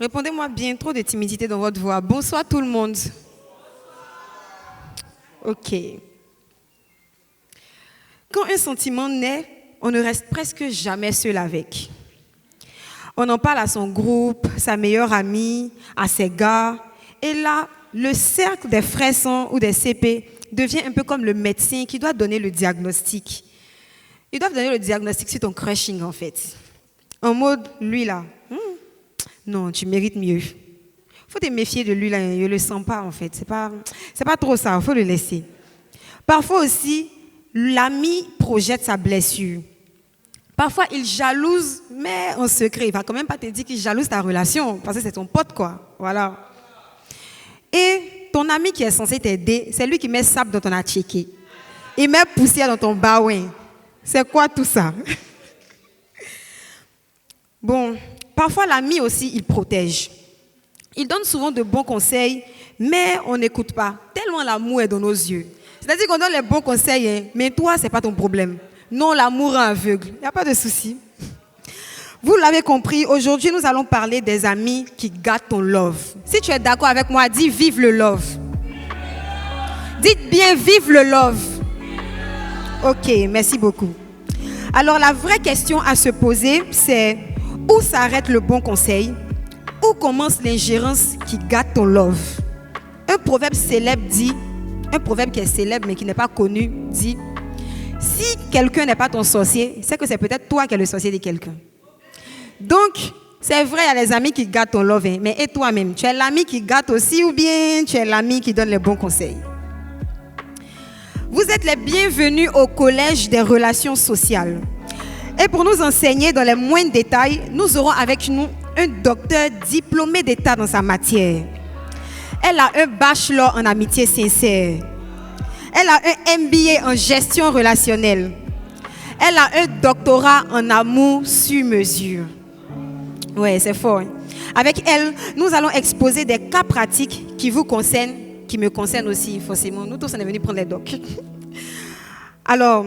Répondez-moi bien, trop de timidité dans votre voix. Bonsoir tout le monde. Ok. Quand un sentiment naît, on ne reste presque jamais seul avec. On en parle à son groupe, sa meilleure amie, à ses gars. Et là, le cercle des frères sang ou des CP devient un peu comme le médecin qui doit donner le diagnostic. Ils doivent donner le diagnostic sur ton crushing en fait. En mode, lui là, non, tu mérites mieux. Il faut te méfier de lui là, il ne le sent pas en fait. C'est pas trop ça, il faut le laisser. Parfois aussi, l'ami projette sa blessure. Parfois, il jalouse, mais en secret. Il ne va quand même pas te dire qu'il jalouse ta relation, parce que c'est ton pote, quoi. Voilà. Et ton ami qui est censé t'aider, c'est lui qui met sable dans ton attiqué. Il met poussière dans ton baouin. C'est quoi tout ça? Bon, parfois l'ami aussi, il protège. Il donne souvent de bons conseils, mais on n'écoute pas. Tellement l'amour est dans nos yeux. C'est-à-dire qu'on donne les bons conseils, hein, mais toi, ce n'est pas ton problème. Non, l'amour est aveugle. Il n'y a pas de souci. Vous l'avez compris, aujourd'hui, nous allons parler des amis qui gâtent ton love. Si tu es d'accord avec moi, dis vive le love. Dites bien vive le love. Ok, merci beaucoup. Alors, la vraie question à se poser, c'est où s'arrête le bon conseil? Où commence l'ingérence qui gâte ton love? Un proverbe célèbre dit, un proverbe qui est célèbre mais qui n'est pas connu, dit: si quelqu'un n'est pas ton sorcier, c'est que c'est peut-être toi qui es le sorcier de quelqu'un. Donc, c'est vrai, il y a les amis qui gâtent ton love, hein, mais et toi-même, tu es l'ami qui gâte aussi ou bien tu es l'ami qui donne les bons conseils? Vous êtes les bienvenus au collège des relations sociales. Et pour nous enseigner dans les moindres détails, nous aurons avec nous un docteur diplômé d'État dans sa matière. Elle a un bachelor en amitié sincère. Elle a un MBA en gestion relationnelle. Elle a un doctorat en amour sur mesure. Ouais, c'est fort. Hein? Avec elle, nous allons exposer des cas pratiques qui vous concernent, qui me concernent aussi, forcément. Nous tous, on est venus prendre les docs. Alors,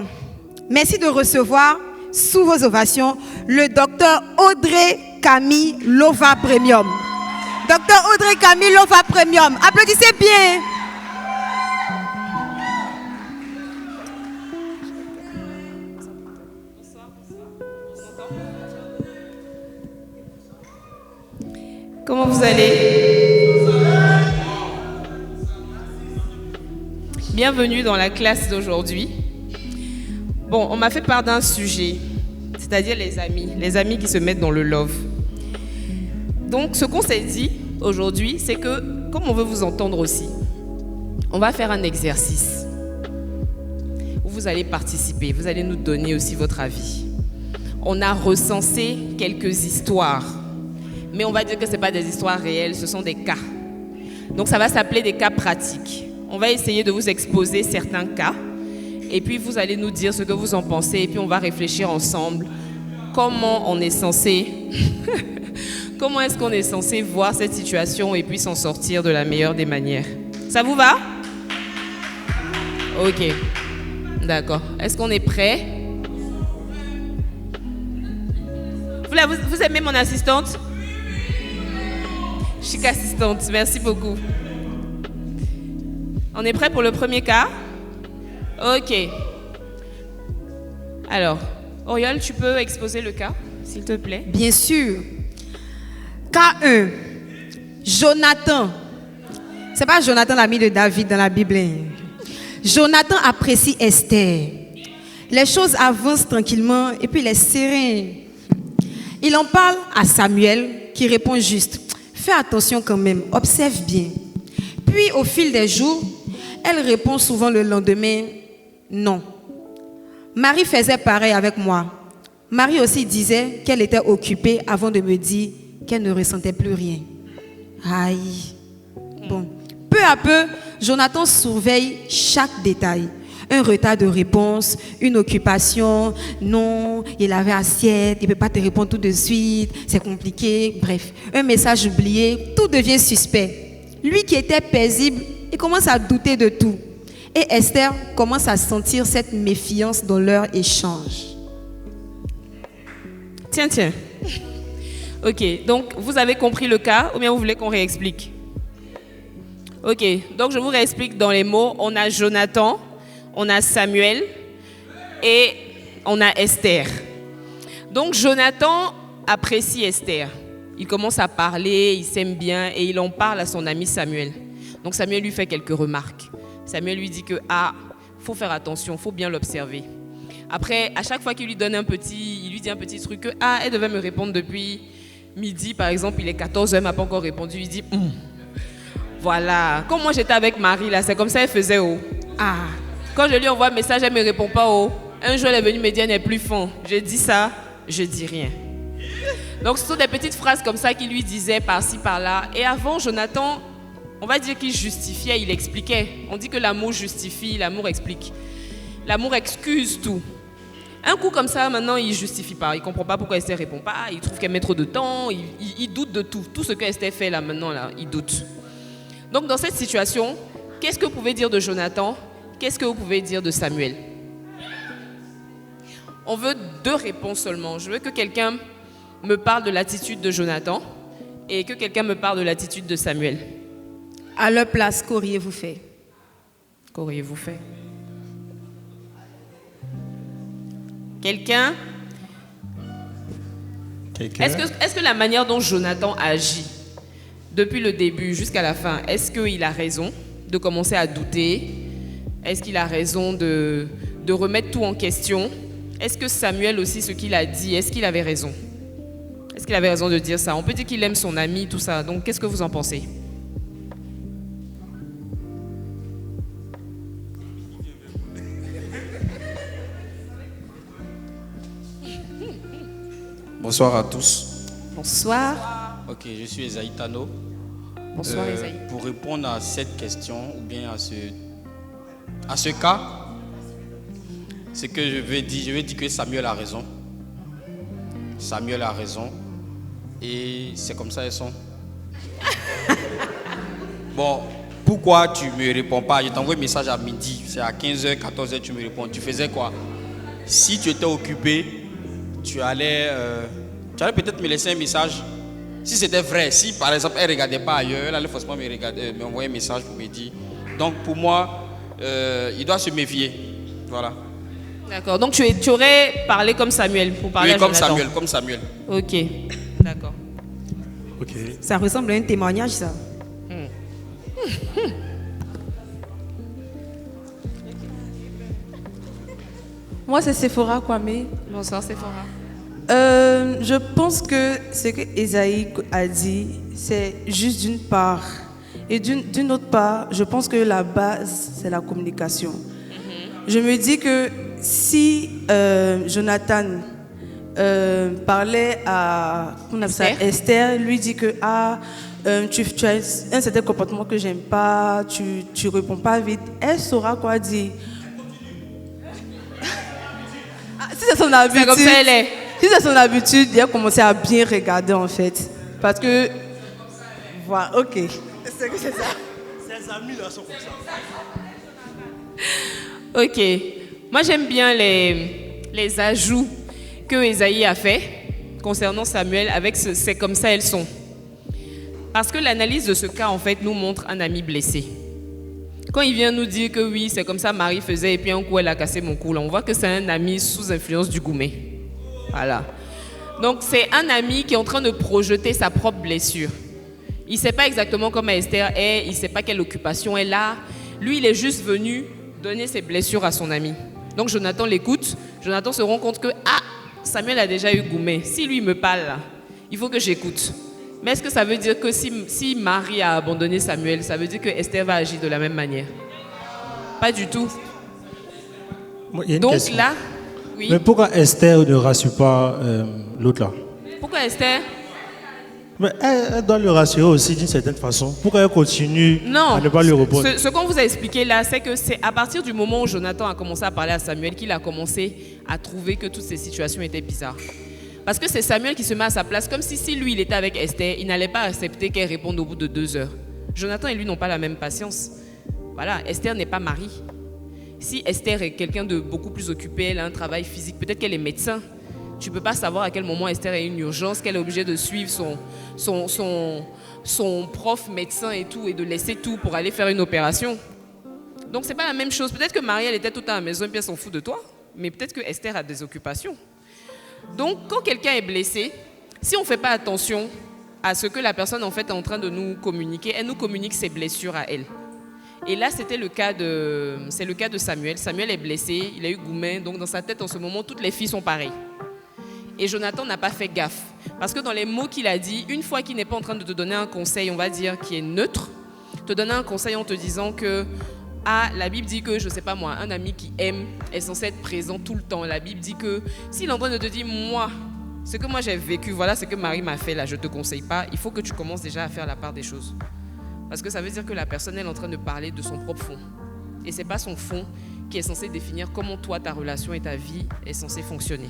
merci de recevoir, sous vos ovations, le docteur Audrey Camille Lova Premium. Docteur Audrey Camille Lova Premium. Applaudissez bien. Comment vous allez? Bienvenue dans la classe d'aujourd'hui. Bon, on m'a fait part d'un sujet, c'est-à-dire les amis qui se mettent dans le love. Donc, ce qu'on s'est dit aujourd'hui, c'est que, comme on veut vous entendre aussi, on va faire un exercice où vous allez participer, vous allez nous donner aussi votre avis. On a recensé quelques histoires, mais on va dire que ce n'est pas des histoires réelles, ce sont des cas. Donc, ça va s'appeler des cas pratiques. On va essayer de vous exposer certains cas, et puis vous allez nous dire ce que vous en pensez, et puis on va réfléchir ensemble comment on est censé... Comment est-ce qu'on est censé voir cette situation et puis s'en sortir de la meilleure des manières? Ça vous va? Ok. D'accord. Est-ce qu'on est prêt? Vous aimez mon assistante? Chic assistante, merci beaucoup. On est prêt pour le premier cas? Ok. Alors, Oriol, tu peux exposer le cas, s'il te plaît? Bien sûr. Cas 1, Jonathan. C'est pas Jonathan l'ami de David dans la Bible. Jonathan apprécie Esther. Les choses avancent tranquillement et puis il est serein. Il en parle à Samuel qui répond juste: fais attention quand même, observe bien. Puis au fil des jours, elle répond souvent le lendemain: non. Marie faisait pareil avec moi. Marie aussi disait qu'elle était occupée avant de me dire qu'elle ne ressentait plus rien. Aïe. Bon. Peu à peu, Jonathan surveille chaque détail. Un retard de réponse, une occupation, non, il avait assiette, il ne peut pas te répondre tout de suite, c'est compliqué, bref. Un message oublié, tout devient suspect. Lui qui était paisible, il commence à douter de tout. Et Esther commence à sentir cette méfiance dans leur échange. Tiens. Ok, donc vous avez compris le cas ou bien vous voulez qu'on réexplique? Ok, donc je vous réexplique dans les mots. On a Jonathan, on a Samuel et on a Esther. Donc Jonathan apprécie Esther. Il commence à parler, il s'aime bien et il en parle à son ami Samuel. Donc Samuel lui fait quelques remarques. Samuel lui dit que faut faire attention, faut bien l'observer. Après, à chaque fois qu'il lui donne il lui dit un petit truc que elle devait me répondre depuis midi, par exemple, il est 14h, elle m'a pas encore répondu. Il dit voilà. Comme moi j'étais avec Marie là, c'est comme ça elle faisait Quand je lui envoie un message, elle me répond pas Un jour elle est venue me dire elle n'est plus fin. Je dis ça, je dis rien. Donc ce sont des petites phrases comme ça qu'il lui disait par-ci par-là. Et avant, Jonathan, on va dire qu'il justifiait, il expliquait. On dit que l'amour justifie, l'amour explique. L'amour excuse tout. Un coup comme ça, maintenant, il ne justifie pas. Il ne comprend pas pourquoi Esther ne répond pas. Il trouve qu'elle met trop de temps. Il doute de tout. Tout ce que Esther fait là maintenant, là, il doute. Donc dans cette situation, qu'est-ce que vous pouvez dire de Jonathan? Qu'est-ce que vous pouvez dire de Samuel? On veut 2 réponses seulement. Je veux que quelqu'un me parle de l'attitude de Jonathan et que quelqu'un me parle de l'attitude de Samuel. À leur place, qu'auriez-vous fait? Qu'auriez-vous fait? Quelqu'un? Est-ce que la manière dont Jonathan agit depuis le début jusqu'à la fin, est-ce qu'il a raison de commencer à douter? Est-ce qu'il a raison de remettre tout en question? Est-ce que Samuel aussi, ce qu'il a dit, est-ce qu'il avait raison? Est-ce qu'il avait raison de dire ça? On peut dire qu'il aime son ami, tout ça. Donc, qu'est-ce que vous en pensez? Bonsoir à tous. Bonsoir. Ok, je suis Esaïe Tano. Bonsoir Esaïe. Pour répondre à cette question, ou bien à ce cas, ce que je vais dire que Samuel a raison. Samuel a raison. Et c'est comme ça elles sont. Bon, pourquoi tu ne me réponds pas? Je t'envoie un message à midi. C'est à 15h, 14h, tu me réponds. Tu faisais quoi? Si tu étais occupé, tu allais peut-être me laisser un message. Si c'était vrai, si par exemple elle ne regardait pas ailleurs, elle allait forcément m'envoyer un message pour me dire. Donc pour moi, il doit se méfier. Voilà. D'accord, donc tu aurais parlé comme Samuel pour parler à Jonathan. Comme Samuel. Ok, d'accord. Ok. Ça ressemble à un témoignage, ça. Moi, c'est Sephora Kwame. Bonsoir Sephora. Je pense que ce que Esaïe a dit, c'est juste d'une part. Et d'une autre part, je pense que la base, c'est la communication. Je me dis que si Jonathan parlait à Esther, lui dit que tu as un certain comportement que j'aime pas, tu réponds pas vite, elle saura quoi dire. Si c'est son habitude, c'est comme ça elle est. Si c'est son habitude, il a commencé à bien regarder en fait. Parce que, voilà, ok. C'est que c'est ça. Ses amis là sont comme ça. Ok. Moi j'aime bien les ajouts que Esaïe a fait concernant Samuel avec c'est comme ça elles sont. Parce que l'analyse de ce cas en fait nous montre un ami blessé. Quand il vient nous dire que oui, c'est comme ça Marie faisait et puis un coup elle a cassé mon cou, là, on voit que c'est un ami sous influence du goumet. Voilà. Donc c'est un ami qui est en train de projeter sa propre blessure. Il ne sait pas exactement comment Esther est, il ne sait pas quelle occupation elle a. Lui, il est juste venu donner ses blessures à son ami. Donc Jonathan l'écoute. Jonathan se rend compte que Samuel a déjà eu goumet. Si lui me parle, là, il faut que j'écoute. Mais est-ce que ça veut dire que si Marie a abandonné Samuel, ça veut dire que Esther va agir de la même manière? Pas du tout. Moi, il y a une Donc question. là, oui. Mais pourquoi Esther ne rassure pas l'autre là? Pourquoi Esther? Mais elle doit le rassurer aussi d'une certaine façon. Pourquoi elle continue à ne pas lui répondre? Ce qu'on vous a expliqué là, c'est que c'est à partir du moment où Jonathan a commencé à parler à Samuel qu'il a commencé à trouver que toutes ces situations étaient bizarres. Parce que c'est Samuel qui se met à sa place, comme si lui il était avec Esther, il n'allait pas accepter qu'elle réponde au bout de 2 heures. Jonathan et lui n'ont pas la même patience. Voilà, Esther n'est pas Marie. Si Esther est quelqu'un de beaucoup plus occupé, elle a un travail physique, peut-être qu'elle est médecin. Tu ne peux pas savoir à quel moment Esther a une urgence, qu'elle est obligée de suivre son prof médecin et tout, et de laisser tout pour aller faire une opération. Donc c'est pas la même chose. Peut-être que Marie, elle était tout à la maison et puis elle s'en fout de toi, mais peut-être que Esther a des occupations. Donc quand quelqu'un est blessé, si on ne fait pas attention à ce que la personne en fait est en train de nous communiquer, elle nous communique ses blessures à elle. Et là, c'est le cas de Samuel. Samuel est blessé, il a eu Goumen, donc dans sa tête en ce moment, toutes les filles sont pareilles. Et Jonathan n'a pas fait gaffe. Parce que dans les mots qu'il a dit, une fois qu'il n'est pas en train de te donner un conseil, on va dire, qui est neutre, te donner un conseil en te disant que la Bible dit que, je ne sais pas moi, un ami qui aime est censé être présent tout le temps. La Bible dit que s'il est en train de te dire, moi, ce que moi j'ai vécu, voilà ce que Marie m'a fait là, je ne te conseille pas, il faut que tu commences déjà à faire la part des choses. Parce que ça veut dire que la personne elle est en train de parler de son propre fond. Et ce n'est pas son fond qui est censé définir comment toi, ta relation et ta vie est censée fonctionner.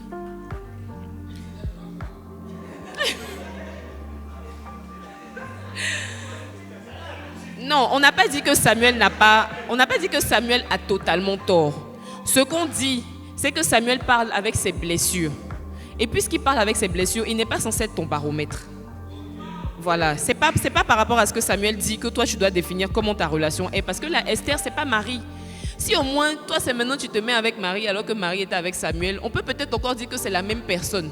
Non, on n'a pas dit que Samuel a totalement tort. Ce qu'on dit, c'est que Samuel parle avec ses blessures. Et puisqu'il parle avec ses blessures, il n'est pas censé être ton baromètre. Voilà, c'est pas par rapport à ce que Samuel dit que toi tu dois définir comment ta relation est. Parce que la Esther, c'est pas Marie. Si au moins, toi c'est maintenant tu te mets avec Marie alors que Marie était avec Samuel, on peut peut-être encore dire que c'est la même personne.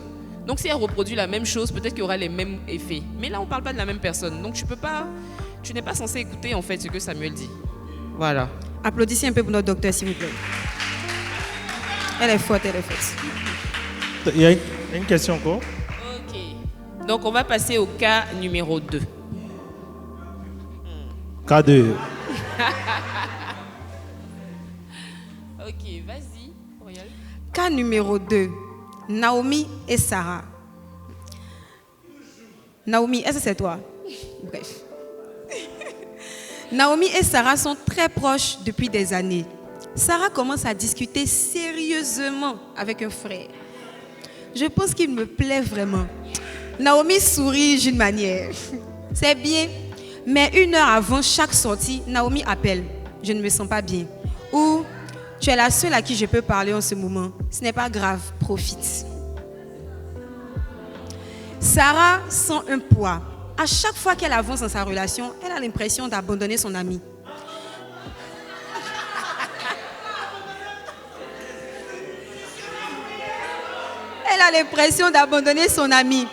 Donc si elle reproduit la même chose, peut-être qu'il y aura les mêmes effets. Mais là, on ne parle pas de la même personne. Donc tu n'es pas censé écouter en fait ce que Samuel dit. Voilà. Applaudissez un peu pour notre docteur, s'il vous plaît. Elle est forte, elle est forte. Il y a une question encore. Ok. Donc on va passer au cas numéro 2. Cas 2. Ok, vas-y, Oriel. Cas numéro 2. Naomi et Sarah. Naomi, est-ce que c'est toi? Bref. Naomi et Sarah sont très proches depuis des années. Sarah commence à discuter sérieusement avec un frère. Je pense qu'il me plaît vraiment. Naomi sourit d'une manière. C'est bien. Mais 1 heure avant chaque sortie, Naomi appelle. Je ne me sens pas bien. Ou tu es la seule à qui je peux parler en ce moment. Ce n'est pas grave, profite. Sarah sent un poids. À chaque fois qu'elle avance dans sa relation, elle a l'impression d'abandonner son ami. Elle a l'impression d'abandonner son ami.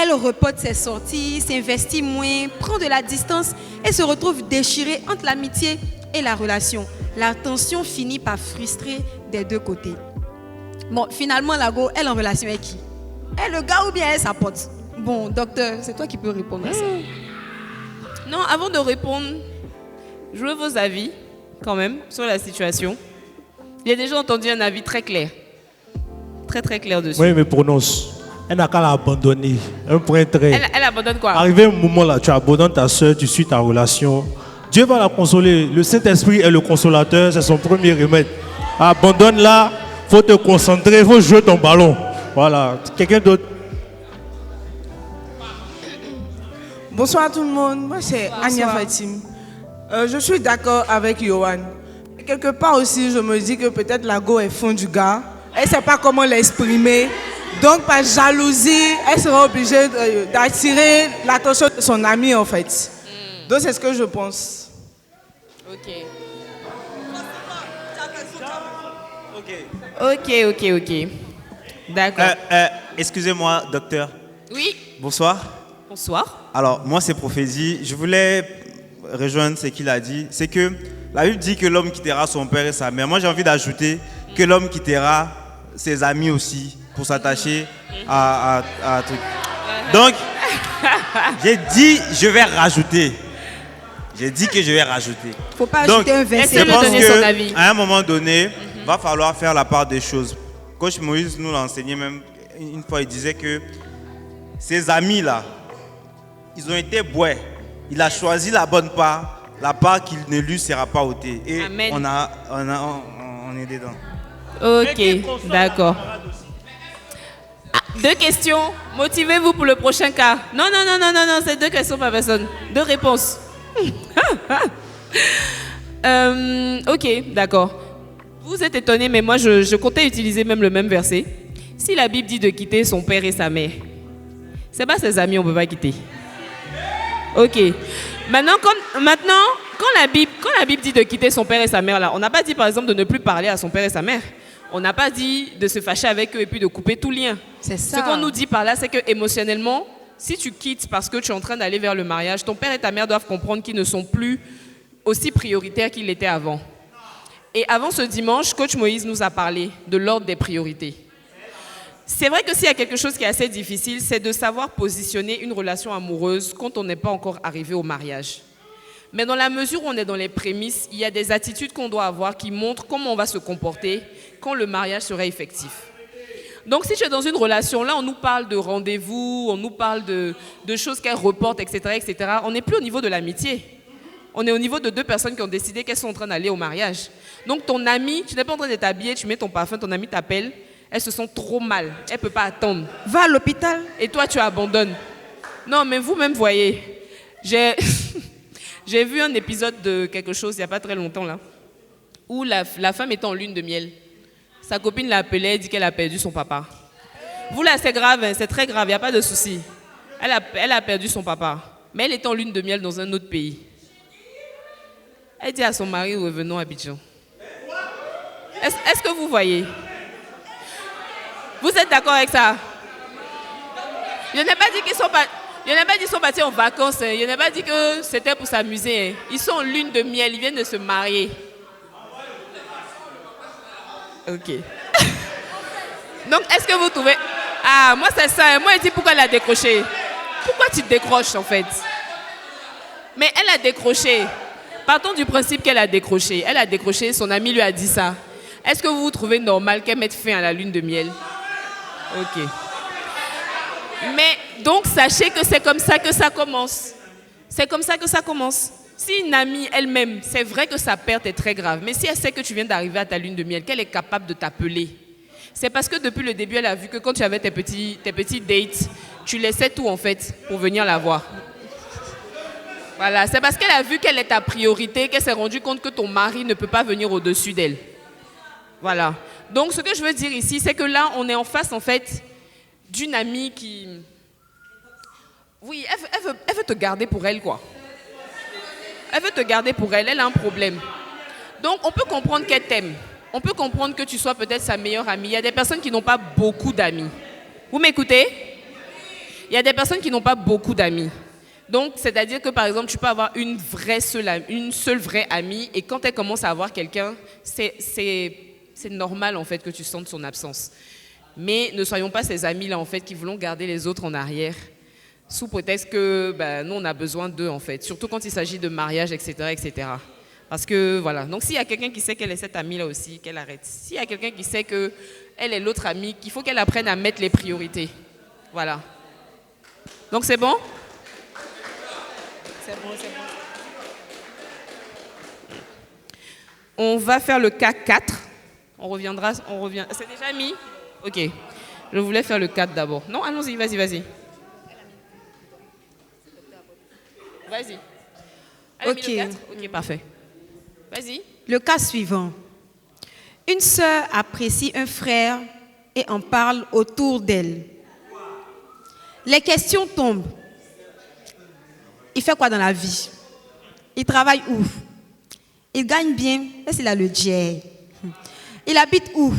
Elle reporte ses sorties, s'investit moins, prend de la distance et se retrouve déchirée entre l'amitié et la relation. La tension finit par frustrer des deux côtés. Bon, finalement, la go, elle est en relation avec qui? Elle, le gars ou bien elle, sa pote? Bon, docteur, c'est toi qui peux répondre à ça. Non, avant de répondre, je veux vos avis, quand même, sur la situation. J'ai déjà entendu un avis très clair. Très, très clair dessus. Oui, mais prononce. Elle n'a qu'à l'abandonner. Un point très. Elle abandonne quoi? Arrivé un moment là, tu abandonnes ta soeur, tu suis ta relation. Dieu va la consoler. Le Saint-Esprit est le consolateur, c'est son premier remède. Abandonne-la, il faut te concentrer, il faut jouer ton ballon. Voilà. Quelqu'un d'autre? Bonsoir tout le monde, moi c'est Anya Fatim. Je suis d'accord avec Yohan. Quelque part aussi, je me dis que peut-être la go est fond du gars. Elle ne sait pas comment l'exprimer. Donc par jalousie, elle sera obligée d'attirer l'attention de son ami en fait. Donc c'est ce que je pense. Ok. D'accord. Excusez-moi, docteur. Oui. Bonsoir. Bonsoir. Alors, moi, c'est prophétie. Je voulais rejoindre ce qu'il a dit. C'est que la Bible dit que l'homme quittera son père et sa mère. Moi, j'ai envie d'ajouter que l'homme quittera ses amis aussi pour s'attacher à un truc. Donc, j'ai dit, je vais rajouter. J'ai dit que je vais rajouter. Il ne faut pas ajouter un verset. Je pense qu'à un moment donné, il va falloir faire la part des choses. Coach Moïse nous l'a enseigné même une fois, il disait que ses amis-là, ils ont été boués. Il a choisi la bonne part, la part qui ne lui sera pas ôtée. Et Amen. on est dedans. Ok, d'accord. 2 questions. Motivez-vous pour le prochain cas. Non, c'est 2 questions par personne. 2 réponses. Ok, d'accord. Vous êtes étonnés, mais moi je comptais utiliser même le même verset. si la Bible dit de quitter son père et sa mère, c'est pas ses amis, on ne peut pas quitter. Ok. Maintenant, quand la Bible dit de quitter son père et sa mère, là, on n'a pas dit par exemple de ne plus parler à son père et sa mère. On n'a pas dit de se fâcher avec eux et puis de couper tout lien. C'est ça. Ce qu'on nous dit par là, c'est que émotionnellement, si tu quittes parce que tu es en train d'aller vers le mariage, ton père et ta mère doivent comprendre qu'ils ne sont plus aussi prioritaires qu'ils l'étaient avant. Et avant ce dimanche, Coach Moïse nous a parlé de l'ordre des priorités. C'est vrai que s'il y a quelque chose qui est assez difficile, c'est de savoir positionner une relation amoureuse quand on n'est pas encore arrivé au mariage. Mais dans la mesure où on est dans les prémices, il y a des attitudes qu'on doit avoir qui montrent comment on va se comporter quand le mariage serait effectif. Donc si tu es dans une relation, là on nous parle de rendez-vous, on nous parle de choses qu'elles reportent, etc., etc. On n'est plus au niveau de l'amitié. On est au niveau de deux personnes qui ont décidé qu'elles sont en train d'aller au mariage. Donc ton ami, tu n'es pas en train de t'habiller, tu mets ton parfum, ton ami t'appelle, elles se sentent trop mal, elles ne peuvent pas attendre. Va à l'hôpital. Et toi tu abandonnes. Non mais vous-même voyez, j'ai vu un épisode de quelque chose il n'y a pas très longtemps là, où la femme était en lune de miel. Sa copine l'a appelée, dit qu'elle a perdu son papa. Vous là c'est grave, hein, c'est très grave, il n'y a pas de souci. Elle a perdu son papa, mais elle était en lune de miel dans un autre pays. Elle dit à son mari, revenons à Abidjan. Est-ce que vous voyez? Vous êtes d'accord avec ça? Je n'ai pas dit qu'ils sont partis en vacances. Hein. Je n'ai pas dit que c'était pour s'amuser. Hein. Ils sont en lune de miel. Ils viennent de se marier. Ok. Donc, est-ce que vous trouvez... Ah, moi, c'est ça. Moi, je dis pourquoi elle a décroché. Pourquoi tu décroches, en fait? Mais elle a décroché. Partons du principe qu'elle a décroché. Elle a décroché. Son ami lui a dit ça. Est-ce que vous trouvez normal qu'elle mette fin à la lune de miel? Ok. Mais donc, sachez que c'est comme ça que ça commence. C'est comme ça que ça commence. Si une amie elle-même, c'est vrai que sa perte est très grave, mais si elle sait que tu viens d'arriver à ta lune de miel, qu'elle est capable de t'appeler, c'est parce que depuis le début, elle a vu que quand tu avais tes petits dates, tu laissais tout en fait pour venir la voir. Voilà, c'est parce qu'elle a vu qu'elle est ta priorité, qu'elle s'est rendue compte que ton mari ne peut pas venir au-dessus d'elle. Voilà. Donc, ce que je veux dire ici, c'est que là, on est en face, en fait, d'une amie qui... Oui, elle veut te garder pour elle, quoi. Elle veut te garder pour elle, elle a un problème. Donc, on peut comprendre qu'elle t'aime. On peut comprendre que tu sois peut-être sa meilleure amie. Il y a des personnes qui n'ont pas beaucoup d'amis. Vous m'écoutez? Il y a des personnes qui n'ont pas beaucoup d'amis. Donc, c'est-à-dire que, par exemple, tu peux avoir une seule vraie amie, et quand elle commence à avoir quelqu'un, c'est normal, en fait, que tu sentes son absence. Mais ne soyons pas ces amis-là, en fait, qui voulons garder les autres en arrière, sous prétexte que nous, on a besoin d'eux, en fait. Surtout quand il s'agit de mariage, etc., etc. Parce que, voilà. Donc, s'il y a quelqu'un qui sait qu'elle est cette amie-là aussi, qu'elle arrête. S'il y a quelqu'un qui sait qu'elle est l'autre amie, qu'il faut qu'elle apprenne à mettre les priorités. Voilà. Donc, c'est bon? C'est bon, c'est bon. On va faire le cas 4. On revient. C'est déjà mis? Ok. Je voulais faire le 4 d'abord. Non, allons-y, vas-y. Vas-y. Elle a mis le 4? Ok, parfait. Vas-y. Le cas suivant. Une sœur apprécie un frère et en parle autour d'elle. Les questions tombent. Il fait quoi dans la vie? Il travaille où? Il gagne bien? Est-ce qu'il a le jet? Il habite où?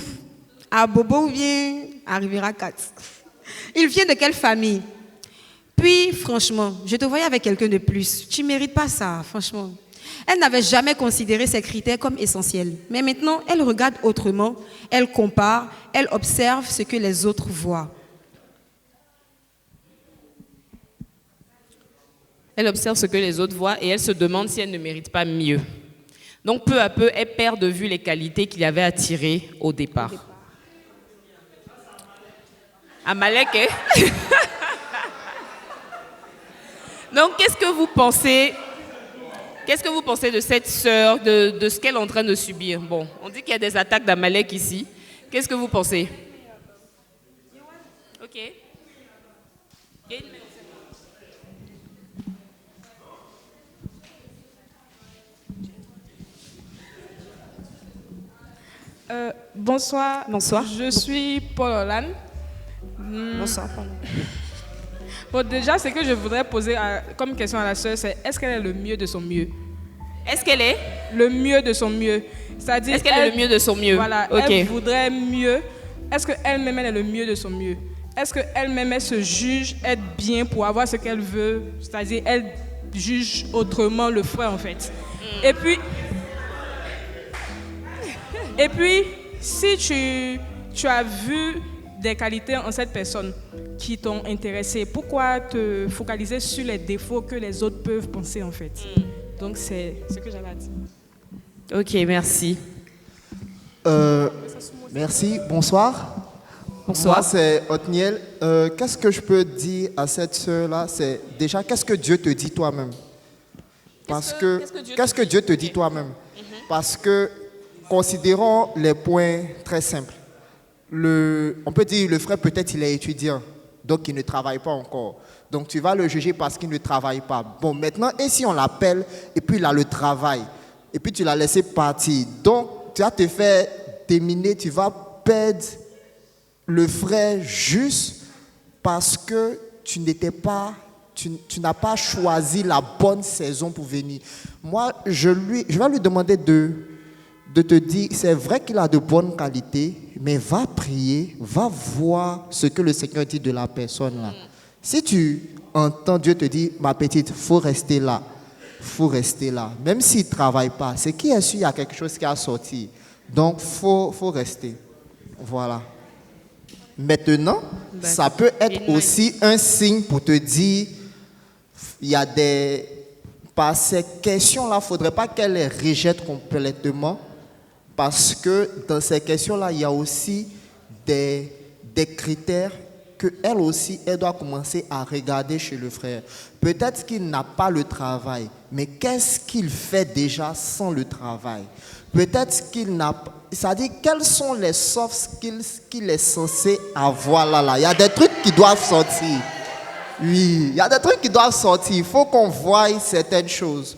À Bobo ou bien à Riviera 4? Il vient de quelle famille? Puis, franchement, je te voyais avec quelqu'un de plus. Tu ne mérites pas ça, franchement. Elle n'avait jamais considéré ces critères comme essentiels. Mais maintenant, elle regarde autrement, elle compare, elle observe ce que les autres voient. Elle observe ce que les autres voient et elle se demande si elle ne mérite pas mieux. Donc, peu à peu, elle perd de vue les qualités qu'il avait attirées au départ. Amalek, hein? Donc, qu'est-ce que vous pensez de cette sœur, de ce qu'elle est en train de subir? Bon, on dit qu'il y a des attaques d'Amalek ici. Qu'est-ce que vous pensez? Ok. Bonsoir. Bonsoir. Je suis Paul Hollande. Bonsoir, pardon. Bon, déjà, ce que je voudrais poser comme question à la sœur, c'est est-ce qu'elle est le mieux de son mieux? Est-ce qu'elle est Le mieux de son mieux. C'est-à-dire, est-ce qu'elle est le mieux de son mieux? Voilà, Ok. elle voudrait mieux. Est-ce qu'elle-même, elle est le mieux de son mieux? Est-ce qu'elle-même, elle se juge être bien pour avoir ce qu'elle veut? C'est-à-dire, elle juge autrement le frère, en fait. Et puis, si tu as vu des qualités en cette personne qui t'ont intéressé, pourquoi te focaliser sur les défauts que les autres peuvent penser, en fait? Donc, c'est ce que j'avais à dire. Ok, merci. Merci, bonsoir. Bonsoir. Moi, c'est Othniel. Qu'est-ce que je peux dire à cette sœur-là? C'est déjà, qu'est-ce que Dieu te dit toi-même? Parce qu'est-ce que Dieu te dit toi-même? Parce que, considérons les points très simples. On peut dire, le frère, peut-être, il est étudiant, donc il ne travaille pas encore. Donc, tu vas le juger parce qu'il ne travaille pas. Bon, maintenant, et si on l'appelle, et puis il a le travail, et puis tu l'as laissé partir. Donc, tu vas te faire déminer, tu vas perdre le frère juste parce que tu n'as pas choisi la bonne saison pour venir. Moi, je vais lui demander de te dire, c'est vrai qu'il a de bonnes qualités, mais va prier, va voir ce que le Seigneur dit de la personne là. Si tu entends Dieu te dire, ma petite, il faut rester là. Faut rester là. Même s'il ne travaille pas, c'est qui est sûr, il y a quelque chose qui a sorti. Donc, faut rester. Voilà. Maintenant, ça peut être aussi un signe pour te dire, il y a par ces questions-là, il ne faudrait pas qu'elle les rejette complètement, parce que dans ces questions-là, il y a aussi des critères qu'elle aussi, elle doit commencer à regarder chez le frère. Peut-être qu'il n'a pas le travail, mais qu'est-ce qu'il fait déjà sans le travail? Peut-être qu'il n'a pas... C'est-à-dire, quels sont les soft skills qu'il est censé avoir là? Il y a des trucs qui doivent sortir. Oui, il y a des trucs qui doivent sortir. Il faut qu'on voie certaines choses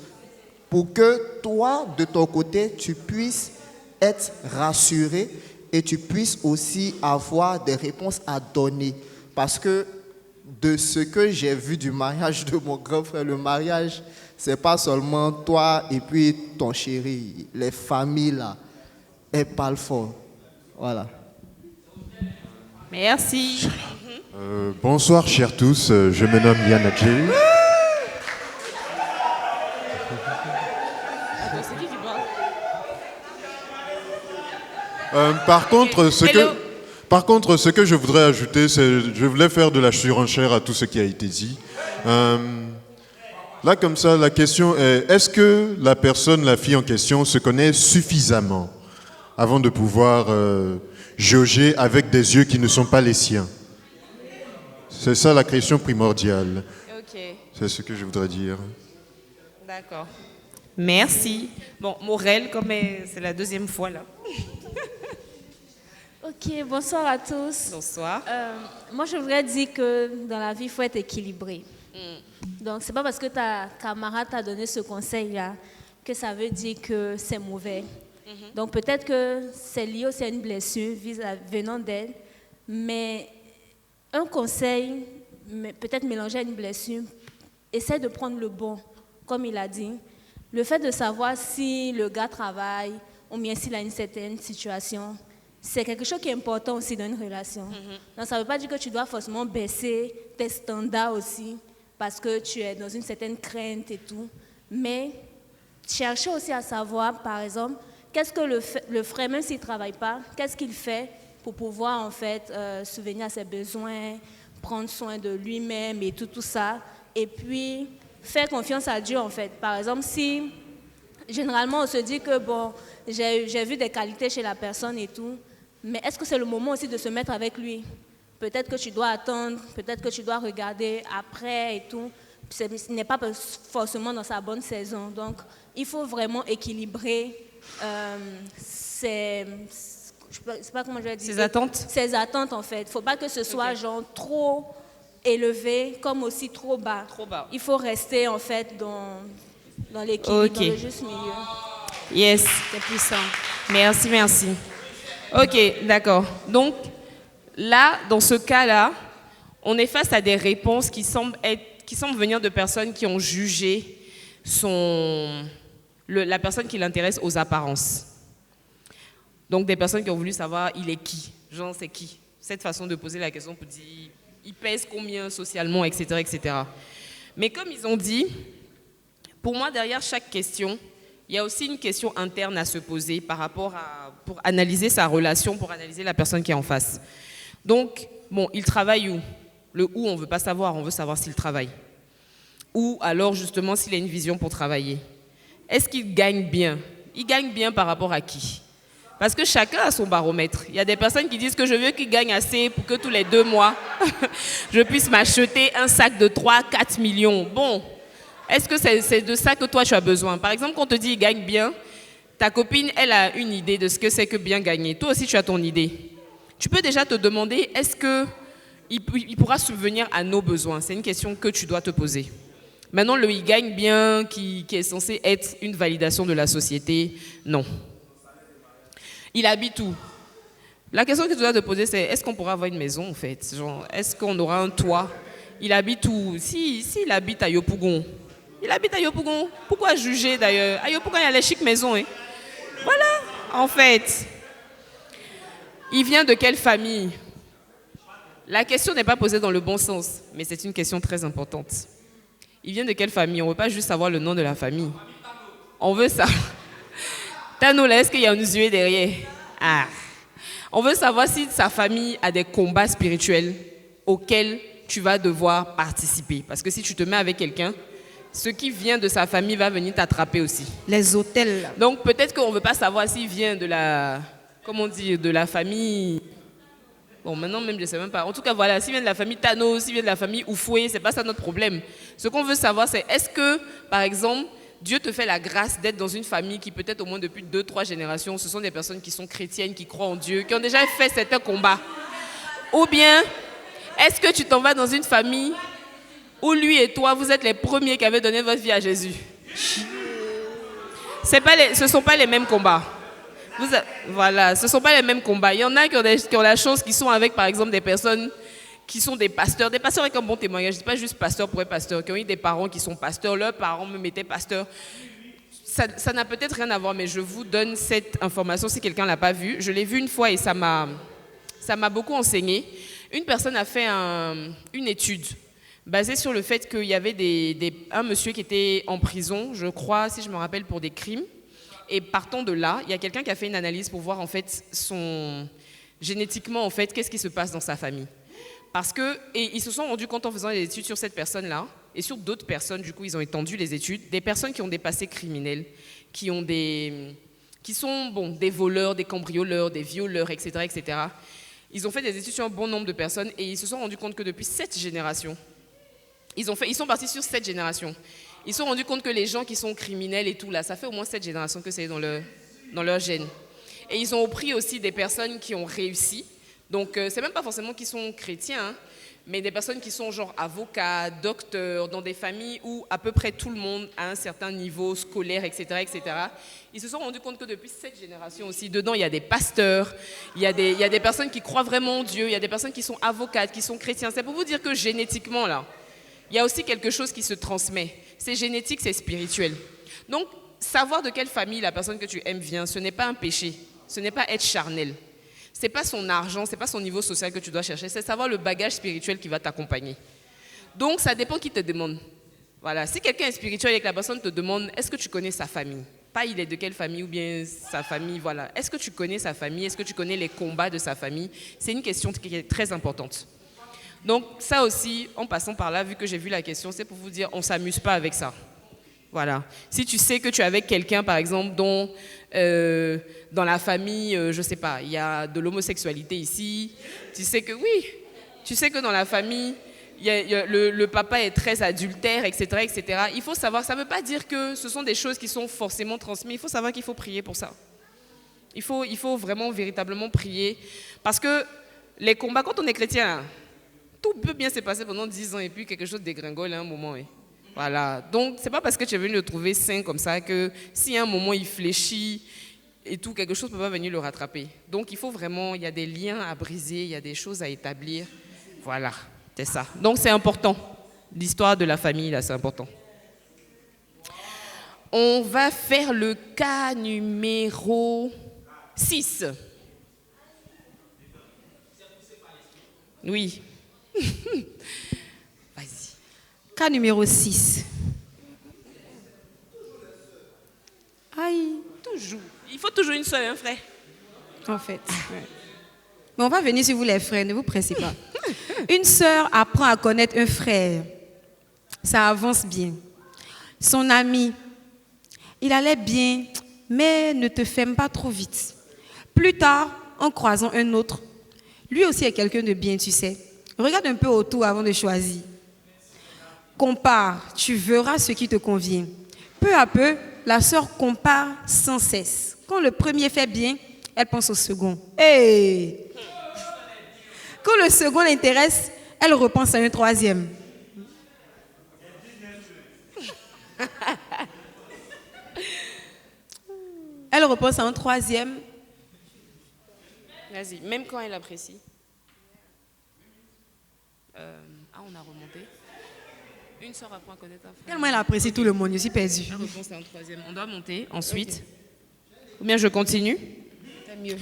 pour que toi, de ton côté, tu puisses être rassuré et tu puisses aussi avoir des réponses à donner. Parce que de ce que j'ai vu du mariage de mon grand frère, le mariage, c'est pas seulement toi et puis ton chéri. Les familles, là, elles parlent fort. Voilà. Merci. Bonsoir, chers tous. Je me nomme Yann Adjei. Par contre, ce que je voudrais ajouter, c'est je voulais faire de la surenchère à tout ce qui a été dit. Là, comme ça, la question est, est-ce que la personne, la fille en question, se connaît suffisamment avant de pouvoir jauger avec des yeux qui ne sont pas les siens? C'est ça la question primordiale. Ok. C'est ce que je voudrais dire. D'accord. Merci. Bon, Morel, comme c'est la deuxième fois là. Ok, bonsoir à tous. Bonsoir. Moi, je voudrais dire que dans la vie, il faut être équilibré. Donc, ce n'est pas parce que ta camarade t'a donné ce conseil-là que ça veut dire que c'est mauvais. Donc, peut-être que c'est lié aussi à une blessure venant d'elle, mais un conseil, peut-être mélangé à une blessure, essaie de prendre le bon, comme il a dit. Le fait de savoir si le gars travaille ou bien s'il a une certaine situation, c'est quelque chose qui est important aussi dans une relation. Donc, ça ne veut pas dire que tu dois forcément baisser tes standards aussi parce que tu es dans une certaine crainte et tout. Mais chercher aussi à savoir, par exemple, qu'est-ce que le frère, même s'il ne travaille pas, qu'est-ce qu'il fait pour pouvoir en fait subvenir à ses besoins, prendre soin de lui-même et tout ça. Et puis, faire confiance à Dieu en fait. Par exemple, si généralement on se dit que bon, j'ai vu des qualités chez la personne et tout, mais est-ce que c'est le moment aussi de se mettre avec lui? Peut-être que tu dois attendre, peut-être que tu dois regarder après et tout. Ce n'est pas forcément dans sa bonne saison. Donc, il faut vraiment équilibrer je sais pas comment je vais dire. Ses attentes? Ses attentes, en fait. Il ne faut pas que ce soit genre trop élevé comme aussi trop bas. Trop bas. Il faut rester, en fait, dans l'équilibre, dans le juste milieu. Yes. C'est puissant. Merci. Ok, d'accord. Donc, là, dans ce cas-là, on est face à des réponses qui semblent venir de personnes qui ont jugé la personne qui l'intéresse aux apparences. Donc des personnes qui ont voulu savoir il est qui, genre c'est qui. Cette façon de poser la question pour dire il pèse combien socialement, etc., etc. Mais comme ils ont dit, pour moi derrière chaque question, il y a aussi une question interne à se poser pour analyser sa relation, pour analyser la personne qui est en face. Donc, bon, il travaille où? Le où, on ne veut pas savoir, on veut savoir s'il travaille. Ou alors, justement, s'il a une vision pour travailler. Est-ce qu'il gagne bien? Il gagne bien par rapport à qui? Parce que chacun a son baromètre. Il y a des personnes qui disent que je veux qu'il gagne assez pour que tous les 2 mois, je puisse m'acheter un sac de 3-4 millions. Bon, est-ce que c'est de ça que toi tu as besoin? Par exemple, quand on te dit qu'il gagne bien, ta copine, elle a une idée de ce que c'est que bien gagner. Toi aussi, tu as ton idée. Tu peux déjà te demander, est-ce qu'il pourra subvenir à nos besoins? C'est une question que tu dois te poser. Maintenant, le « il gagne bien » qui est censé être une validation de la société, non. Il habite où? La question que tu dois te poser, c'est est-ce qu'on pourra avoir une maison, en fait? Genre, est-ce qu'on aura un toit? Il habite où? S'il habite à Yopougon, il habite à Yopougon. Pourquoi juger, d'ailleurs? À Yopougon, il y a les chic maisons. Hein? Voilà, en fait. Il vient de quelle famille? La question n'est pas posée dans le bon sens, mais c'est une question très importante. Il vient de quelle famille? On ne veut pas juste savoir le nom de la famille. On veut savoir. Tano, là, est-ce qu'il y a un Usué derrière? Ah. On veut savoir si sa famille a des combats spirituels auxquels tu vas devoir participer. Parce que si tu te mets avec quelqu'un, ce qui vient de sa famille va venir t'attraper aussi. Les hôtels. Donc peut-être qu'on ne veut pas savoir s'il vient de la, comment dire, de la famille. Bon, maintenant même, je ne sais même pas. En tout cas, voilà, s'il vient de la famille Tano, s'il vient de la famille Oufoué, ce n'est pas ça notre problème. Ce qu'on veut savoir, c'est est-ce que, par exemple, Dieu te fait la grâce d'être dans une famille qui peut-être au moins depuis 2-3 générations, ce sont des personnes qui sont chrétiennes, qui croient en Dieu, qui ont déjà fait certains combats. Ou bien, est-ce que tu t'en vas dans une famille où lui et toi, vous êtes les premiers qui avaient donné votre vie à Jésus? Ce ne sont pas les mêmes combats. Voilà, ce ne sont pas les mêmes combats. Il y en a qui ont la chance, qui sont avec, par exemple, des personnes qui sont des pasteurs avec un bon témoignage. Je ne dis pas juste pasteur pour être pasteur, qui ont eu des parents qui sont pasteurs, leurs parents me mettaient pasteur. Ça n'a peut-être rien à voir, mais je vous donne cette information si quelqu'un ne l'a pas vue. Je l'ai vue une fois et ça m'a beaucoup enseigné. Une personne a fait une étude basée sur le fait qu'il y avait un monsieur qui était en prison, je crois, si je me rappelle, pour des crimes. Et partant de là, il y a quelqu'un qui a fait une analyse pour voir en fait génétiquement en fait qu'est-ce qui se passe dans sa famille. Et ils se sont rendus compte en faisant des études sur cette personne-là et sur d'autres personnes, du coup ils ont étendu les études, des personnes qui ont des passés criminels, qui sont des voleurs, des cambrioleurs, des violeurs, etc., etc. Ils ont fait des études sur un bon nombre de personnes et ils se sont rendus compte que depuis 7 générations, ils sont partis sur 7 générations. Ils se sont rendus compte que les gens qui sont criminels et tout là, ça fait au moins 7 générations que c'est dans leur gène. Et ils ont pris aussi des personnes qui ont réussi. Donc, c'est même pas forcément qu'ils sont chrétiens, hein, mais des personnes qui sont genre avocats, docteurs, dans des familles où à peu près tout le monde a un certain niveau scolaire, etc., etc. Ils se sont rendus compte que depuis 7 générations aussi, dedans, il y a des pasteurs, il y a des personnes qui croient vraiment en Dieu, il y a des personnes qui sont avocates, qui sont chrétiens. C'est pour vous dire que génétiquement, là, il y a aussi quelque chose qui se transmet. C'est génétique, c'est spirituel. Donc, savoir de quelle famille la personne que tu aimes vient, ce n'est pas un péché, ce n'est pas être charnel. Ce n'est pas son argent, ce n'est pas son niveau social que tu dois chercher, c'est savoir le bagage spirituel qui va t'accompagner. Donc, ça dépend qui te demande. Voilà. Si quelqu'un est spirituel et que la personne te demande, est-ce que tu connais sa famille? Pas il est de quelle famille ou bien sa famille, voilà. Est-ce que tu connais sa famille? Est-ce que tu connais les combats de sa famille? C'est une question qui est très importante. Donc, ça aussi, en passant par là, vu que j'ai vu la question, c'est pour vous dire, on ne s'amuse pas avec ça. Voilà. Si tu sais que tu es avec quelqu'un, par exemple, dont dans la famille, je ne sais pas, il y a de l'homosexualité ici, tu sais que dans la famille, le papa est très adultère, etc., etc. Il faut savoir, ça ne veut pas dire que ce sont des choses qui sont forcément transmises, il faut savoir qu'il faut prier pour ça. Il faut vraiment, véritablement prier. Parce que les combats, quand on est chrétien, tout peut bien se passer pendant 10 ans et puis quelque chose dégringole à un moment. Voilà. Donc, ce n'est pas parce que tu es venu le trouver sain comme ça que si à un moment il fléchit et tout, quelque chose ne peut pas venir le rattraper. Donc, il faut vraiment, il y a des liens à briser, il y a des choses à établir. Voilà. C'est ça. Donc c'est important. L'histoire de la famille, là, c'est important. On va faire le cas numéro 6. Oui. Vas-y. Cas numéro 6. Aïe. Toujours. Il faut toujours une seule, un frère. En fait. Ouais. Mais on va venir sur vous les frères, ne vous pressez pas. Une sœur apprend à connaître un frère. Ça avance bien. Son ami, il allait bien, mais ne te ferme pas trop vite. Plus tard, en croisant un autre, lui aussi est quelqu'un de bien, tu sais. Regarde un peu autour avant de choisir. Compare, tu verras ce qui te convient. Peu à peu, la sœur compare sans cesse. Quand le premier fait bien, elle pense au second. Hey! Quand le second l'intéresse, elle repense à un troisième. Elle repense à un troisième. Vas-y, même quand elle apprécie. On a remonté. Une sœur apprend à connaître un frère. Tellement elle apprécie tout le monde, je suis perdue. Elle repense à un troisième. On doit monter ensuite. Ou bien je continue? C'est mieux.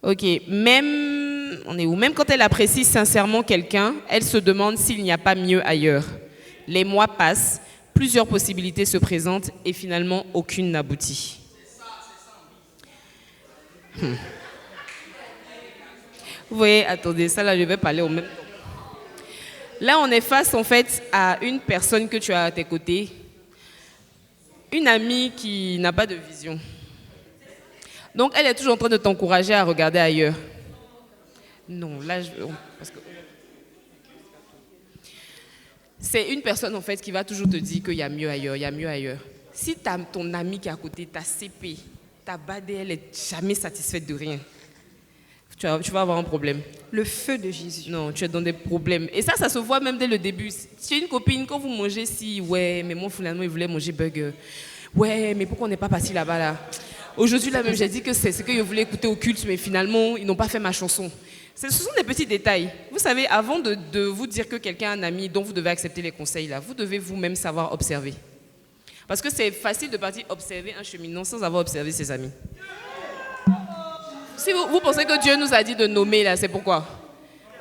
Ok, même, on est où? Même quand elle apprécie sincèrement quelqu'un, elle se demande s'il n'y a pas mieux ailleurs. Les mois passent, plusieurs possibilités se présentent et finalement aucune n'aboutit. Vous voyez, attendez, ça là je vais parler au même temps. Là on est face en fait à une personne que tu as à tes côtés, une amie qui n'a pas de vision. Donc elle est toujours en train de t'encourager à regarder ailleurs. Non, là parce que c'est une personne en fait qui va toujours te dire qu'il y a mieux ailleurs, il y a mieux ailleurs. Si ton ami qui est à côté, ta CP, ta badée, elle n'est jamais satisfaite de rien, tu vas avoir un problème. Le feu de Jésus. Non, tu es dans des problèmes. Et ça se voit même dès le début. Si une copine, quand vous mangez, si, ouais, mais moi finalement, il voulait manger burger. Ouais, mais pourquoi on n'est pas parti là-bas là? Aujourd'hui, là même, j'ai dit que c'est ce que je voulais écouter au culte, mais finalement, ils n'ont pas fait ma chanson. Ce sont des petits détails. Vous savez, avant de vous dire que quelqu'un a un ami dont vous devez accepter les conseils, là, vous devez vous-même savoir observer. Parce que c'est facile de partir observer un cheminot sans avoir observé ses amis. Si vous pensez que Dieu nous a dit de nommer, là, c'est pourquoi?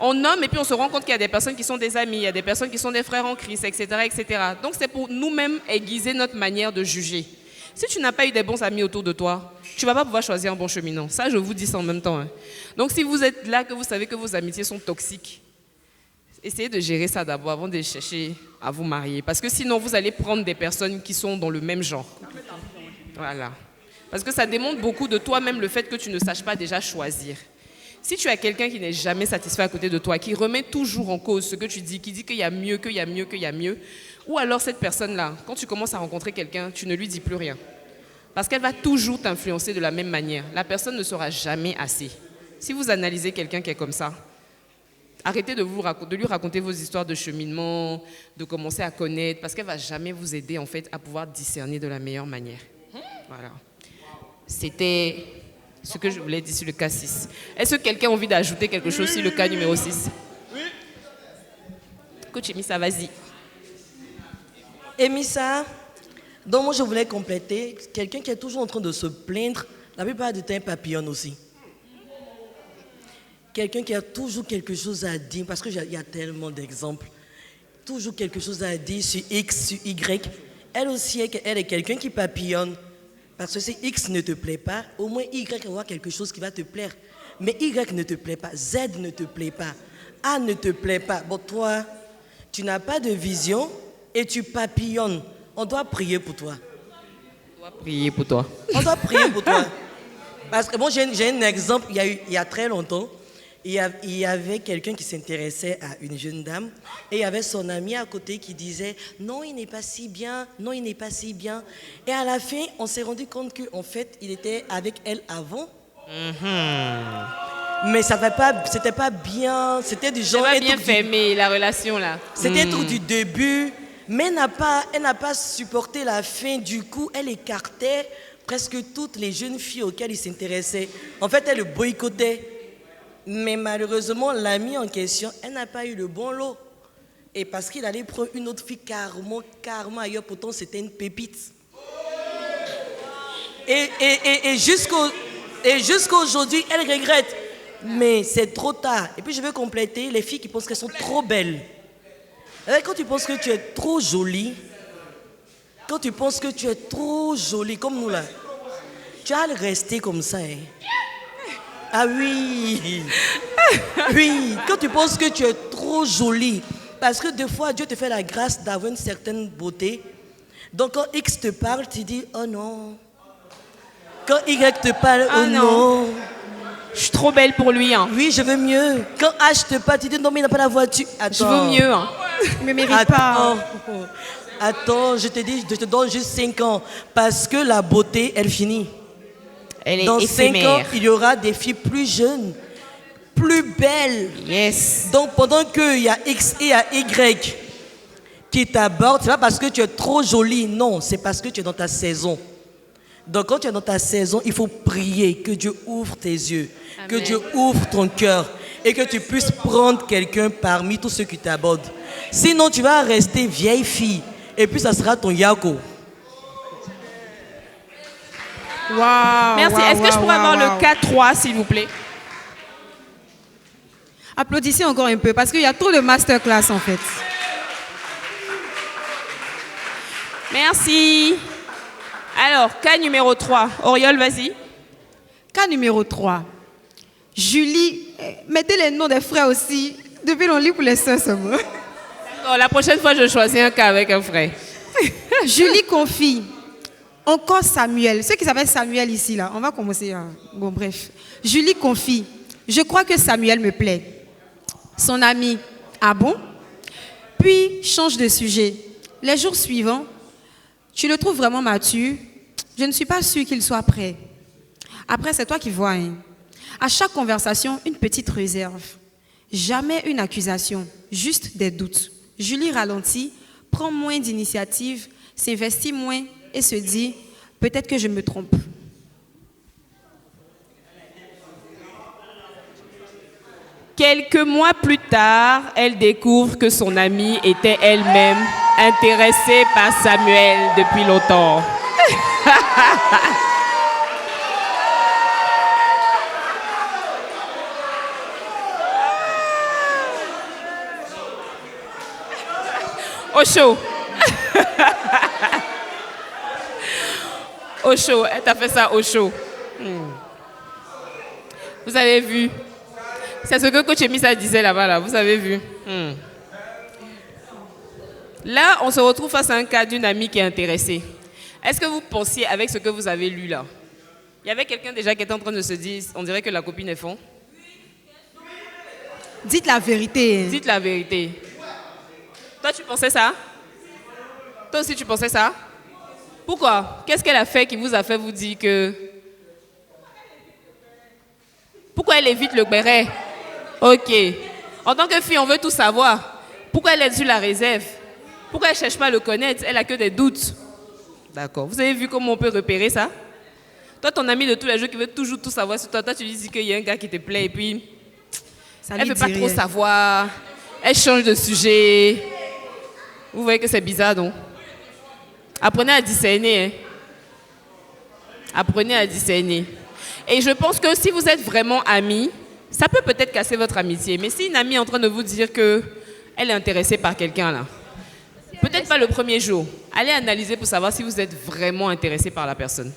On nomme et puis on se rend compte qu'il y a des personnes qui sont des amis, il y a des personnes qui sont des frères en Christ, etc., etc. Donc c'est pour nous-mêmes aiguiser notre manière de juger. Si tu n'as pas eu des bons amis autour de toi, tu ne vas pas pouvoir choisir un bon cheminot. Ça, je vous dis ça en même temps. Hein. Donc si vous êtes là, que vous savez que vos amitiés sont toxiques, essayez de gérer ça d'abord avant de chercher à vous marier. Parce que sinon, vous allez prendre des personnes qui sont dans le même genre. Voilà. Parce que ça démontre beaucoup de toi-même le fait que tu ne saches pas déjà choisir. Si tu as quelqu'un qui n'est jamais satisfait à côté de toi, qui remet toujours en cause ce que tu dis, qui dit qu'il y a mieux, qu'il y a mieux, qu'il y a mieux, ou alors cette personne-là, quand tu commences à rencontrer quelqu'un, tu ne lui dis plus rien. Parce qu'elle va toujours t'influencer de la même manière. La personne ne sera jamais assez. Si vous analysez quelqu'un qui est comme ça, arrêtez de lui raconter vos histoires de cheminement, de commencer à connaître, parce qu'elle ne va jamais vous aider en fait, à pouvoir discerner de la meilleure manière. Voilà. C'était ce que je voulais dire sur le cas 6. Est-ce que quelqu'un a envie d'ajouter quelque chose sur le cas numéro 6? Oui. Coach Emissa, vas-y. Emissa, donc moi je voulais compléter, quelqu'un qui est toujours en train de se plaindre, la plupart du temps il papillonne aussi. Quelqu'un qui a toujours quelque chose à dire, parce qu'il y a tellement d'exemples, toujours quelque chose à dire sur X, sur Y. Elle aussi, elle est quelqu'un qui papillonne. Parce que si X ne te plaît pas, au moins Y va avoir quelque chose qui va te plaire. Mais Y ne te plaît pas, Z ne te plaît pas, A ne te plaît pas. Bon, toi, tu n'as pas de vision et tu papillonnes. On doit prier pour toi. On doit prier pour toi. On doit prier pour toi. Parce que bon, j'ai un exemple, il y a très longtemps. Il y avait quelqu'un qui s'intéressait à une jeune dame et il y avait son ami à côté qui disait « Non, il n'est pas si bien, non, il n'est pas si bien. » Et à la fin, on s'est rendu compte qu'en fait, il était avec elle avant. Mais c'était pas bien, c'était du genre... C'est pas bien fermé, la relation là. C'était tout du début, mais elle n'a pas supporté la fin. Du coup, elle écartait presque toutes les jeunes filles auxquelles il s'intéressait. En fait, elle le boycottait. Mais malheureusement, l'amie en question, elle n'a pas eu le bon lot. Et parce qu'il allait prendre une autre fille carrément ailleurs, pourtant c'était une pépite. Et jusqu'aujourd'hui, elle regrette. Mais c'est trop tard. Et puis je vais compléter les filles qui pensent qu'elles sont trop belles. Quand tu penses que tu es trop jolie, quand tu penses que tu es trop jolie, comme nous là, tu vas rester comme ça. Hein. Ah oui. Oui, quand tu penses que tu es trop jolie, parce que des fois Dieu te fait la grâce d'avoir une certaine beauté. Donc quand X te parle, tu dis oh non. Quand Y te parle, oh non. Je suis trop belle pour lui. Hein. Oui, je veux mieux. Quand H te parle, tu dis non mais il n'a pas la voiture. Attends. Je veux mieux. Hein. Il me mérite pas. Attends, je te dis, je te donne juste 5 ans. Parce que la beauté, elle finit. Elle est dans éphémère. 5 ans, il y aura des filles plus jeunes, plus belles. Yes. Donc pendant qu'il y a X et il y a Y qui t'abordent, c'est pas parce que tu es trop jolie, non, c'est parce que tu es dans ta saison. Donc quand tu es dans ta saison, il faut prier que Dieu ouvre tes yeux, Amen. Que Dieu ouvre ton cœur et que tu puisses prendre quelqu'un parmi tous ceux qui t'abordent. Sinon, tu vas rester vieille fille et puis ça sera ton Yako. Wow, merci. Est-ce que je pourrais avoir le K3, s'il vous plaît? Applaudissez encore un peu parce qu'il y a trop de masterclass en fait. Merci. Alors, cas numéro 3. Oriol, vas-y. Cas numéro 3. Julie, mettez les noms des frères aussi. Depuis on lit pour les sœurs seulement. D'accord, la prochaine fois, je choisis un cas avec un frère. Julie confie. Encore Samuel. Ceux qui s'appellent Samuel ici, là. On va commencer. Bon, bref. Julie confie. Je crois que Samuel me plaît. Son ami. Ah bon? Puis, change de sujet. Les jours suivants, tu le trouves vraiment mature? Je ne suis pas sûre qu'il soit prêt. Après, c'est toi qui vois. Hein. À chaque conversation, une petite réserve. Jamais une accusation, juste des doutes. Julie ralentit, prend moins d'initiative, s'investit moins et se dit, peut-être que je me trompe. Quelques mois plus tard, elle découvre que son amie était elle-même intéressée par Samuel depuis longtemps. Au chaud. Au chaud. Elle t'a fait ça au chaud. Vous avez vu? C'est ce que Coach Emissa disait là-bas, là. Vous avez vu? Là, on se retrouve face à un cas d'une amie qui est intéressée. Est-ce que vous pensiez, avec ce que vous avez lu là, il y avait quelqu'un déjà qui était en train de se dire, on dirait que la copine est fond? Dites la vérité. Dites la vérité. Toi, tu pensais ça? Toi aussi, tu pensais ça? Pourquoi? Qu'est-ce qu'elle a fait qui vous a fait vous dire que... Pourquoi elle évite le béret? Ok. En tant que fille, on veut tout savoir. Pourquoi elle est sur la réserve? Pourquoi elle ne cherche pas à le connaître? Elle n'a que des doutes. D'accord. Vous avez vu comment on peut repérer ça? Toi, ton ami de tous les jours qui veut toujours tout savoir sur toi, toi, tu lui dis qu'il y a un gars qui te plaît et puis... elle ne veut pas trop savoir. Elle change de sujet. Vous voyez que c'est bizarre, non? Apprenez à discerner. Hein? Apprenez à discerner. Et je pense que si vous êtes vraiment amis, ça peut peut-être casser votre amitié. Mais si une amie est en train de vous dire qu'elle est intéressée par quelqu'un, là, peut-être pas le premier jour, allez analyser pour savoir si vous êtes vraiment intéressé par la personne.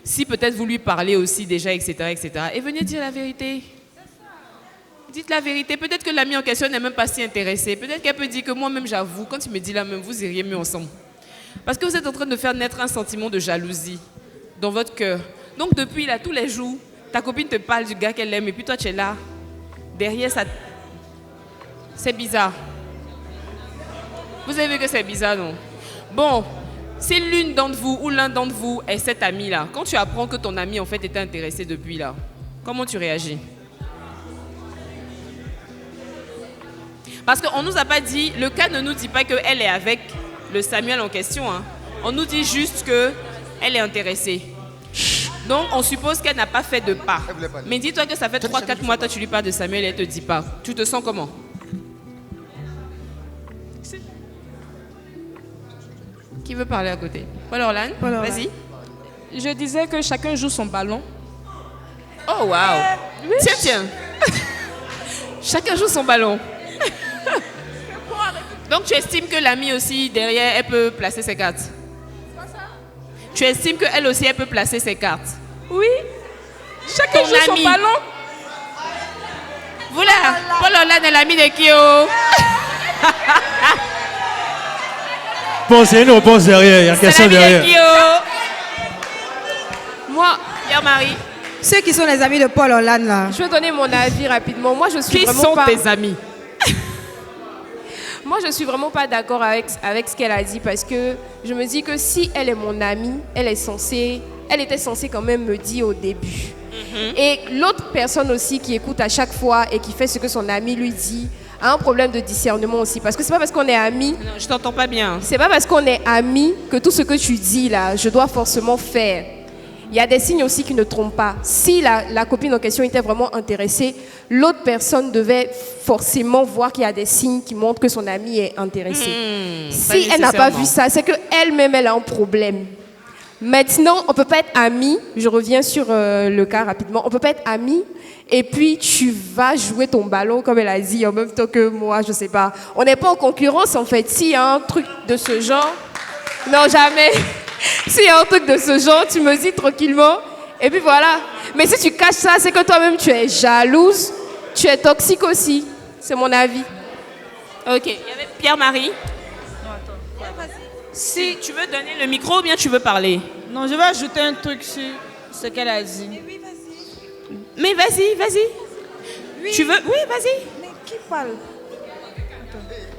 Si peut-être vous lui parlez aussi déjà, etc., etc. Et venez dire la vérité. Dites la vérité. Peut-être que l'amie en question n'est même pas si intéressée. Peut-être qu'elle peut dire que moi-même, j'avoue, quand il me dit là même, vous iriez mieux ensemble. Parce que vous êtes en train de faire naître un sentiment de jalousie dans votre cœur. Donc depuis là, tous les jours, ta copine te parle du gars qu'elle aime et puis toi, tu es là. Derrière ça, c'est bizarre. Vous avez vu que c'est bizarre, non? Bon, si l'une d'entre vous ou l'un d'entre vous est cette amie-là, quand tu apprends que ton ami en fait était intéressé depuis là, comment tu réagis? Parce qu'on ne nous a pas dit, le cas ne nous dit pas qu'elle est avec le Samuel en question. Hein. On nous dit juste qu'elle est intéressée. Donc on suppose qu'elle n'a pas fait de pas. Mais dis-toi que ça fait 3-4 mois, toi tu lui parles de Samuel et elle ne te dit pas. Tu te sens comment? Qui veut parler à côté? Paul Orlan, vas-y. Je disais que chacun joue son ballon. Oh, waouh. Oui. Tiens. Chacun joue son ballon. Donc, tu estimes que l'amie aussi, derrière, elle peut placer ses cartes? Tu estimes qu'elle aussi, elle peut placer ses cartes? Oui. Chacun joue son ballon. Vous là, Paul Orlan est l'ami de Kyo. Bon, c'est une réponse derrière, il y a une question derrière. Moi, Pierre-Marie. Ceux qui sont les amis de Paul Orlan là. Je vais donner mon avis rapidement. Moi, je suis Qui vraiment sont pas... tes amis? Moi, je suis vraiment pas d'accord avec ce qu'elle a dit parce que je me dis que si elle est mon amie, elle était censée quand même me dire au début. Et l'autre personne aussi qui écoute à chaque fois et qui fait ce que son ami lui dit a un problème de discernement aussi. Parce que c'est pas parce qu'on est amis... Non, je t'entends pas bien. C'est pas parce qu'on est amis que tout ce que tu dis là, je dois forcément faire. Il y a des signes aussi qui ne trompent pas. Si la copine en question était vraiment intéressée, l'autre personne devait forcément voir qu'il y a des signes qui montrent que son amie est intéressée. Si elle n'a pas vu ça, c'est qu'elle-même, elle a un problème. Maintenant, on ne peut pas être amis. Je reviens sur le cas rapidement. On ne peut pas être amis et puis tu vas jouer ton ballon, comme elle a dit, en même temps que moi, je ne sais pas. On n'est pas en concurrence, en fait. S'il y a un truc de ce genre... Non, jamais. S'il y a un truc de ce genre, tu me dis tranquillement. Et puis voilà. Mais si tu caches ça, c'est que toi-même, tu es jalouse. Tu es toxique aussi. C'est mon avis. Ok. Il y avait Pierre-Marie. Si tu veux donner le micro ou bien tu veux parler? Non, je vais ajouter un truc sur ce qu'elle a dit. Mais vas-y. Oui. Tu veux? Oui, vas-y. Mais qui parle?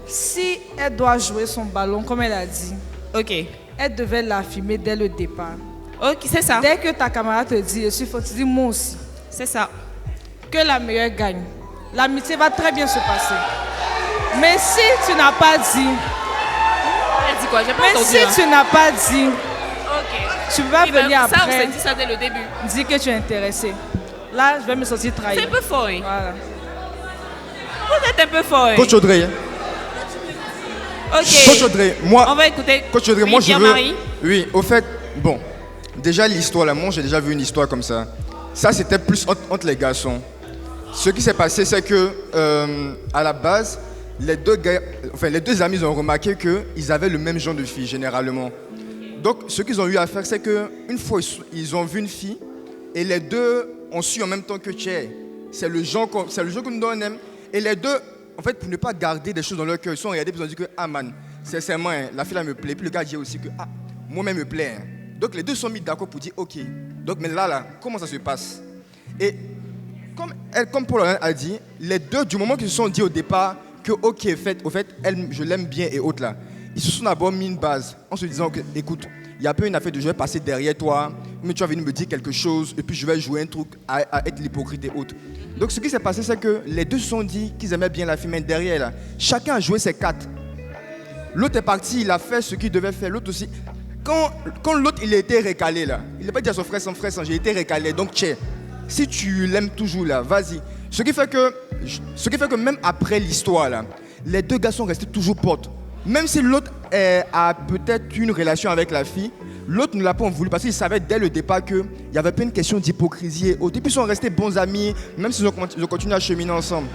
Si elle doit jouer son ballon, comme elle a dit, ok, elle devait l'affirmer dès le départ. Ok, c'est ça. Dès que ta camarade te dit, je suis fort, tu dis moi aussi. C'est ça. Que la meilleure gagne. L'amitié va très bien se passer. Mais si tu n'as pas dit... Elle dit quoi? J'ai pas Mais entendu, si tu n'as pas dit... Ok. Tu vas venir ça, après. on s'est dit ça dès le début. Dis que tu es intéressé. Là, je vais me sentir trahi. C'est un peu fort, hein? Voilà. Vous êtes un peu fort, hein? Coach Audrey. Ok. Coach Audrey, moi... On va écouter. Coach Audrey, Oui, moi je veux... Pierre-Marie. Oui, au fait, bon... Déjà l'histoire là, moi j'ai déjà vu une histoire comme ça. Ça c'était plus entre les garçons. Ce qui s'est passé c'est que à la base, les deux amis ont remarqué qu'ils avaient le même genre de fille généralement. Donc ce qu'ils ont eu à faire c'est qu'une fois ils ont vu une fille et les deux ont su en même temps que c'est le genre que nous on aime. Et les deux, en fait, pour ne pas garder des choses dans leur cœur, ils sont regardés et ils ont dit que ah man, c'est moi, hein, la fille là me plaît. Puis le gars dit aussi que ah, moi-même me plaît. Hein. Donc les deux sont mis d'accord pour dire ok. Donc mais là, comment ça se passe? Et comme Paul a dit, les deux, du moment qu'ils se sont dit au départ que ok, au fait, je l'aime bien et autres là, ils se sont d'abord mis une base en se disant que écoute, il y a un peu une affaire de je vais passer derrière toi, mais tu vas venir me dire quelque chose et puis je vais jouer un truc à être l'hypocrite et autres. Donc ce qui s'est passé, c'est que les deux se sont dit qu'ils aimaient bien la fille, mais derrière là, chacun a joué ses cartes. L'autre est parti, il a fait ce qu'il devait faire, l'autre aussi. Quand l'autre il a été récalé là, il n'a pas dit à son frère, j'ai été récalé, donc tiens, si tu l'aimes toujours là, vas-y. Ce qui fait que même après l'histoire là, les deux gars sont restés toujours potes. Même si l'autre a peut-être une relation avec la fille, l'autre ne l'a pas voulu parce qu'il savait dès le départ qu'il y avait pas une question d'hypocrisie. Au début, ils sont restés bons amis, même s'ils ont continué à cheminer ensemble.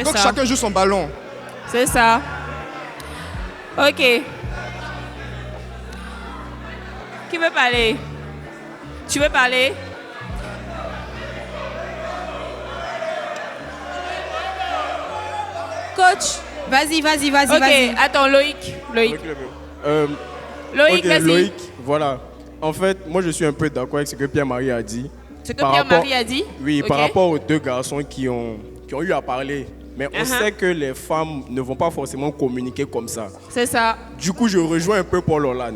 Donc chacun joue son ballon. C'est ça. Ok. Qui veut parler? Tu veux parler? Coach, vas-y. Ok, attends, Loïc. Loïc, Ok, vas-y. Loïc, voilà. En fait, moi je suis un peu d'accord avec ce que Pierre-Marie a dit. Ce que Pierre-Marie a dit? Oui, Ok. par rapport aux deux garçons qui ont eu à parler. Mais on sait que les femmes ne vont pas forcément communiquer comme ça. C'est ça. Du coup, je rejoins un peu Paul Orlan.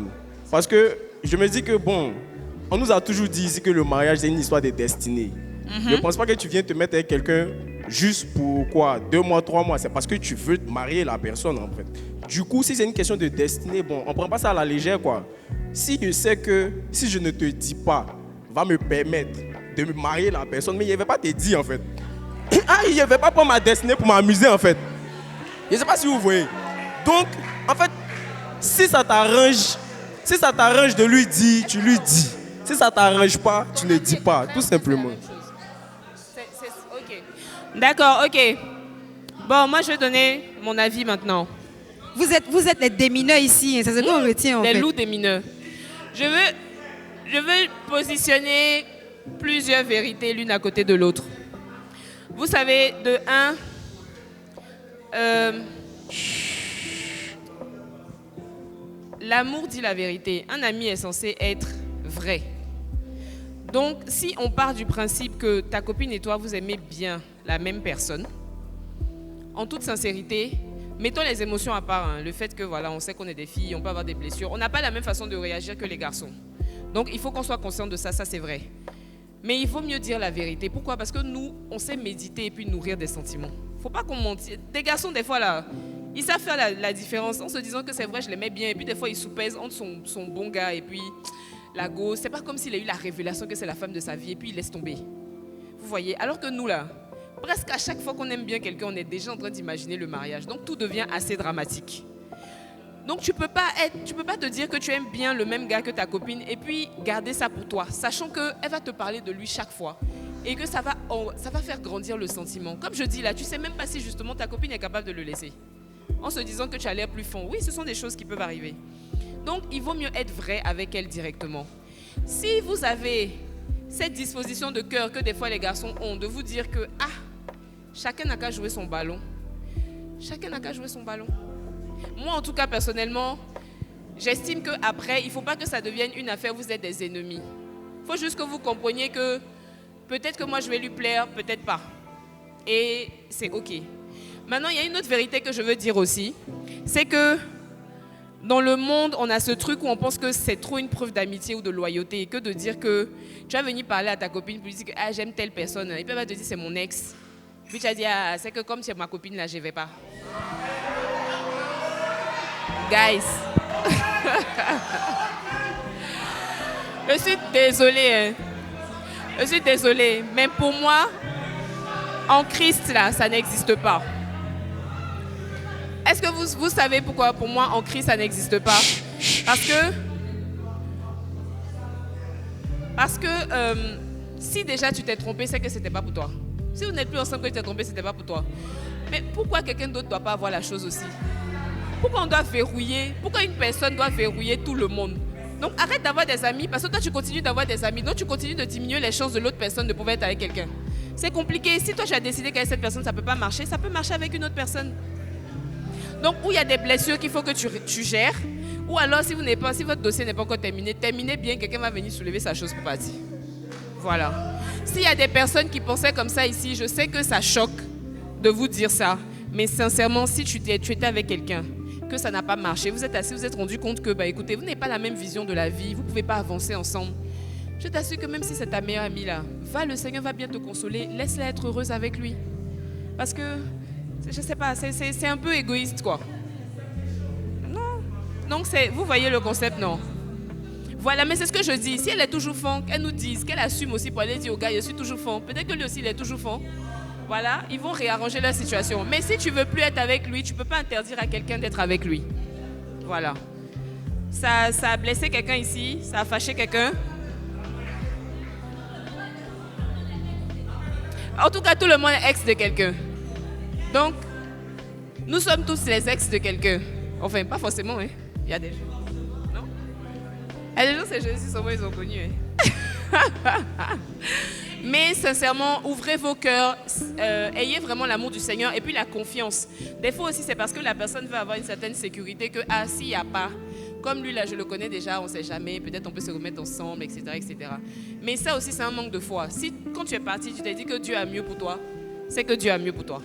Parce que je me dis que bon, on nous a toujours dit ici que le mariage c'est une histoire de destinée. Je ne pense pas que tu viens te mettre avec quelqu'un juste pour quoi, 2 mois, 3 mois. C'est parce que tu veux marier la personne en fait. Du coup, si c'est une question de destinée, bon, on ne prend pas ça à la légère quoi. Si je sais que si je ne te dis pas, va me permettre de me marier la personne, mais il ne va pas te dire en fait. Ah, il ne va pas prendre ma destinée pour m'amuser en fait. Je ne sais pas si vous voyez. Donc, en fait, si ça t'arrange Si ça t'arrange de lui dire, tu lui dis. Si ça t'arrange pas, tu ne dis pas, tout simplement. Ok. D'accord, ok. Bon, moi je vais donner mon avis maintenant. Vous êtes les démineurs ici, hein, ça c'est quoi on retient en fait? Les loups démineurs. Je veux positionner plusieurs vérités l'une à côté de l'autre. Vous savez, de un, l'amour dit la vérité. Un ami est censé être vrai. Donc, si on part du principe que ta copine et toi, vous aimez bien la même personne, en toute sincérité, mettons les émotions à part. Hein. Le fait que, voilà, on sait qu'on est des filles, on peut avoir des blessures. On n'a pas la même façon de réagir que les garçons. Donc, il faut qu'on soit conscient de ça, ça c'est vrai. Mais il faut mieux dire la vérité. Pourquoi? Parce que nous, on sait méditer et puis nourrir des sentiments. Faut pas qu'on mente. Des garçons, des fois, là, ils savent faire la différence en se disant que c'est vrai, je l'aimais bien. Et puis, des fois, ils soupèsent entre son bon gars et puis la go. C'est pas comme s'il a eu la révélation que c'est la femme de sa vie et puis il laisse tomber. Vous voyez? Alors que nous, là, presque à chaque fois qu'on aime bien quelqu'un, on est déjà en train d'imaginer le mariage. Donc, tout devient assez dramatique. Donc, tu peux pas te dire que tu aimes bien le même gars que ta copine et puis garder ça pour toi, sachant qu'elle va te parler de lui chaque fois et que ça va faire grandir le sentiment. Comme je dis là, tu sais même pas si justement ta copine est capable de le laisser. En se disant que tu as l'air plus fond. Oui, ce sont des choses qui peuvent arriver. Donc, il vaut mieux être vrai avec elle directement. Si vous avez cette disposition de cœur que des fois les garçons ont, de vous dire que, chacun n'a qu'à jouer son ballon. Chacun n'a qu'à jouer son ballon. Moi, en tout cas, personnellement, j'estime qu'après, il ne faut pas que ça devienne une affaire où vous êtes des ennemis. Il faut juste que vous compreniez que peut-être que moi, je vais lui plaire, peut-être pas. Et c'est OK. Maintenant, il y a une autre vérité que je veux dire aussi. C'est que dans le monde, on a ce truc où on pense que c'est trop une preuve d'amitié ou de loyauté. Et que de dire que tu vas venir parler à ta copine, puis dire que j'aime telle personne. Et puis elle va te dire c'est mon ex. Puis tu vas dire c'est que comme c'est ma copine là, je ne vais pas. Guys, je suis désolée. Hein. Je suis désolée. Mais pour moi, en Christ, là, ça n'existe pas. Est-ce que vous savez pourquoi pour moi, en Christ, ça n'existe pas? Parce que si déjà tu t'es trompé, c'est que ce n'était pas pour toi. Si vous n'êtes plus ensemble que tu t'es trompé, ce n'était pas pour toi. Mais pourquoi quelqu'un d'autre ne doit pas avoir la chose aussi? Pourquoi on doit verrouiller? Pourquoi une personne doit verrouiller tout le monde? Donc arrête d'avoir des amis parce que toi tu continues d'avoir des amis. Donc tu continues de diminuer les chances de l'autre personne de pouvoir être avec quelqu'un. C'est compliqué. Si toi tu as décidé qu'avec cette personne ça ne peut pas marcher, ça peut marcher avec une autre personne. Donc où il y a des blessures qu'il faut que tu gères, ou alors si votre dossier n'est pas encore terminé, terminez bien, quelqu'un va venir soulever sa chose pour partir. Voilà. S'il y a des personnes qui pensaient comme ça ici, je sais que ça choque de vous dire ça, mais sincèrement, si tu étais avec quelqu'un, que ça n'a pas marché, vous êtes assis, vous êtes rendu compte que, écoutez, vous n'avez pas la même vision de la vie, vous ne pouvez pas avancer ensemble. Je t'assure que même si c'est ta meilleure amie là, le Seigneur va bien te consoler, laisse-la être heureuse avec lui. Parce que, je sais pas, c'est un peu égoïste quoi. Non. Donc vous voyez le concept, non? Voilà, mais c'est ce que je dis. Si elle est toujours fond, qu'elle nous dise, qu'elle assume aussi pour aller dire au gars, je suis toujours fond. Peut-être que lui aussi, il est toujours fond. Voilà, ils vont réarranger leur situation. Mais si tu ne veux plus être avec lui, tu ne peux pas interdire à quelqu'un d'être avec lui. Voilà. Ça a blessé quelqu'un ici, ça a fâché quelqu'un. En tout cas, tout le monde est ex de quelqu'un. Donc, nous sommes tous les ex de quelqu'un. Enfin, pas forcément, hein. Il y a des gens. Non? Il y a des gens, c'est Jésus, seulement ils ont connu. Hein. Mais sincèrement, ouvrez vos cœurs, ayez vraiment l'amour du Seigneur et puis la confiance. Des fois aussi, c'est parce que la personne veut avoir une certaine sécurité que, s'il n'y a pas, comme lui là, je le connais déjà, on ne sait jamais, peut-être on peut se remettre ensemble, etc., etc. Mais ça aussi, c'est un manque de foi. Si quand tu es parti, tu t'es dit que Dieu a mieux pour toi, c'est que Dieu a mieux pour toi.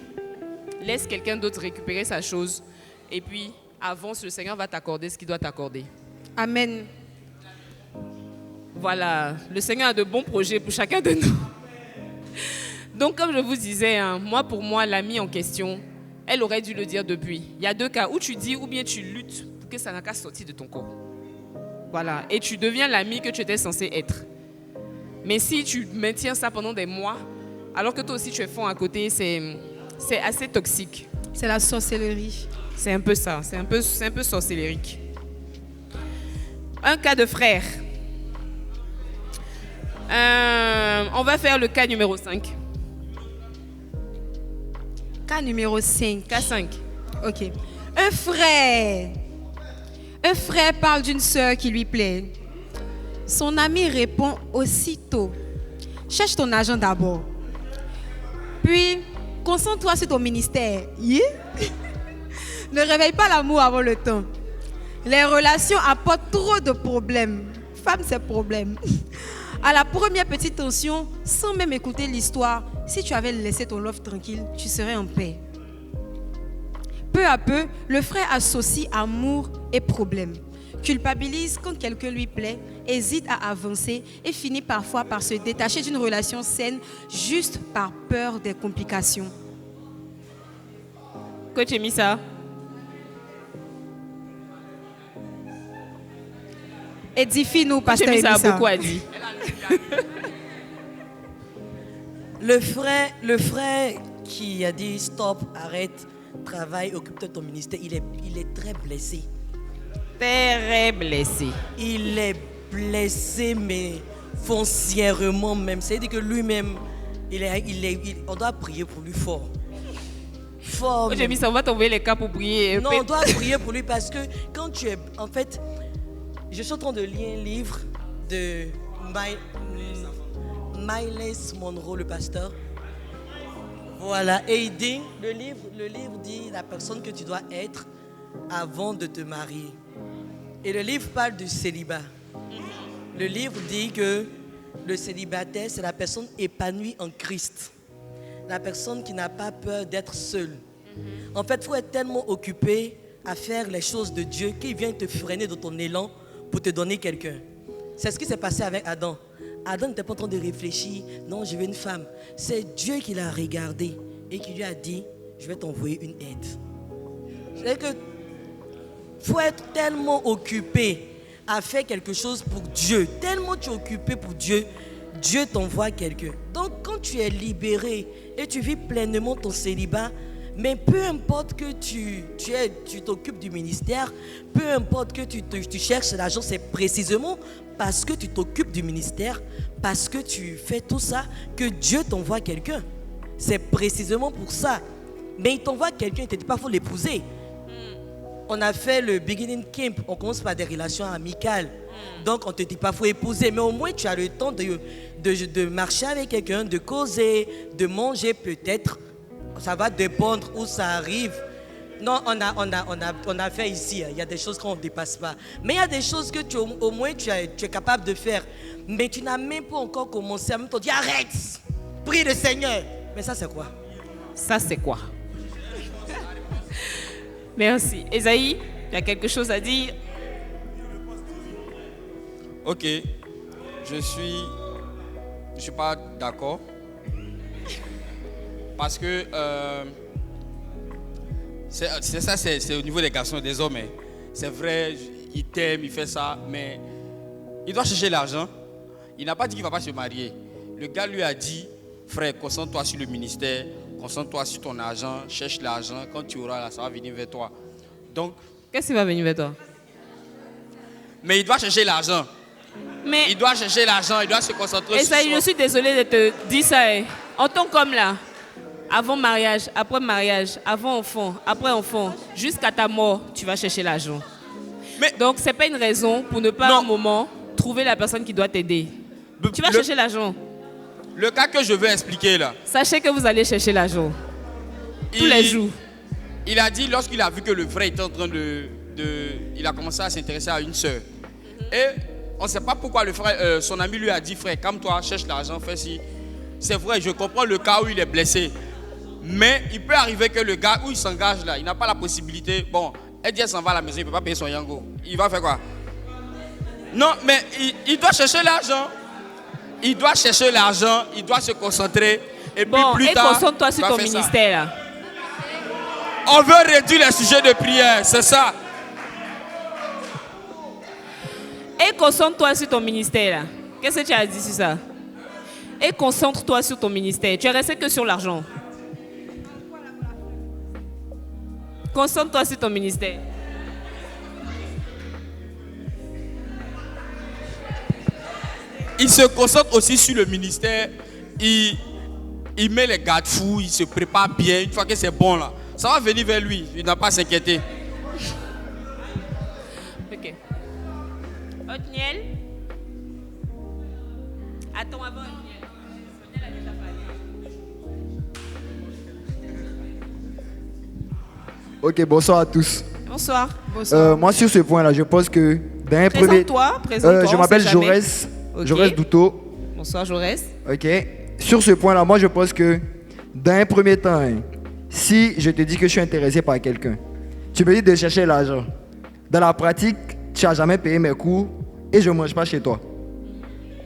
Laisse quelqu'un d'autre récupérer sa chose et puis avance, le Seigneur va t'accorder ce qu'il doit t'accorder. Amen. Voilà, le Seigneur a de bons projets pour chacun de nous. Donc, comme je vous disais, pour moi, l'amie en question, elle aurait dû le dire depuis. Il y a deux cas, où tu dis ou bien tu luttes pour que ça n'a qu'à sortir de ton corps. Voilà, et tu deviens l'ami que tu étais censé être. Mais si tu maintiens ça pendant des mois, alors que toi aussi tu es fond à côté, c'est assez toxique. C'est la sorcellerie. C'est un peu ça, c'est un peu sorcellerique. un cas de frère. On va faire le cas numéro 5. Cas numéro 5. Cas 5. Ok. Un frère parle d'une sœur qui lui plaît. Son ami répond aussitôt: cherche ton argent d'abord. Puis, concentre-toi sur ton ministère. Yeah? Ne réveille pas l'amour avant le temps. Les relations apportent trop de problèmes. Femme, c'est problème. À la première petite tension, sans même écouter l'histoire, si tu avais laissé ton love tranquille, tu serais en paix. Peu à peu, le frère associe amour et problème, culpabilise quand quelqu'un lui plaît, hésite à avancer et finit parfois par se détacher d'une relation saine juste par peur des complications. Coach Emissa. Édifie-nous, pasteur Coach Emissa Emissa. a beaucoup à dire. Le frère qui a dit stop, arrête, travaille, occupe-toi de ton ministère, il est très blessé. Très blessé. Il est blessé, mais foncièrement même. C'est-à-dire que lui-même, on doit prier pour lui fort. Fort. J'ai mis ça, on va t'envoyer les cas pour prier. Non, on doit prier pour lui parce que quand tu es... En fait, je suis en train de lire un livre de Miles Monroe, le pasteur. Voilà, et il dit, le livre dit la personne que tu dois être avant de te marier. Et le livre parle du célibat. Le livre dit que le célibataire, c'est la personne épanouie en Christ. La personne qui n'a pas peur d'être seule. En fait, il faut être tellement occupé à faire les choses de Dieu qu'il vient te freiner dans ton élan pour te donner quelqu'un. C'est ce qui s'est passé avec Adam. Adam n'était pas en train de réfléchir, non, je veux une femme. C'est Dieu qui l'a regardé et qui lui a dit, je vais t'envoyer une aide. C'est que faut être tellement occupé à faire quelque chose pour Dieu. Tellement tu es occupé pour Dieu, Dieu t'envoie quelqu'un. Donc quand tu es libéré et tu vis pleinement ton célibat, mais peu importe que tu t'occupes du ministère, peu importe que tu cherches l'argent, c'est précisément parce que tu t'occupes du ministère, parce que tu fais tout ça, que Dieu t'envoie quelqu'un. C'est précisément pour ça. Mais il t'envoie quelqu'un, il ne te dit pas qu'il faut l'épouser. On a fait le beginning camp, on commence par des relations amicales. Donc on ne te dit pas qu'il faut épouser, mais au moins tu as le temps de marcher avec quelqu'un, de causer, de manger peut-être. Ça va dépendre où ça arrive. Non, on a fait ici, il y a des choses qu'on ne dépasse pas. Mais il y a des choses que au moins tu es capable de faire. Mais tu n'as même pas encore commencé à me dire arrête, prie le Seigneur. Mais ça c'est quoi? Ça c'est quoi? Merci. Esaïe, il y a quelque chose à dire? Ok, je suis pas d'accord. Parce que c'est au niveau des garçons et des hommes. Hein. C'est vrai, il t'aime, il fait ça, mais il doit chercher l'argent. Il n'a pas dit qu'il ne va pas se marier. Le gars lui a dit, frère, concentre-toi sur le ministère, concentre-toi sur ton argent, cherche l'argent. Quand tu auras là, ça va venir vers toi. Donc, qu'est-ce qui va venir vers toi? Mais il doit chercher l'argent. Mais il doit chercher l'argent, il doit se concentrer sur ça. Je suis désolée de te dire ça. Hein. En tant qu'homme là, avant mariage, après mariage, avant enfant, après enfant, jusqu'à ta mort, tu vas chercher l'argent. Donc, ce n'est pas une raison pour ne pas, à un moment, trouver la personne qui doit t'aider. Tu vas chercher l'argent. Le cas que je veux expliquer là. Sachez que vous allez chercher l'argent. Tous les jours. Il a dit, lorsqu'il a vu que le frère était en train il a commencé à s'intéresser à une sœur. Et on ne sait pas pourquoi le frère, son ami lui a dit, frère, calme-toi, cherche l'argent, fais ci. C'est vrai, je comprends le cas où il est blessé. Mais il peut arriver que le gars où il s'engage là, il n'a pas la possibilité. Bon, elle dit elle s'en va à la maison, il ne peut pas payer son yango. Il va faire quoi? Non, mais il doit chercher l'argent. Il doit chercher l'argent, il doit se concentrer. Et puis plus tard, concentre-toi sur ton ministère. Là. On veut réduire les sujets de prière, c'est ça. Et concentre-toi sur ton ministère. Là. Qu'est-ce que tu as dit sur ça? Et concentre-toi sur ton ministère. Tu es resté que sur l'argent. Concentre-toi sur ton ministère. il se concentre aussi sur le ministère. Il met les garde-fous, il se prépare bien. Une fois que c'est bon là, ça va venir vers lui. Il n'a pas à s'inquiéter. Ok. Othniel. Attends avant Othniel. Othniel a déjà parlé. Ok, bonsoir à tous. Bonsoir. Moi, sur ce point-là, je pense que d'un premier... Présente-toi, je m'appelle on sait jamais. Jaurès, Ok. Jaurès Douto. Bonsoir Jaurès. Ok. Sur ce point-là, moi, je pense que d'un premier temps, hein, si je te dis que je suis intéressé par quelqu'un, tu me dis de chercher l'argent. Dans la pratique, tu n'as jamais payé mes cours et je ne mange pas chez toi.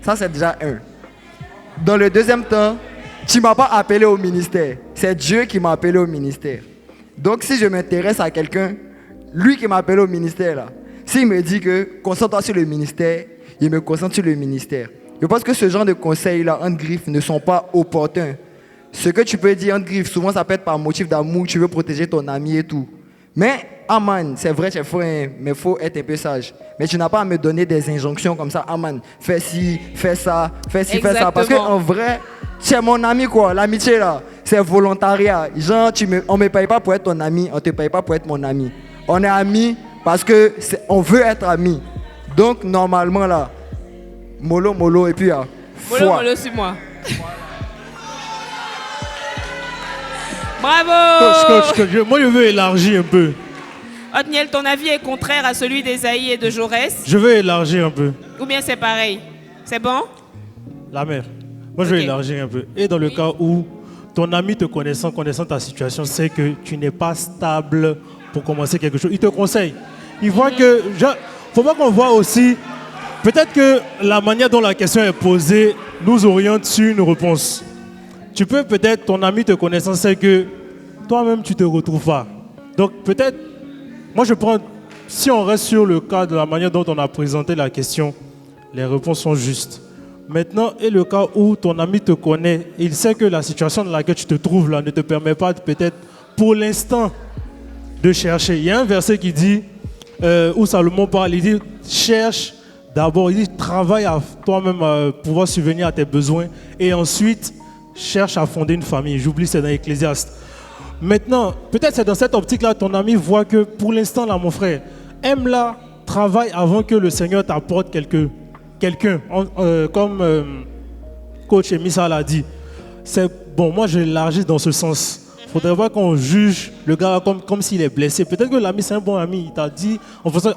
Ça, c'est déjà un. Dans le deuxième temps, tu ne m'as pas appelé au ministère. C'est Dieu qui m'a appelé au ministère. Donc, si je m'intéresse à quelqu'un, lui qui m'a appelé au ministère, là, s'il me dit que concentre-toi sur le ministère, il me concentre sur le ministère. Je pense que ce genre de conseils-là, entre griffes, ne sont pas opportuns. Ce que tu peux dire entre griffes, souvent ça peut être par motif d'amour, tu veux protéger ton ami et tout. Mais, Aman, c'est vrai, c'est vrai, mais il faut être un peu sage. Mais tu n'as pas à me donner des injonctions comme ça, Aman, fais ci, fais ça, fais ci, fais ça. Parce qu'en vrai, c'est mon ami quoi, l'amitié là, c'est volontariat. Genre, on ne me paye pas pour être ton ami, on ne te paye pas pour être mon ami. On est amis parce qu'on veut être amis. Donc, normalement là, mollo, et puis Mollo, suis-moi. Bravo. Coach, moi je veux élargir un peu. Othniel, ton avis est contraire à celui d'Esaïe et de Jaurès? Je veux élargir un peu. Ou bien c'est pareil? C'est bon? La mère. Moi je veux élargir un peu. Et dans le cas où ton ami te connaissant ta situation, sait que tu n'es pas stable pour commencer quelque chose, il te conseille. Il voit que... faut pas qu'on voit aussi... Peut-être que la manière dont la question est posée nous oriente sur une réponse. Tu peux peut-être, ton ami te connaissant, sait que toi-même tu ne te retrouves pas. Donc peut-être, moi je prends, si on reste sur le cas de la manière dont on a présenté la question, les réponses sont justes. Maintenant, et le cas où ton ami te connaît, il sait que la situation dans laquelle tu te trouves là ne te permet pas peut-être pour l'instant de chercher. Il y a un verset qui dit, où Salomon parle, il dit, cherche d'abord, il dit, travaille à toi-même à pouvoir subvenir à tes besoins et ensuite, cherche à fonder une famille. J'oublie, c'est dans Ecclésiaste. Maintenant, peut-être c'est dans cette optique-là, ton ami voit que pour l'instant, là, mon frère, aime-la, travaille avant que le Seigneur t'apporte quelqu'un. Comme coach Emissa l'a dit. C'est bon, moi je l'élargis dans ce sens. Il ne faudrait pas qu'on juge le gars comme s'il est blessé. Peut-être que l'ami, c'est un bon ami. Il t'a dit,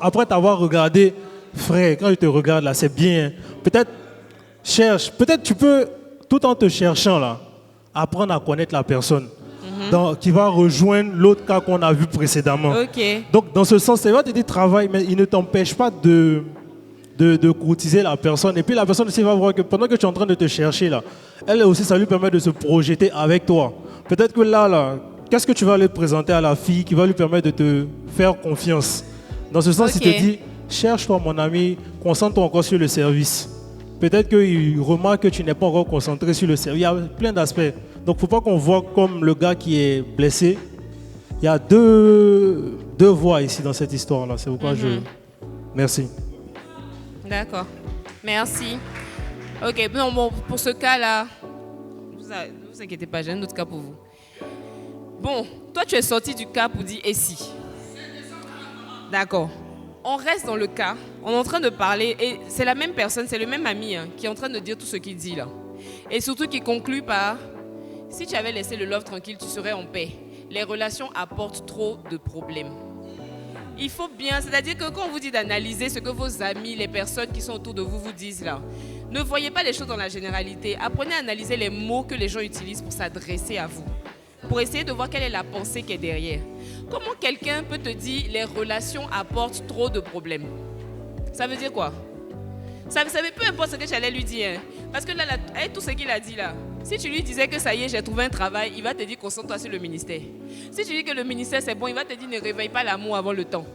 après t'avoir regardé, frère, quand il te regarde là, c'est bien. Peut-être cherche, peut-être tu peux, tout en te cherchant là, apprendre à connaître la personne qui va rejoindre l'autre cas qu'on a vu précédemment. Okay. Donc dans ce sens, c'est vrai que tu travailles, mais il ne t'empêche pas de courtiser la personne. Et puis la personne aussi va voir que pendant que tu es en train de te chercher là, elle aussi, ça lui permet de se projeter avec toi. Peut-être que là, qu'est-ce que tu vas lui présenter à la fille qui va lui permettre de te faire confiance. Dans ce sens, il te dit, cherche-toi mon ami, concentre-toi encore sur le service. Peut-être qu'il remarque que tu n'es pas encore concentré sur le service. Il y a plein d'aspects. Donc il ne faut pas qu'on voit comme le gars qui est blessé. Il y a deux voies ici dans cette histoire-là. C'est pourquoi Merci. D'accord. Merci. Ok, bon, pour ce cas-là, ne vous inquiétez pas, j'ai un autre cas pour vous. Bon, toi tu es sorti du cas pour dire « et si ?» D'accord. On reste dans le cas, on est en train de parler, et c'est la même personne, c'est le même ami qui est en train de dire tout ce qu'il dit là. Et surtout qui conclut par « si tu avais laissé le love tranquille, tu serais en paix. Les relations apportent trop de problèmes. » Il faut bien, c'est-à-dire que quand on vous dit d'analyser ce que vos amis, les personnes qui sont autour de vous disent là, ne voyez pas les choses dans la généralité. Apprenez à analyser les mots que les gens utilisent pour s'adresser à vous, pour essayer de voir quelle est la pensée qui est derrière. Comment quelqu'un peut te dire les relations apportent trop de problèmes? Ça veut dire quoi? Ça veut peu importe ce que j'allais lui dire. Hein. Parce que là, avec tout ce qu'il a dit là, si tu lui disais que ça y est, j'ai trouvé un travail, il va te dire concentre-toi sur le ministère. Si tu dis que le ministère c'est bon, il va te dire ne réveille pas l'amour avant le temps.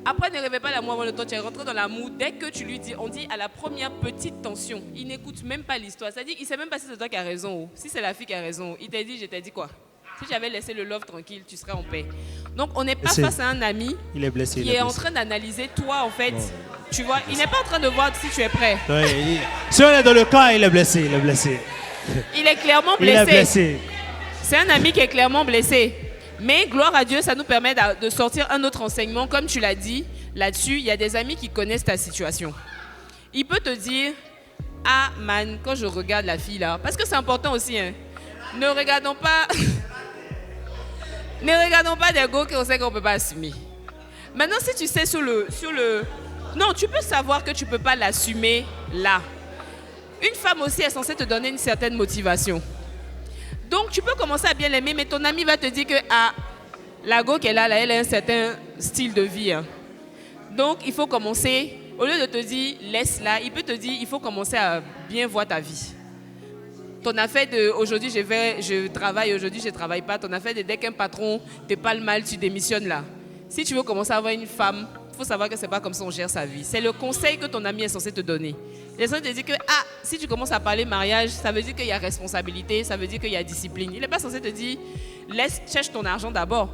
Après, ne réveille pas l'amour avant le temps, tu es rentré dans l'amour. Dès que tu lui dis, on dit à la première petite tension, il n'écoute même pas l'histoire. C'est-à-dire qu'il ne sait même pas si c'est toi qui as raison ou si c'est la fille qui a raison. Il t'a dit, je t'ai dit quoi? Si j'avais laissé le love tranquille, tu serais en paix. Donc, on n'est pas face à un ami qui est en train d'analyser toi, en fait. Tu vois, il n'est pas en train de voir si tu es prêt. Oui, si on est dans le cas, il est blessé, il est blessé. Il est clairement Il est blessé. blessé. C'est un ami qui est clairement blessé. Mais gloire à Dieu, ça nous permet de sortir un autre enseignement. Comme tu l'as dit, là-dessus, il y a des amis qui connaissent ta situation. Il peut te dire, ah man, quand je regarde la fille là, parce que c'est important aussi, hein, ne regardons pas des gars qu'on sait qu'on ne peut pas assumer. Maintenant, si tu sais sur le... Non, tu peux savoir que tu ne peux pas l'assumer là. Une femme aussi est censée te donner une certaine motivation. Donc, tu peux commencer à bien l'aimer, mais ton ami va te dire que la go qu'elle a là, elle a un certain style de vie. Hein. Donc, il faut commencer, au lieu de te dire laisse-la, il peut te dire il faut commencer à bien voir ta vie. Ton affaire de aujourd'hui je travaille, aujourd'hui je ne travaille pas. Ton affaire de dès qu'un patron te parle mal, tu démissionnes là. Si tu veux commencer à avoir une femme, il faut savoir que ce n'est pas comme ça on gère sa vie. C'est le conseil que ton ami est censé te donner. Il est censé te dire que si tu commences à parler mariage, ça veut dire qu'il y a responsabilité, ça veut dire qu'il y a discipline. Il n'est pas censé te dire cherche ton argent d'abord.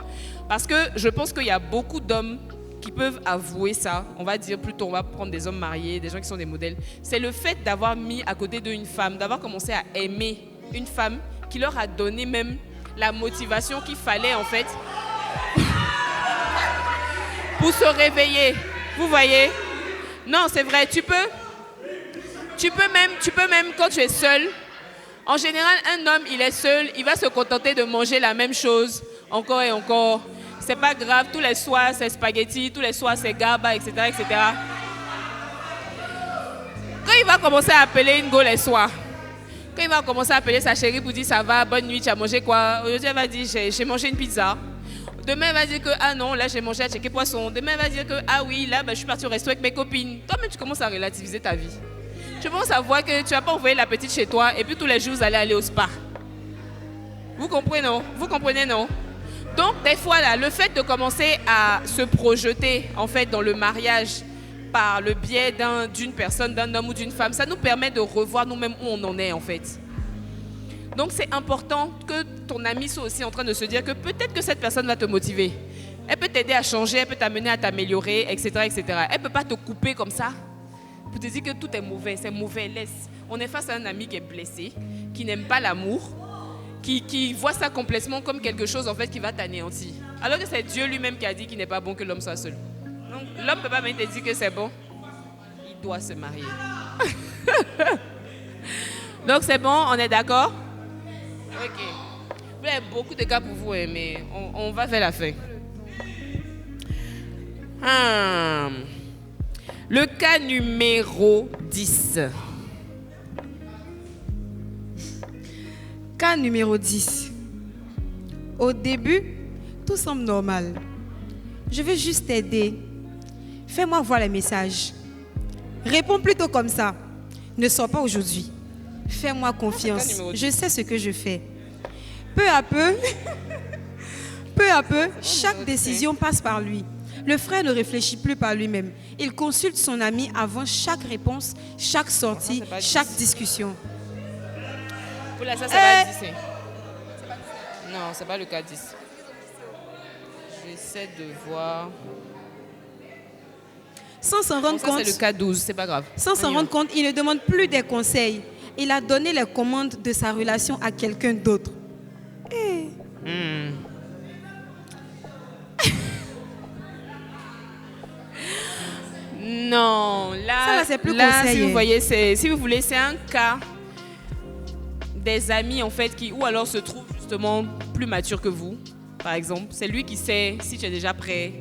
Parce que je pense qu'il y a beaucoup d'hommes qui peuvent avouer ça. On va dire plutôt, on va prendre des hommes mariés, des gens qui sont des modèles. C'est le fait d'avoir mis à côté d'eux une femme, d'avoir commencé à aimer une femme qui leur a donné même la motivation qu'il fallait en fait pour se réveiller. Vous voyez? Non, c'est vrai, tu peux même quand tu es seul. En général, un homme, il est seul, il va se contenter de manger la même chose encore et encore. C'est pas grave, tous les soirs c'est spaghetti, tous les soirs c'est gaba, etc., etc. Quand il va commencer à appeler une go les soirs, quand il va commencer à appeler sa chérie pour dire ça va, bonne nuit, tu as mangé quoi? Aujourd'hui elle va dire j'ai mangé une pizza. Demain elle va dire que ah non, là j'ai mangé à checker poisson. Demain elle va dire que ah oui, là je suis partie au resto avec mes copines. Toi-même tu commences à relativiser ta vie. Tu commences à voir que tu n'as pas envoyé la petite chez toi et puis tous les jours vous allez aller au spa. Vous comprenez non? Vous comprenez non? Donc, des fois, là, le fait de commencer à se projeter, en fait, dans le mariage par le biais d'une personne, d'un homme ou d'une femme, ça nous permet de revoir nous-mêmes où on en est, en fait. Donc, c'est important que ton ami soit aussi en train de se dire que peut-être que cette personne va te motiver. Elle peut t'aider à changer, elle peut t'amener à t'améliorer, etc., etc. Elle ne peut pas te couper comme ça pour te dire que tout est mauvais, c'est mauvais, laisse. On est face à un ami qui est blessé, qui n'aime pas l'amour, qui voit ça complètement comme quelque chose en fait qui va t'anéantir. Alors que c'est Dieu lui-même qui a dit qu'il n'est pas bon que l'homme soit seul. Donc l'homme ne peut pas même te dire que c'est bon. Il doit se marier. Donc c'est bon, on est d'accord? Ok. Vous avez beaucoup de cas pour vous, hein, mais on va vers la fin. Le cas numéro 10. Cas numéro 10. Au début, tout semble normal. Je veux juste t'aider. Fais-moi voir les messages. Réponds plutôt comme ça. Ne sors pas aujourd'hui. Fais-moi confiance. Je sais ce que je fais. Peu à peu, chaque décision passe par lui. Le frère ne réfléchit plus par lui-même. Il consulte son ami avant chaque réponse, chaque sortie, chaque discussion. Oula, ça va être 10. Non, c'est pas le cas 10. J'essaie de voir. Sans s'en rendre compte, c'est le cas 12, c'est pas grave. Sans s'en rendre compte, il ne demande plus des conseils. Il a donné les commandes de sa relation à quelqu'un d'autre. Non, là, c'est plus là conseil, si vous hein. voyez, si vous voulez, c'est un cas des amis en fait qui ou alors se trouvent justement plus matures que vous, par exemple. C'est lui qui sait si tu es déjà prêt.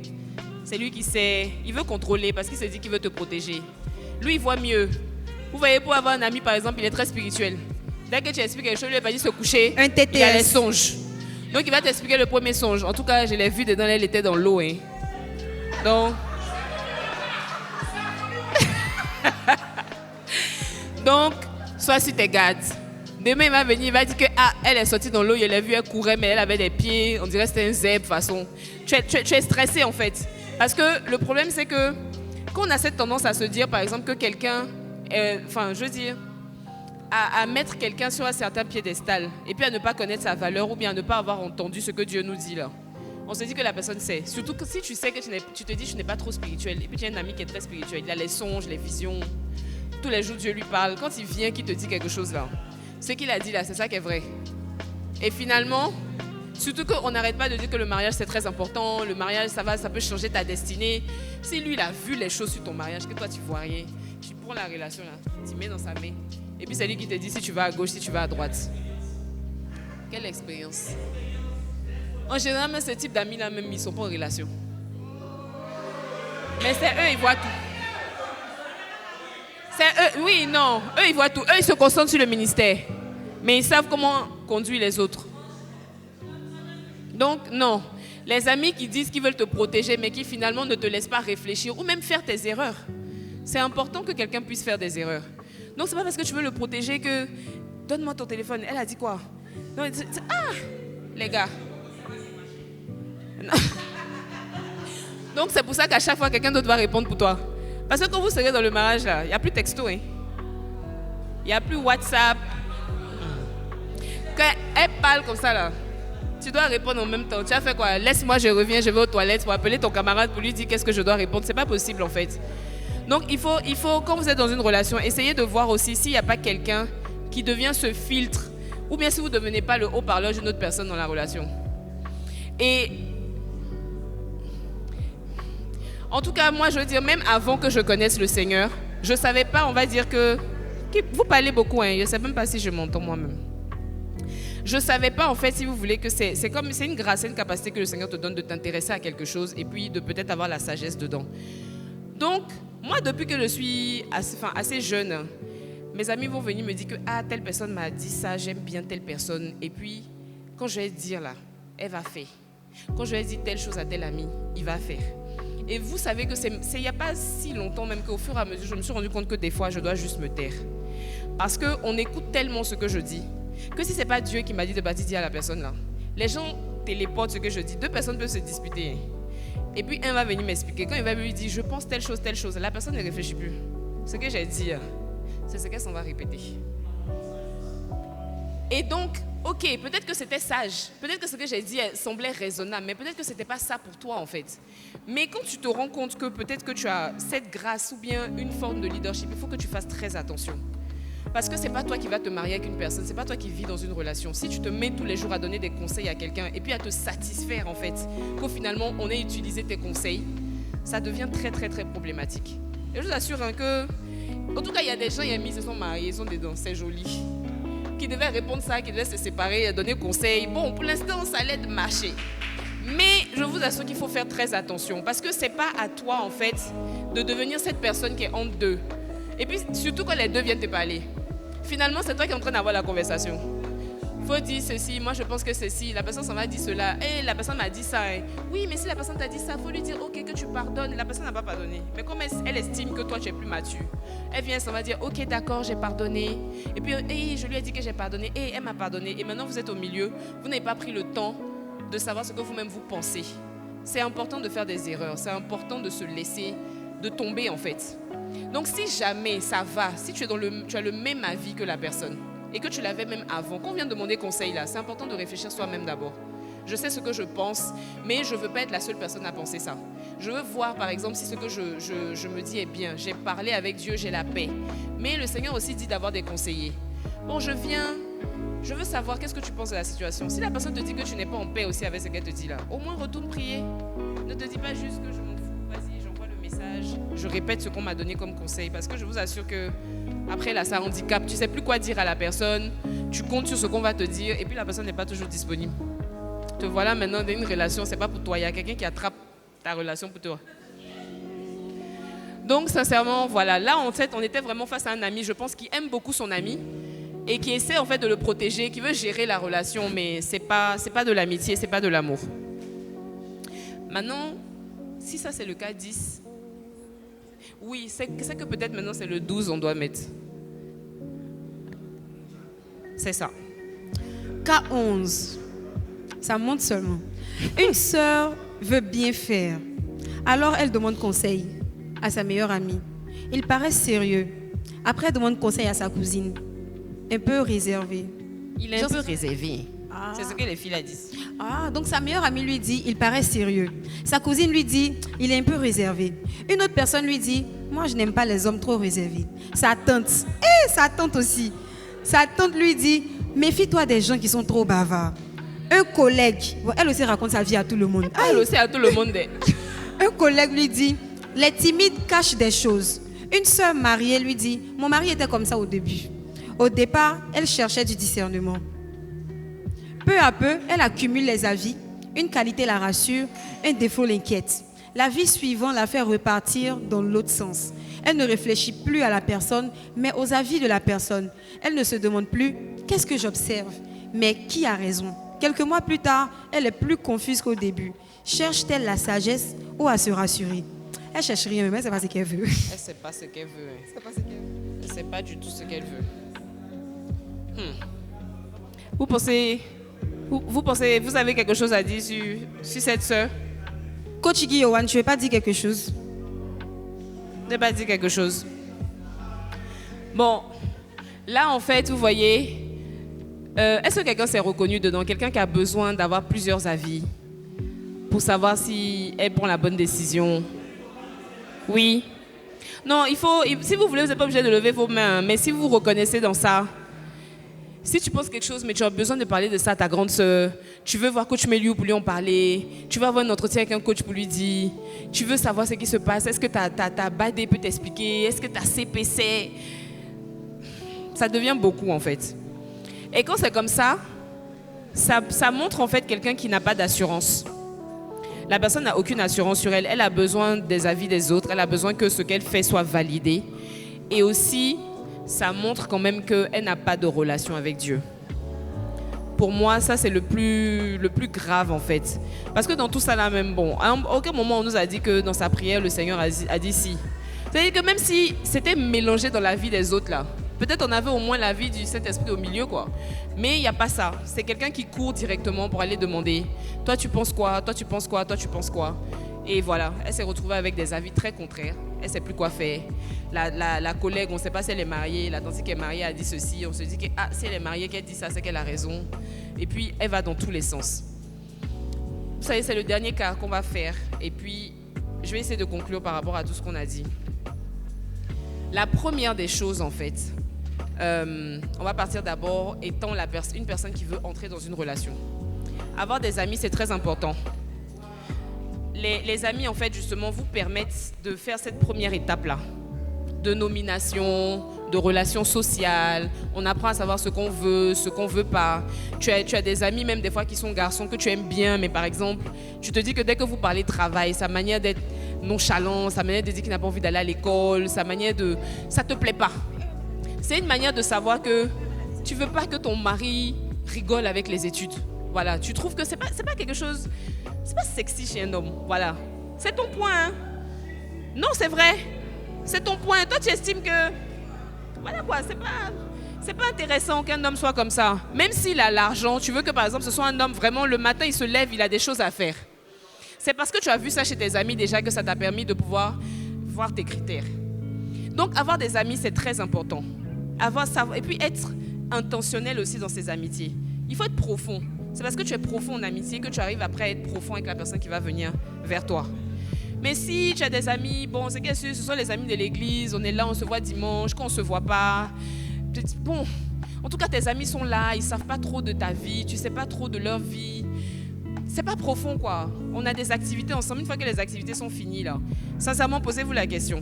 C'est lui qui sait. Il veut contrôler parce qu'il se dit qu'il veut te protéger. Lui, il voit mieux. Vous voyez, pour avoir un ami, par exemple, il est très spirituel. Dès que tu expliques quelque chose, lui, il va dire se coucher. Un TTS. Il a les songes. Donc, il va t'expliquer le premier songe. En tout cas, je l'ai vu dedans, elle était dans l'eau. Hein. Donc... Donc, sois sur tes gardes. Demain, il va venir, il va dire que elle est sortie dans l'eau, il l'a vu, elle courait, mais elle avait des pieds, on dirait que c'était un zèbre, de façon. Tu es stressé, en fait. Parce que le problème, c'est que quand on a cette tendance à se dire, par exemple, que quelqu'un, à mettre quelqu'un sur un certain piédestal, et puis à ne pas connaître sa valeur, ou bien à ne pas avoir entendu ce que Dieu nous dit là. On se dit que la personne sait. Surtout que si tu sais que tu te dis que tu n'es pas trop spirituel, et puis tu as un ami qui est très spirituel, il a les songes, les visions, tous les jours Dieu lui parle. Quand il vient, qu'il te dit quelque chose là, ce qu'il a dit là, c'est ça qui est vrai. Et finalement, surtout qu'on n'arrête pas de dire que le mariage c'est très important, le mariage ça peut changer ta destinée. Si lui il a vu les choses sur ton mariage, que toi tu vois rien, tu prends la relation là, tu mets dans sa main, et puis c'est lui qui te dit si tu vas à gauche, si tu vas à droite. Quelle expérience. En général, même ce type d'amis là, même ils sont pas en relation. Mais c'est eux, ils voient tout. C'est eux, oui, non, eux ils voient tout. Eux ils se concentrent sur le ministère, mais ils savent comment conduire les autres. Donc non, les amis qui disent qu'ils veulent te protéger, mais qui finalement ne te laissent pas réfléchir ou même faire tes erreurs. C'est important que quelqu'un puisse faire des erreurs. Donc c'est pas parce que tu veux le protéger que donne-moi ton téléphone. Elle a dit quoi? Non, les gars. Non. Donc c'est pour ça qu'à chaque fois quelqu'un d'autre va répondre pour toi. Parce que quand vous serez dans le mariage là, il n'y a plus texto, hein. Il n'y a plus WhatsApp. Quand elle parle comme ça là, tu dois répondre en même temps. Tu as fait quoi? Laisse-moi, je reviens, je vais aux toilettes pour appeler ton camarade pour lui dire qu'est-ce que je dois répondre. C'est pas possible en fait. Donc il faut, quand vous êtes dans une relation, essayez de voir aussi s'il n'y a pas quelqu'un qui devient ce filtre, ou bien si vous ne devenez pas le haut-parleur d'une autre personne dans la relation. Et en tout cas, moi je veux dire, même avant que je connaisse le Seigneur, je ne savais pas, on va dire que vous parlez beaucoup, hein, je ne sais même pas si je m'entends moi-même. Je ne savais pas en fait, si vous voulez, que c'est une grâce, c'est une capacité que le Seigneur te donne de t'intéresser à quelque chose et puis de peut-être avoir la sagesse dedans. Donc, moi, depuis que je suis assez jeune, mes amis vont venir me dire que telle personne m'a dit ça, j'aime bien telle personne. Et puis, quand je vais dire là, elle va faire. Quand je vais dire telle chose à tel ami, il va faire. Et vous savez que il n'y a pas si longtemps même qu'au fur et à mesure, je me suis rendu compte que des fois, je dois juste me taire. Parce qu'on écoute tellement ce que je dis, que si ce n'est pas Dieu qui m'a dit de baptiser à la personne là, les gens téléportent ce que je dis. Deux personnes peuvent se disputer. Et puis un va venir m'expliquer. Quand il va lui dire je pense telle chose, la personne ne réfléchit plus. Ce que j'ai dit, c'est ce qu'elle s'en va répéter. Et donc, ok, peut-être que c'était sage, peut-être que ce que j'ai dit semblait raisonnable, mais peut-être que ce n'était pas ça pour toi en fait. Mais quand tu te rends compte que peut-être que tu as cette grâce ou bien une forme de leadership, il faut que tu fasses très attention. Parce que ce n'est pas toi qui vas te marier avec une personne, ce n'est pas toi qui vis dans une relation. Si tu te mets tous les jours à donner des conseils à quelqu'un et puis à te satisfaire en fait, qu'au finalement on ait utilisé tes conseils, ça devient très très très problématique. Et je vous assure que, en tout cas il y a des gens, il y a mis, ils se sont mariés, ils sont dedans, c'est joli. Qui devaient répondre ça, qui devaient se séparer, donner conseil. Bon, pour l'instant ça allait marcher. Mais je vous assure qu'il faut faire très attention parce que ce n'est pas à toi en fait de devenir cette personne qui est entre deux. Et puis surtout quand les deux viennent te parler. Finalement, c'est toi qui es en train d'avoir la conversation. Il faut dire ceci, moi je pense que ceci, la personne s'en va dire cela. La personne m'a dit ça. Oui, mais si la personne t'a dit ça, il faut lui dire ok que tu pardonnes. La personne n'a pas pardonné. Mais comme elle estime que toi tu es plus mature, elle vient, s'en va dire ok d'accord, j'ai pardonné. Et puis je lui ai dit que j'ai pardonné. Elle m'a pardonné. Et maintenant vous êtes au milieu, vous n'avez pas pris le temps de savoir ce que vous-même vous pensez. C'est important de faire des erreurs, c'est important de se laisser, de tomber en fait. Donc si jamais ça va, si tu as le même avis que la personne et que tu l'avais même avant, quand on vient demander conseil là, c'est important de réfléchir soi-même d'abord. Je sais ce que je pense, mais je ne veux pas être la seule personne à penser ça. Je veux voir par exemple si ce que je me dis est bien. J'ai parlé avec Dieu, j'ai la paix. Mais le Seigneur aussi dit d'avoir des conseillers. Bon, je veux savoir qu'est-ce que tu penses de la situation. Si la personne te dit que tu n'es pas en paix aussi avec ce qu'elle te dit là, au moins retourne prier. Ne te dis pas juste que je m'en fous, vas-y, j'envoie le message. Je répète ce qu'on m'a donné comme conseil parce que je vous assure que après là, ça handicape. Tu ne sais plus quoi dire à la personne, tu comptes sur ce qu'on va te dire et puis la personne n'est pas toujours disponible. Te voilà maintenant dans une relation, c'est pas pour toi, il y a quelqu'un qui attrape ta relation pour toi. Donc sincèrement, voilà, là en fait, on était vraiment face à un ami, je pense, qui aime beaucoup son ami et qui essaie en fait de le protéger, qui veut gérer la relation, mais c'est pas de l'amitié, c'est pas de l'amour. Maintenant, si ça c'est le cas 10, oui, c'est que peut-être maintenant c'est le 12 on doit mettre. C'est ça. Cas 11. Ça monte seulement. Une sœur veut bien faire. Alors elle demande conseil à sa meilleure amie. Il paraît sérieux. Après, elle demande conseil à sa cousine. Un peu réservé. Il est un peu réservé. C'est ce que les filles la disent. Ah, donc sa meilleure amie lui dit, il paraît sérieux. Sa cousine lui dit, il est un peu réservé. Une autre personne lui dit, moi je n'aime pas les hommes trop réservés. Sa tante aussi. Sa tante lui dit, méfie-toi des gens qui sont trop bavards. Un collègue, elle aussi raconte sa vie à tout le monde. Elle aussi à tout le monde. Un collègue lui dit, les timides cachent des choses. Une sœur mariée lui dit, mon mari était comme ça au début. Au départ, elle cherchait du discernement. Peu à peu, elle accumule les avis. Une qualité la rassure, un défaut l'inquiète. La vie suivante la fait repartir dans l'autre sens. Elle ne réfléchit plus à la personne, mais aux avis de la personne. Elle ne se demande plus, qu'est-ce que j'observe? Mais qui a raison? Quelques mois plus tard, elle est plus confuse qu'au début. Cherche-t-elle la sagesse ou à se rassurer? Elle cherche rien, mais elle ne sait pas ce qu'elle veut. Elle ne sait pas ce qu'elle veut. Elle ne sait pas du tout ce qu'elle veut. Vous pensez, vous avez quelque chose à dire sur cette sœur? Coach Iggy Yohan, tu ne veux pas dire quelque chose? Je n'ai pas dit quelque chose. Bon, là en fait, vous voyez, est-ce que quelqu'un s'est reconnu dedans? Quelqu'un qui a besoin d'avoir plusieurs avis pour savoir si elle prend la bonne décision? Oui. Non, si vous voulez, vous n'êtes pas obligé de lever vos mains, mais si vous vous reconnaissez dans ça, si tu penses quelque chose, mais tu as besoin de parler de ça à ta grande sœur, tu veux voir coach Meliou pour lui en parler, tu veux avoir un entretien avec un coach pour lui dire, tu veux savoir ce qui se passe, est-ce que ta BAD peut t'expliquer, est-ce que ta CPC, ça devient beaucoup en fait. Et quand c'est comme ça montre en fait quelqu'un qui n'a pas d'assurance. La personne n'a aucune assurance sur elle, elle a besoin des avis des autres, elle a besoin que ce qu'elle fait soit validé. Et aussi, ça montre quand même qu'elle n'a pas de relation avec Dieu. Pour moi, ça c'est le plus grave en fait. Parce que dans tout ça là même, bon, à aucun moment on nous a dit que dans sa prière, le Seigneur a dit si. C'est-à-dire que même si c'était mélangé dans la vie des autres là, peut-être on avait au moins la vie du Saint-Esprit au milieu quoi. Mais il n'y a pas ça. C'est quelqu'un qui court directement pour aller demander, toi tu penses quoi, toi tu penses quoi, toi tu penses quoi. Et voilà, elle s'est retrouvée avec des avis très contraires. Elle ne sait plus quoi faire. La collègue, on ne sait pas si elle est mariée. La tante qui est mariée a dit ceci. On se dit que si elle est mariée, qu'elle dit ça, c'est qu'elle a raison. Et puis, elle va dans tous les sens. Vous savez, c'est le dernier cas qu'on va faire. Et puis, je vais essayer de conclure par rapport à tout ce qu'on a dit. La première des choses, en fait, on va partir d'abord étant une personne qui veut entrer dans une relation. Avoir des amis, c'est très important. Les amis, en fait, justement, vous permettent de faire cette première étape-là, de nomination, de relations sociales. On apprend à savoir ce qu'on veut pas. Tu as des amis, même des fois, qui sont garçons, que tu aimes bien, mais par exemple, tu te dis que dès que vous parlez travail, sa manière d'être nonchalant, sa manière de dire qu'il n'a pas envie d'aller à l'école, ça te plaît pas. C'est une manière de savoir que tu veux pas que ton mari rigole avec les études. Voilà, tu trouves que c'est pas quelque chose, c'est pas sexy chez un homme. Voilà, c'est ton point. Hein? Non, c'est vrai, c'est ton point. Toi, tu estimes que, voilà quoi, c'est pas intéressant qu'un homme soit comme ça. Même s'il a l'argent, tu veux que par exemple ce soit un homme vraiment le matin il se lève, il a des choses à faire. C'est parce que tu as vu ça chez tes amis déjà que ça t'a permis de pouvoir voir tes critères. Donc avoir des amis c'est très important. Et puis être intentionnel aussi dans ses amitiés. Il faut être profond. C'est parce que tu es profond en amitié que tu arrives après à être profond avec la personne qui va venir vers toi. Mais si tu as des amis, bon, c'est bien sûr, ce sont les amis de l'église, on est là, on se voit dimanche, quand on ne se voit pas, bon, en tout cas tes amis sont là, ils ne savent pas trop de ta vie, tu ne sais pas trop de leur vie. C'est pas profond quoi. On a des activités ensemble, une fois que les activités sont finies là, sincèrement posez-vous la question.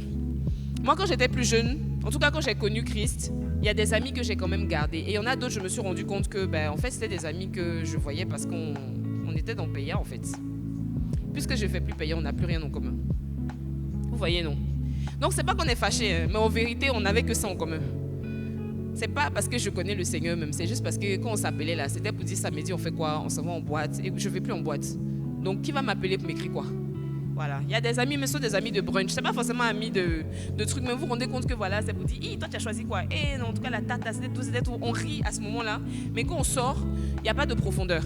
Moi quand j'étais plus jeune, en tout cas quand j'ai connu Christ, il y a des amis que j'ai quand même gardés. Et il y en a d'autres, je me suis rendu compte que, en fait, c'était des amis que je voyais parce qu'on était dans Paya, en fait. Puisque je ne fais plus Paya, on n'a plus rien en commun. Vous voyez, non? Donc, c'est pas qu'on est fâchés, hein, mais en vérité, on n'avait que ça en commun. C'est pas parce que je connais le Seigneur même, c'est juste parce que quand on s'appelait là, c'était pour dire samedi, on fait quoi? On s'en va en boîte. Et je ne vais plus en boîte. Donc, qui va m'appeler pour m'écrire quoi? Voilà, il y a des amis, mais ce sont des amis de brunch. C'est pas forcément amis de trucs, mais vous vous rendez compte que voilà, c'est pour dire, toi tu as choisi quoi? Non, en tout cas la tata, c'était tout. On rit à ce moment-là, mais quand on sort, il n'y a pas de profondeur.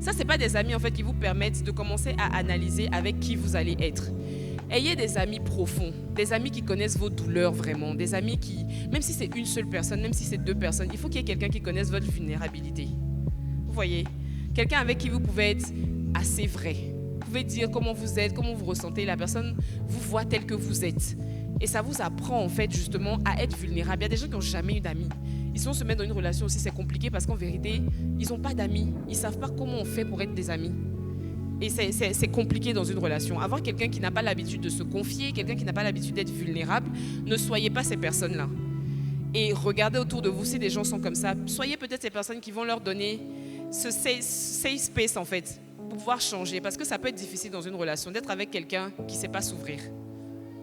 Ça, c'est pas des amis en fait qui vous permettent de commencer à analyser avec qui vous allez être. Ayez des amis profonds, des amis qui connaissent vos douleurs vraiment, des amis qui, même si c'est une seule personne, même si c'est deux personnes, il faut qu'il y ait quelqu'un qui connaisse votre vulnérabilité. Vous Vous voyez? Quelqu'un avec qui vous pouvez être assez vrai. Vous pouvez dire comment vous êtes, comment vous ressentez. La personne vous voit tel que vous êtes. Et ça vous apprend en fait justement à être vulnérable. Il y a des gens qui n'ont jamais eu d'amis. Ils sont se mettre dans une relation aussi, c'est compliqué parce qu'en vérité, ils n'ont pas d'amis. Ils ne savent pas comment on fait pour être des amis. Et c'est compliqué dans une relation. Avoir quelqu'un qui n'a pas l'habitude de se confier, quelqu'un qui n'a pas l'habitude d'être vulnérable, ne soyez pas ces personnes-là. Et regardez autour de vous si des gens sont comme ça. Soyez peut-être ces personnes qui vont leur donner ce safe space en fait, pour pouvoir changer. Parce que ça peut être difficile dans une relation d'être avec quelqu'un qui ne sait pas s'ouvrir.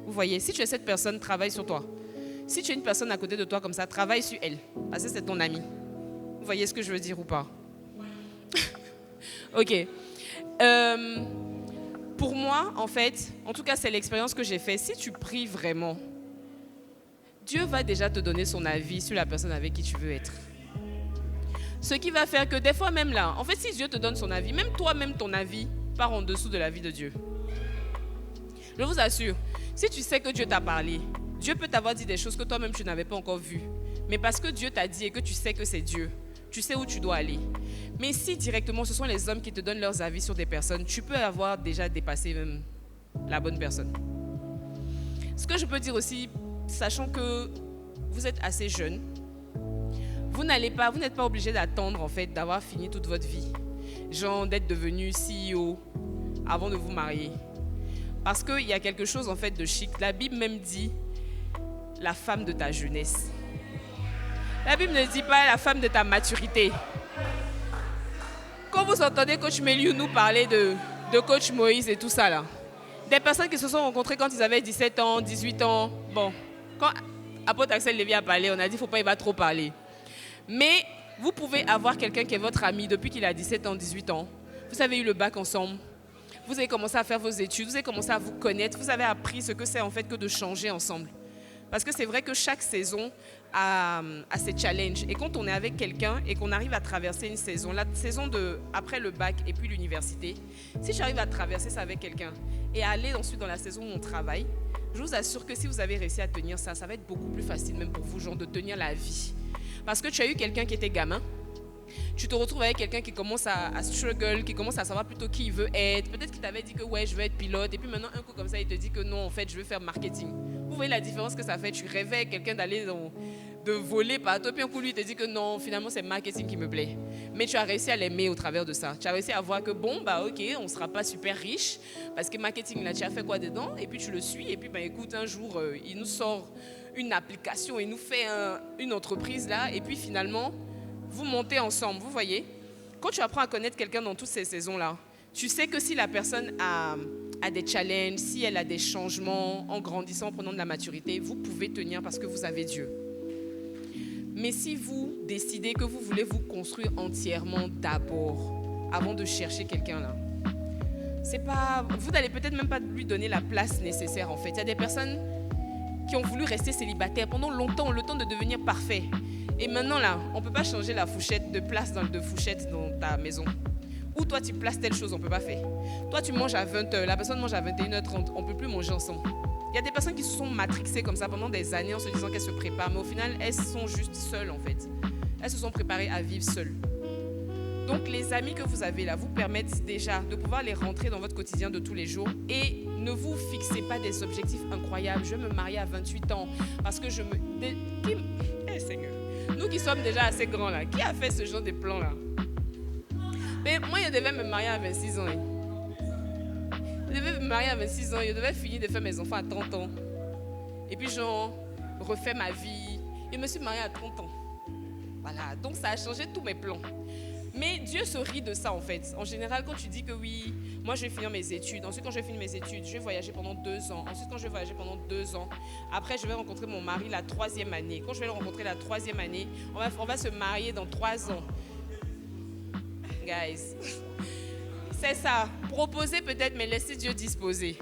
Vous voyez, si tu es cette personne, travaille sur toi. Si tu es une personne à côté de toi comme ça, travaille sur elle. Parce que c'est ton ami. Vous voyez ce que je veux dire ou pas? Ok. Pour moi, en fait, en tout cas, c'est l'expérience que j'ai faite. Si tu pries vraiment, Dieu va déjà te donner son avis sur la personne avec qui tu veux être. Ce qui va faire que des fois même là, en fait, si Dieu te donne son avis, même toi-même ton avis part en dessous de l'avis de Dieu. Je vous assure, si tu sais que Dieu t'a parlé, Dieu peut t'avoir dit des choses que toi-même tu n'avais pas encore vues. Mais parce que Dieu t'a dit et que tu sais que c'est Dieu, tu sais où tu dois aller. Mais si directement ce sont les hommes qui te donnent leurs avis sur des personnes, tu peux avoir déjà dépassé même la bonne personne. Ce que je peux dire aussi, sachant que vous êtes assez jeune, vous n'êtes pas obligé d'attendre en fait d'avoir fini toute votre vie, genre d'être devenu CEO avant de vous marier. Parce qu'il y a quelque chose en fait de chic. La Bible même dit la femme de ta jeunesse. La Bible ne dit pas la femme de ta maturité. Quand vous entendez Coach Meliou nous parler de Coach Moïse et tout ça là, des personnes qui se sont rencontrées quand ils avaient 17 ans, 18 ans, bon, quand apôtre Axel Lévy a parlé, on a dit faut pas, il va trop parler. Mais vous pouvez avoir quelqu'un qui est votre ami depuis qu'il a 17 ans, 18 ans. Vous avez eu le bac ensemble. Vous avez commencé à faire vos études, vous avez commencé à vous connaître, vous avez appris ce que c'est en fait que de changer ensemble. Parce que c'est vrai que chaque saison a ses challenges. Et quand on est avec quelqu'un et qu'on arrive à traverser une saison, la saison après le bac et puis l'université, si j'arrive à traverser ça avec quelqu'un et à aller ensuite dans la saison où on travaille, je vous assure que si vous avez réussi à tenir ça, ça va être beaucoup plus facile même pour vous, genre de tenir la vie. Parce que tu as eu quelqu'un qui était gamin, tu te retrouves avec quelqu'un qui commence à struggle, qui commence à savoir plutôt qui il veut être. Peut-être qu'il t'avait dit que ouais, je veux être pilote, et puis maintenant un coup comme ça, il te dit que non, en fait, je veux faire marketing. Vous voyez la différence que ça fait? Tu rêvais avec quelqu'un de voler partout, puis un coup lui il te dit que non, finalement c'est marketing qui me plaît. Mais tu as réussi à l'aimer au travers de ça. Tu as réussi à voir que bon, bah ok, on ne sera pas super riche, parce que marketing là, tu as fait quoi dedans? Et puis tu le suis, et puis bah écoute, un jour, il nous sort une application, il nous fait une entreprise là, et puis finalement, vous montez ensemble, vous voyez. Quand tu apprends à connaître quelqu'un dans toutes ces saisons-là, tu sais que si la personne a des challenges, si elle a des changements en grandissant, en prenant de la maturité, vous pouvez tenir parce que vous avez Dieu. Mais si vous décidez que vous voulez vous construire entièrement d'abord, avant de chercher quelqu'un là, vous n'allez peut-être même pas lui donner la place nécessaire en fait. Il y a des personnes qui ont voulu rester célibataires pendant longtemps, le temps de devenir parfait. Et maintenant là, on ne peut pas changer la fourchette de place de fourchette dans ta maison. Ou toi tu places telle chose, on ne peut pas faire. Toi tu manges à 20h, la personne mange à 21h30, on ne peut plus manger ensemble. Il y a des personnes qui se sont matrixées comme ça pendant des années en se disant qu'elles se préparent, mais au final elles sont juste seules en fait. Elles se sont préparées à vivre seules. Donc les amis que vous avez là vous permettent déjà de pouvoir les rentrer dans votre quotidien de tous les jours et ne vous fixez pas des objectifs incroyables. Je vais me marier à 28 ans parce que je me... Seigneur. Nous qui sommes déjà assez grands là, qui a fait ce genre de plan là? Mais moi, je devais me marier à 26 ans. Je devais me marier à 26 ans, je devais finir de faire mes enfants à 30 ans. Et puis genre, refaire ma vie. Je me suis mariée à 30 ans. Voilà, donc ça a changé tous mes plans. Mais Dieu se rit de ça en fait. En général, quand tu dis que oui, moi je vais finir mes études. Ensuite, quand je vais finir mes études, je vais voyager pendant 2 ans. Ensuite, quand je vais voyager pendant 2 ans, après je vais rencontrer mon mari la 3e année. Quand je vais le rencontrer la 3e année, on va se marier dans 3 ans. Guys, c'est ça. Proposez peut-être, mais laissez Dieu disposer.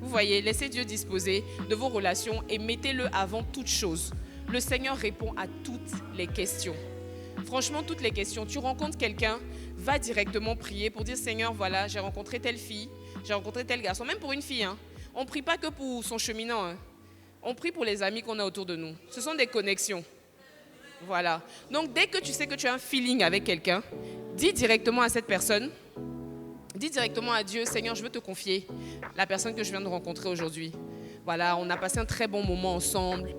Vous voyez, laissez Dieu disposer de vos relations et mettez-le avant toute chose. Le Seigneur répond à toutes les questions. Franchement, toutes les questions. Tu rencontres quelqu'un, va directement prier pour dire Seigneur, voilà, j'ai rencontré telle fille, j'ai rencontré tel garçon. Même pour une fille, hein. On ne prie pas que pour son cheminant. Hein. On prie pour les amis qu'on a autour de nous. Ce sont des connexions. Voilà. Donc, dès que tu sais que tu as un feeling avec quelqu'un, dis directement à cette personne, dis directement à Dieu, Seigneur, je veux te confier la personne que je viens de rencontrer aujourd'hui. Voilà, on a passé un très bon moment ensemble.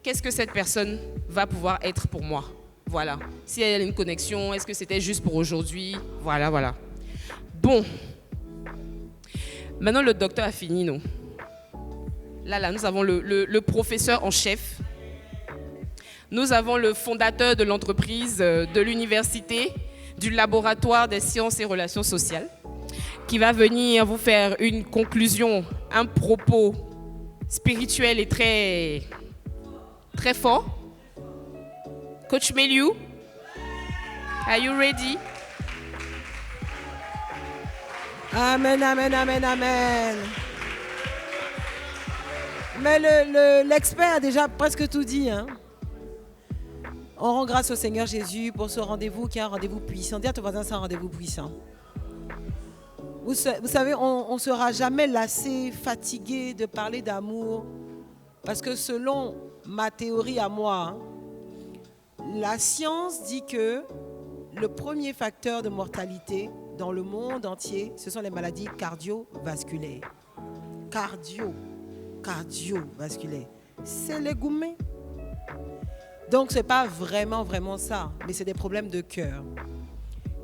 Qu'est-ce que cette personne va pouvoir être pour moi? Voilà. Si elle a une connexion, est-ce que c'était juste pour aujourd'hui? Voilà, voilà. Bon. Maintenant, le docteur a fini, non? Là, nous avons le professeur en chef. Nous avons le fondateur de l'entreprise, de l'université, du laboratoire des sciences et relations sociales, qui va venir vous faire une conclusion, un propos spirituel et très, très fort. Coach Meliou, are you ready? Amen, amen, amen, amen. Mais l'expert a déjà presque tout dit. Hein. On rend grâce au Seigneur Jésus pour ce rendez-vous qui est un rendez-vous puissant. Dis à ton voisin, c'est un rendez-vous puissant. Vous savez, on ne sera jamais lassé, fatigué de parler d'amour. Parce que selon ma théorie à moi, la science dit que le premier facteur de mortalité dans le monde entier, ce sont les maladies cardiovasculaires. Cardiovasculaires. C'est les gourmets. Donc, ce n'est pas vraiment ça, mais c'est des problèmes de cœur.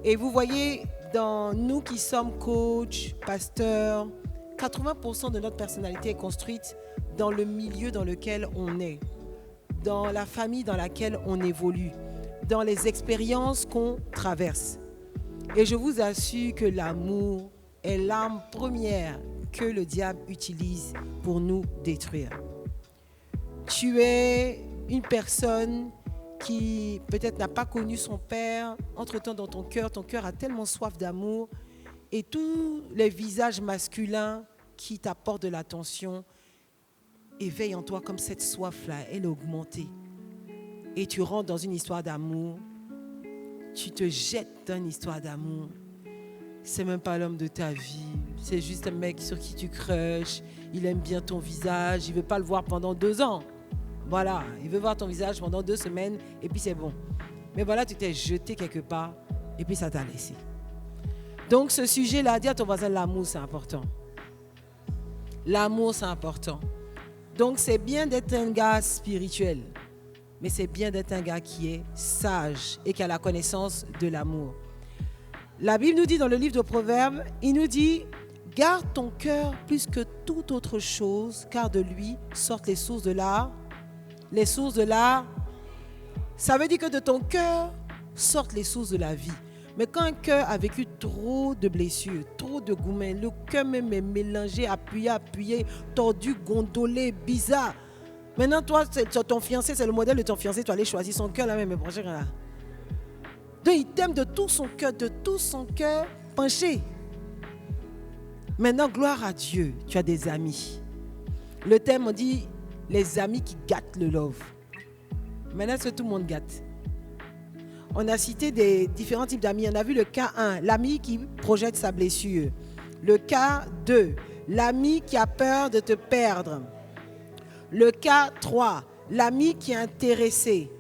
Et vous voyez, dans nous qui sommes coachs, pasteurs, 80% de notre personnalité est construite dans le milieu dans lequel on est, dans la famille dans laquelle on évolue, dans les expériences qu'on traverse. Et je vous assure que l'amour est l'arme première que le diable utilise pour nous détruire. Tu es une personne qui peut-être n'a pas connu son père. Entre-temps, dans ton cœur a tellement soif d'amour. Et tous les visages masculins qui t'apportent de l'attention éveillent en toi comme cette soif-là, elle est augmentée. Et tu rentres dans une histoire d'amour. Tu te jettes dans une histoire d'amour. C'est même pas l'homme de ta vie. C'est juste un mec sur qui tu crushes. Il aime bien ton visage. Il veut pas le voir pendant 2 ans. Voilà, il veut voir ton visage pendant 2 semaines et puis c'est bon. Mais voilà, tu t'es jeté quelque part et puis ça t'a laissé. Donc ce sujet-là, dis à ton voisin, l'amour c'est important. L'amour c'est important. Donc c'est bien d'être un gars spirituel, mais c'est bien d'être un gars qui est sage et qui a la connaissance de l'amour. La Bible nous dit dans le livre de Proverbes, il nous dit, garde ton cœur plus que toute autre chose, car de lui sortent les sources de l'art. Les sources de l'art, ça veut dire que de ton cœur sortent les sources de la vie. Mais quand un cœur a vécu trop de blessures, trop de gourmets, le cœur même est mélangé, appuyé, tordu, gondolé, bizarre. Maintenant, toi, ton fiancé, c'est le modèle de ton fiancé, tu vas aller choisir son cœur là même, penché là. Donc, il t'aime de tout son cœur, penché. Maintenant, gloire à Dieu, tu as des amis. Le thème, on dit, les amis qui gâtent le love. Maintenant, est-ce que tout le monde gâte? On a cité des différents types d'amis. On a vu le cas 1, l'ami qui projette sa blessure. Le cas 2, l'ami qui a peur de te perdre. Le cas 3, l'ami qui est intéressé.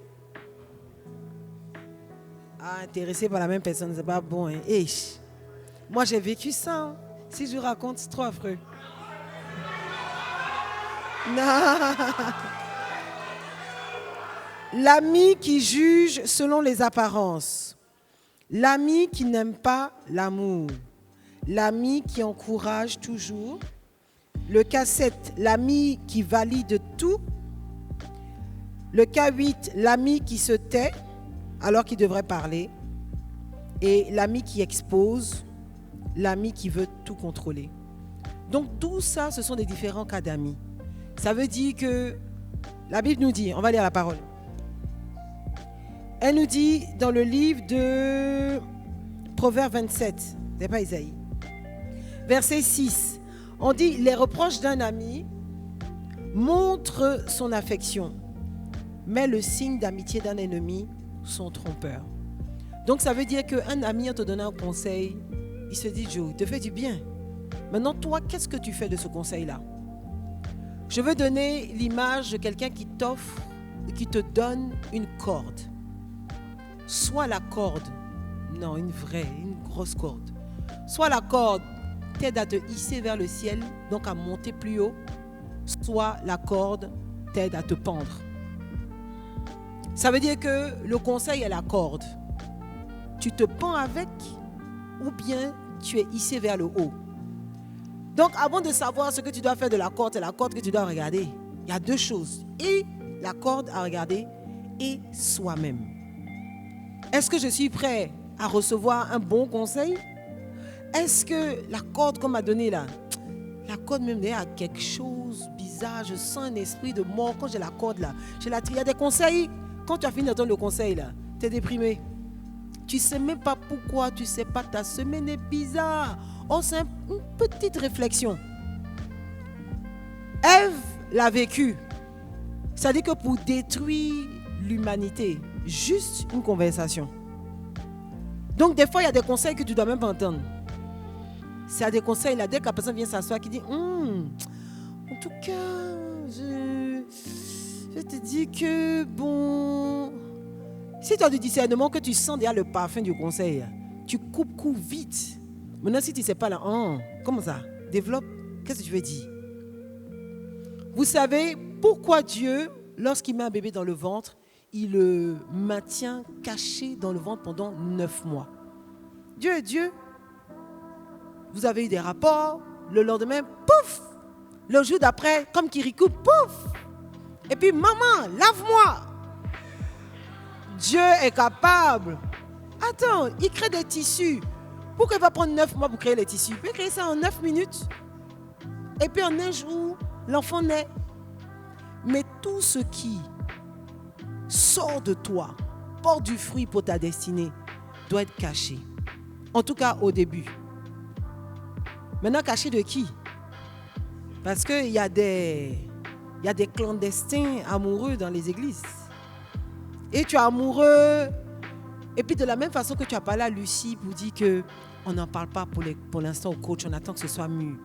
Ah, intéressé par la même personne, c'est pas bon. Hein? Moi, j'ai vécu ça. Hein? Si je vous raconte, c'est trop affreux. Non. L'ami qui juge selon les apparences. L'ami qui n'aime pas l'amour. L'ami qui encourage toujours. Le cas 7, l'ami qui valide tout. Le cas 8, l'ami qui se tait alors qu'il devrait parler. Et l'ami qui expose. L'ami qui veut tout contrôler. Donc tout ça, ce sont des différents cas d'amis. Ça veut dire que la Bible nous dit, on va lire la parole. Elle nous dit dans le livre de Proverbes 27, c'est pas Isaïe, verset 6, on dit les reproches d'un ami montrent son affection, mais le signe d'amitié d'un ennemi sont trompeurs. Donc ça veut dire qu'un ami en te donnant un conseil, il se dit Joe, il te fait du bien. Maintenant toi, qu'est-ce que tu fais de ce conseil-là? Je veux donner l'image de quelqu'un qui t'offre, qui te donne une corde. Soit la corde Non, une vraie, une grosse corde. Soit la corde t'aide à te hisser vers le ciel, donc à monter plus haut, soit la corde t'aide à te pendre. Ça veut dire que le conseil est la corde. Tu te pends avec ou bien tu es hissé vers le haut. Donc avant de savoir ce que tu dois faire de la corde, c'est la corde que tu dois regarder. Il y a deux choses. Et la corde à regarder et soi-même. Est-ce que je suis prêt à recevoir un bon conseil? Est-ce que la corde qu'on m'a donnée là, la corde même a quelque chose de bizarre, je sens un esprit de mort quand j'ai la corde là. Il y a des conseils, quand tu as fini d'entendre le conseil là, tu es déprimé. Tu ne sais même pas pourquoi, tu ne sais pas, ta semaine est bizarre. Oh, c'est une petite réflexion. Ève l'a vécu. C'est-à-dire que pour détruire l'humanité, juste une conversation. Donc des fois, il y a des conseils que tu ne dois même pas entendre. C'est des conseils là, dès que la personne vient s'asseoir, qui dit en tout cas, je te dis que bon, si tu as du discernement, que tu sens déjà le parfum du conseil, tu coupes court vite. Maintenant, si tu ne sais pas là, comment ça? Développe, qu'est-ce que tu veux dire? Vous savez pourquoi Dieu, lorsqu'il met un bébé dans le ventre, il le maintient caché dans le ventre pendant 9 mois. Dieu est Dieu. Vous avez eu des rapports, le lendemain, pouf! Le jour d'après, comme Kirikou, pouf! Et puis, maman, lave-moi! Dieu est capable. Attends, il crée des tissus. Pourquoi il va prendre 9 mois pour créer les tissus? Il peut créer ça en 9 minutes. Et puis en un jour, l'enfant naît. Mais tout ce qui sort de toi, porte du fruit pour ta destinée, doit être caché. En tout cas, au début. Maintenant, caché de qui? Parce qu'il y a des clandestins amoureux dans les églises. Et tu es amoureux. Et puis de la même façon que tu as parlé à Lucie pour dire qu'on n'en parle pas pour l'instant au coach, on attend que ce soit mûr.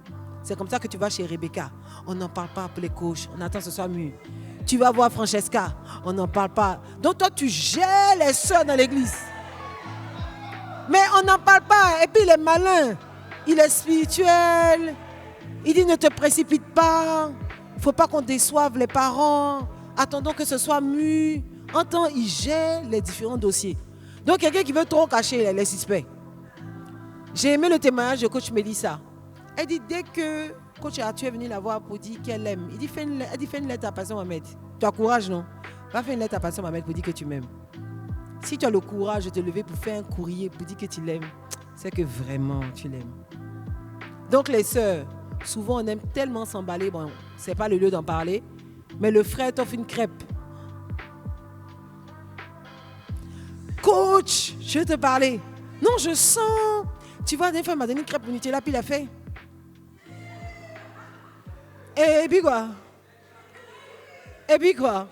C'est comme ça que tu vas chez Rebecca. On n'en parle pas pour les coachs, on attend que ce soit mûr. Tu vas voir Francesca, on n'en parle pas. Donc toi, tu gères les soeurs dans l'église. Mais on n'en parle pas. Et puis il est malin. Il est spirituel. Il dit ne te précipite pas. Il ne faut pas qu'on déçoive les parents. Attendons que ce soit mûr. En temps, il gère les différents dossiers. Donc quelqu'un qui veut trop cacher les suspects. J'ai aimé le témoignage de coach Mélissa. Elle dit dès que coach Arthur est venu la voir pour dire qu'elle l'aime, elle dit fais une lettre à Pasteur Mohamed. Tu as courage, non? Va faire une lettre à Pasteur Mohamed pour dire que tu m'aimes. Si tu as le courage de te lever pour faire un courrier pour dire que tu l'aimes, c'est que vraiment tu l'aimes. Donc les sœurs, souvent on aime tellement s'emballer, bon, c'est pas le lieu d'en parler, mais le frère t'offre une crêpe. Coach, je vais te parler. Non, je sens. Tu vois, des fois, il m'a donné une crêpe au Nutella, puis il a fait. Et puis quoi? Et puis quoi?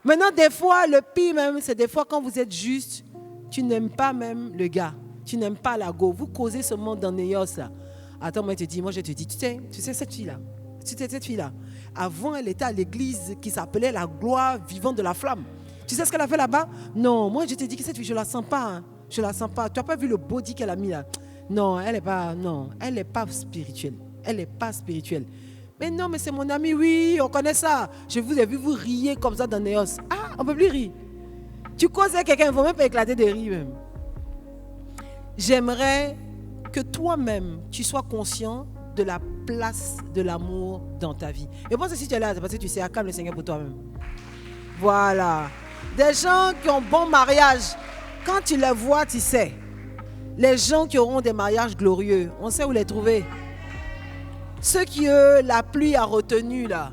Maintenant, des fois, le pire même, c'est des fois quand vous êtes juste, tu n'aimes pas même le gars. Tu n'aimes pas la go. Vous causez ce monde dans Néos là. Attends, moi je te dis, tu sais cette fille-là. Tu sais cette fille-là. Avant, elle était à l'église qui s'appelait la gloire vivante de la flamme. Tu sais ce qu'elle a fait là-bas? Non, moi je te dis que cette fille, je la sens pas. Hein. Je la sens pas. Tu n'as pas vu le body qu'elle a mis là? Non, elle n'est pas spirituelle. Elle n'est pas spirituelle. Mais non, mais c'est mon ami, oui, on connaît ça. Je vous ai vu vous riez comme ça dans Néos. Ah, on ne peut plus rire. Tu causes avec quelqu'un, il ne faut même pas éclater de rire même. J'aimerais que toi-même, tu sois conscient de la place de l'amour dans ta vie. Et pense que si tu es là, c'est parce que tu sais, acclame le Seigneur pour toi-même. Voilà. Des gens qui ont bon mariage, quand tu les vois, tu sais. Les gens qui auront des mariages glorieux, on sait où les trouver. Ceux qui, la pluie a retenu là,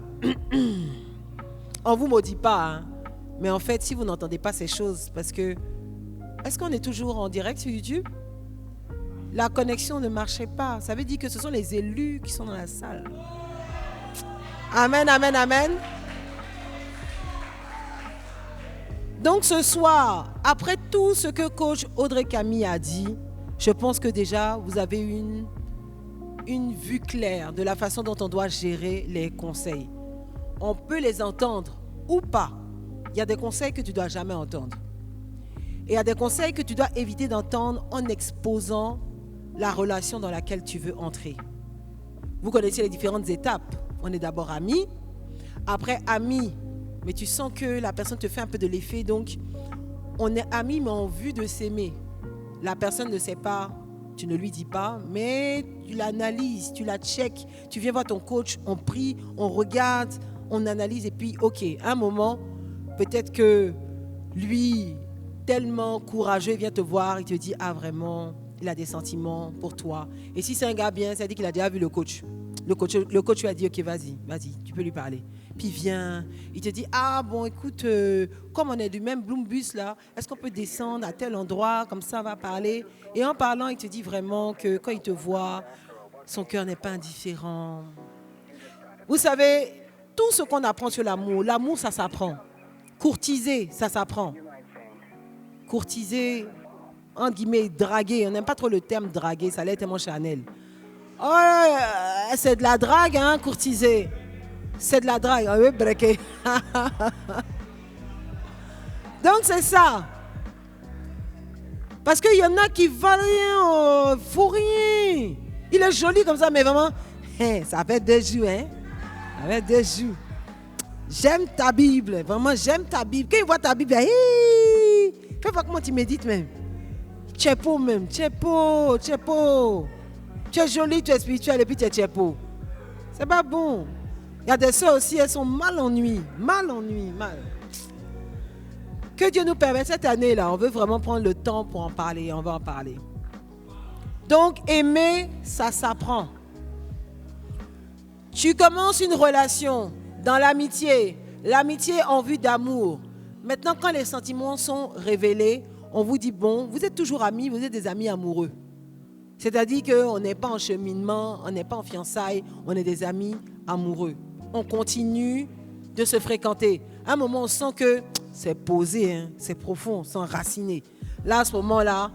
on ne vous maudit pas. Hein? Mais en fait, si vous n'entendez pas ces choses, parce que, est-ce qu'on est toujours en direct sur YouTube? La connexion ne marchait pas. Ça veut dire que ce sont les élus qui sont dans la salle. Amen, amen, amen. Donc ce soir, après tout ce que coach Audrey Camille a dit, je pense que déjà vous avez une vue claire de la façon dont on doit gérer les conseils. On peut les entendre ou pas. Il y a des conseils que tu ne dois jamais entendre. Et il y a des conseils que tu dois éviter d'entendre en exposant la relation dans laquelle tu veux entrer. Vous connaissez les différentes étapes. On est d'abord amis. Après amis, mais tu sens que la personne te fait un peu de l'effet. Donc, on est amis, mais en vue de s'aimer. La personne ne sait pas, tu ne lui dis pas, mais tu l'analyses, tu la checkes. Tu viens voir ton coach, on prie, on regarde, on analyse. Et puis, ok, à un moment, peut-être que lui, tellement courageux, il vient te voir, il te dit, ah vraiment, il a des sentiments pour toi. Et si c'est un gars bien, ça dit qu'il a déjà vu le coach. Le coach lui a dit, ok, vas-y, tu peux lui parler. Puis il vient, il te dit, ah bon, écoute, comme on est du même Bloombus là, est-ce qu'on peut descendre à tel endroit, comme ça on va parler. Et en parlant, il te dit vraiment que quand il te voit, son cœur n'est pas indifférent. Vous savez, tout ce qu'on apprend sur l'amour, ça s'apprend. Courtiser, ça s'apprend. Courtiser, entre guillemets, draguer, on n'aime pas trop le terme draguer, ça l'est tellement Chanel. Oh, c'est de la drague, hein, courtiser. C'est de la drague, on veut breaker. Donc c'est ça. Parce qu'il y en a qui valent rien, faut rien. Il est joli comme ça, mais vraiment, ça fait 2 jours, hein. Ça fait 2 jours. J'aime ta Bible, vraiment, j'aime ta Bible. Quand il voit ta Bible, fais voir comment tu médites même. Tchepo même, tchepo. Tu es joli, tu es spirituel et puis tu es tchepo. C'est pas bon. Il y a des sœurs aussi, elles sont mal ennuies. Mal. Que Dieu nous permette cette année-là, on veut vraiment prendre le temps pour en parler, on va en parler. Donc, aimer, ça s'apprend. Tu commences une relation dans l'amitié en vue d'amour. Maintenant, quand les sentiments sont révélés, on vous dit, bon, vous êtes toujours amis, vous êtes des amis amoureux. C'est-à-dire qu'on n'est pas en cheminement, on n'est pas en fiançailles, on est des amis amoureux. On continue de se fréquenter. À un moment, on sent que c'est posé, hein, c'est profond, c'est enraciné. Là, à ce moment-là,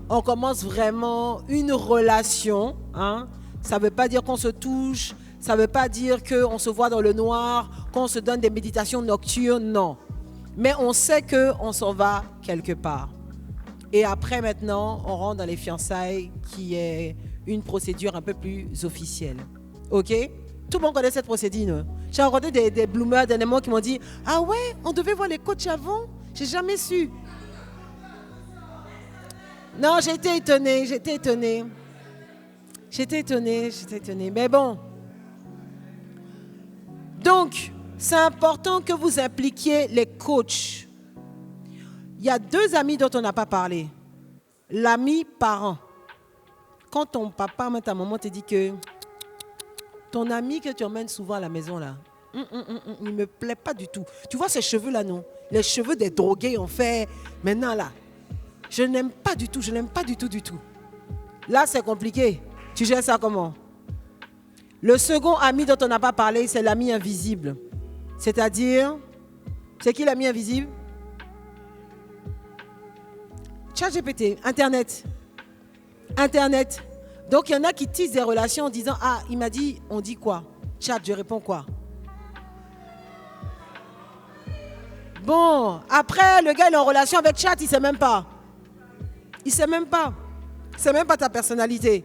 on commence vraiment une relation. Hein. Ça ne veut pas dire qu'on se touche, ça ne veut pas dire qu'on se voit dans le noir, qu'on se donne des méditations nocturnes, non. Mais on sait qu'on s'en va quelque part. Et après, maintenant, on rentre dans les fiançailles, qui est une procédure un peu plus officielle. OK? Tout le monde connaît cette procédure. J'ai rencontré des bloomers dernièrement qui m'ont dit, ah ouais, on devait voir les coachs avant? J'ai jamais su. Non, j'étais étonnée. Mais bon. Donc, c'est important que vous impliquiez les coachs. Il y a 2 amis dont on n'a pas parlé. L'ami parent. Quand ton papa ou ta maman te dit que ton ami que tu emmènes souvent à la maison là, il ne me plaît pas du tout. Tu vois ces cheveux là, non? Les cheveux des drogués ont fait maintenant là. Je n'aime pas du tout, du tout. Là c'est compliqué. Tu gères ça comment? Le second ami dont on n'a pas parlé, c'est l'ami invisible. C'est-à-dire, c'est qui l'ami invisible? ChatGPT, Internet. Donc, il y en a qui tissent des relations en disant, ah, il m'a dit, on dit quoi? Chat, je réponds quoi? Bon, après, le gars, il est en relation avec Chat, il ne sait même pas. C'est même pas ta personnalité.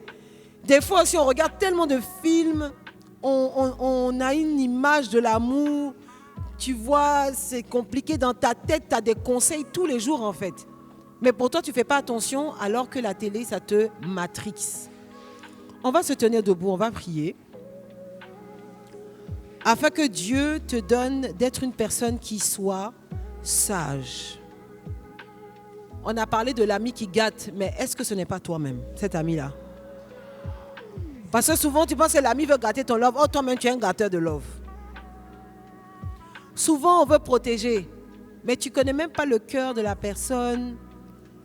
Des fois aussi, on regarde tellement de films, on a une image de l'amour. Tu vois, c'est compliqué dans ta tête, tu as des conseils tous les jours, en fait. Mais pour toi, tu ne fais pas attention alors que la télé, ça te matrixe. On va se tenir debout, on va prier. Afin que Dieu te donne d'être une personne qui soit sage. On a parlé de l'ami qui gâte, mais est-ce que ce n'est pas toi-même, cet ami-là? Parce que souvent, tu penses que l'ami veut gâter ton love. Oh, toi-même, tu es un gâteur de love. Souvent, on veut protéger, mais tu ne connais même pas le cœur de la personne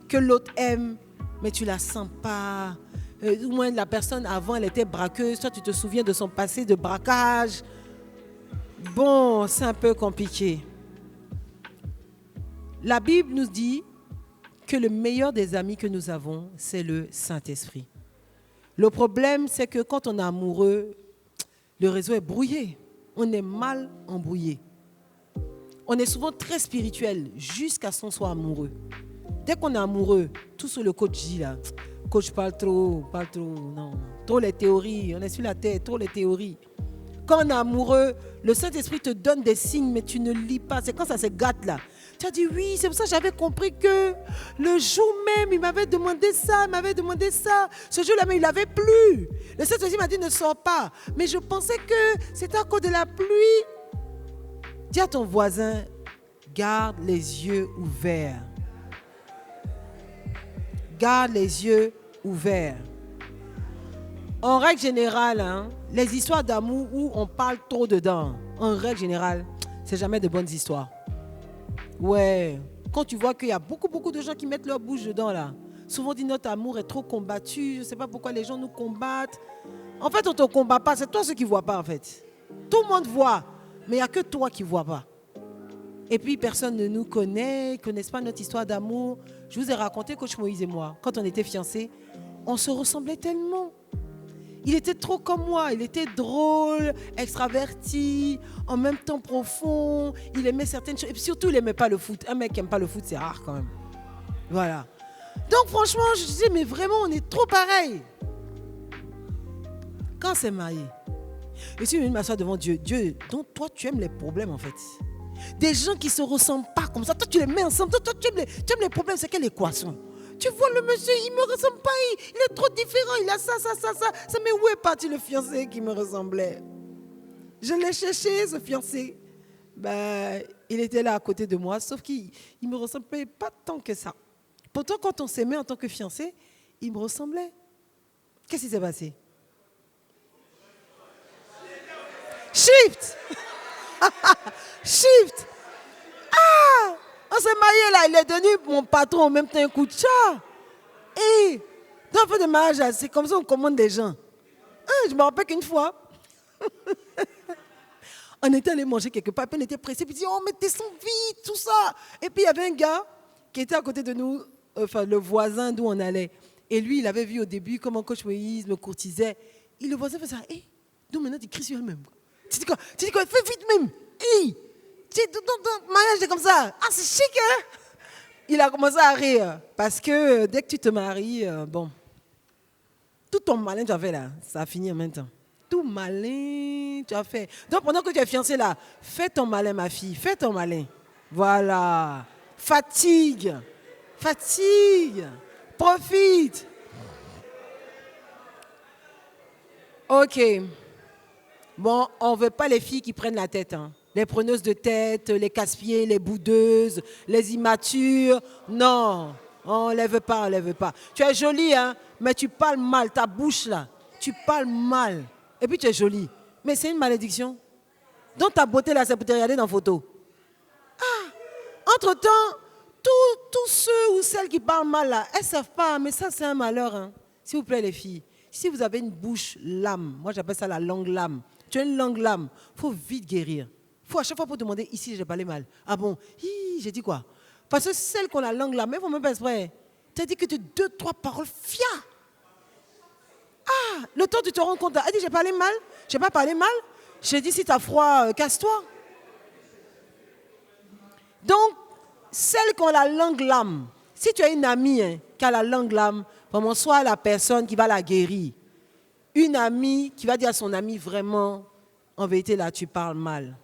que l'autre aime, mais tu ne la sens pas. Au moins, la personne, avant, elle était braqueuse. Toi, tu te souviens de son passé de braquage. Bon, c'est un peu compliqué. La Bible nous dit que le meilleur des amis que nous avons, c'est le Saint-Esprit. Le problème, c'est que quand on est amoureux, le réseau est brouillé. On est mal embrouillé. On est souvent très spirituel jusqu'à ce qu'on soit amoureux. dès qu'on est amoureux, tout sur le coach dit là. Coach parle trop, non. Trop les théories, on est sur la tête, trop les théories. Quand on est amoureux, le Saint-Esprit te donne des signes, mais tu ne lis pas. C'est quand ça se gâte là. Tu as dit oui, c'est pour ça que j'avais compris que le jour même, il m'avait demandé ça, Ce jour-là, mais il n'avait plus. Le Saint-Esprit m'a dit ne sors pas. Mais je pensais que c'était à cause de la pluie. Dis à ton voisin, garde les yeux ouverts. Garde les yeux ouverts. En règle générale, les histoires d'amour où on parle trop dedans, en règle générale, c'est jamais de bonnes histoires. Ouais, quand tu vois qu'il y a beaucoup de gens qui mettent leur bouche dedans là, souvent on dit notre amour est trop combattu, je ne sais pas pourquoi les gens nous combattent. En fait, on ne te combat pas, c'est toi ceux qui ne voient pas en fait. Tout le monde voit, mais il n'y a que toi qui ne vois pas. Et puis personne ne nous connaît, ne connaissent pas notre histoire d'amour. Je vous ai raconté, coach Moïse et moi, quand on était fiancés, on se ressemblait tellement. Il était trop comme moi, il était drôle, extraverti, en même temps profond, il aimait certaines choses, et puis surtout il n'aimait pas le foot. Un mec qui n'aime pas le foot, c'est rare quand même. Voilà. Donc franchement, je disais, mais vraiment, on est trop pareil. Quand on s'est marié, je suis venue m'asseoir devant Dieu. Dieu, donc toi tu aimes les problèmes en fait. Des gens qui ne se ressemblent pas comme ça, toi tu les mets ensemble, toi tu aimes les problèmes, c'est quelle équation? Tu vois le monsieur, il ne me ressemble pas, il est trop différent, il a ça. Mais où est parti le fiancé qui me ressemblait? Je l'ai cherché, ce fiancé. Il était là à côté de moi, sauf qu'il ne me ressemblait pas tant que ça. Pourtant, quand on s'aimait en tant que fiancé, il me ressemblait. Qu'est-ce qui s'est passé? Shift! Shift! Ah! On s'est marié là, il est devenu mon patron en même temps un coup de chat. Et dans le fait de mariage, c'est comme ça qu'on commande des gens. Je me rappelle qu'une fois, on était allé manger quelque part, puis on était pressé, puis il dit, oh mais descends vite, tout ça. Et puis il y avait un gars qui était à côté de nous, enfin le voisin d'où on allait. Et lui, il avait vu au début comment coach Moïse me courtisait. Et le voisin fait ça, donc maintenant tu cries sur elle-même. Tu dis quoi? Fais vite même. Ton mariage est comme ça. Ah, c'est chic, hein? Il a commencé à rire. Parce que dès que tu te maries, tout ton malin tu as fait là, ça a fini en même temps. Tout malin tu as fait. Donc pendant que tu es fiancé là, fais ton malin, ma fille. Fais ton malin. Voilà. Fatigue. Profite. Ok. Bon, on ne veut pas les filles qui prennent la tête, Les preneuses de tête, les casse-pieds, les boudeuses, les immatures. Non, on ne les veut pas. Tu es jolie, mais tu parles mal, ta bouche là. Tu parles mal. Et puis tu es jolie. Mais c'est une malédiction. Donc ta beauté là, c'est pour te regarder dans la photo. Entre-temps, tous ceux ou celles qui parlent mal là, elles ne savent pas, mais ça c'est un malheur. S'il vous plaît les filles, si vous avez une bouche lame, moi j'appelle ça la langue lame. Tu as une langue lame, il faut vite guérir. Il faut à chaque fois pour demander, ici j'ai parlé mal. Ah bon? J'ai dit quoi? Parce que celles qui ont la langue lame, elles ne font même pas exprès. Tu as dit que tu as 2-3 paroles fia. Le temps tu te rends compte, elle dit j'ai parlé mal, j'ai pas parlé mal. J'ai dit si tu as froid, casse-toi. Donc, celles qui ont la langue lame, si tu as une amie qui a la langue lame, vraiment sois la personne qui va la guérir. Une amie qui va dire à son ami vraiment, en vérité là tu parles mal.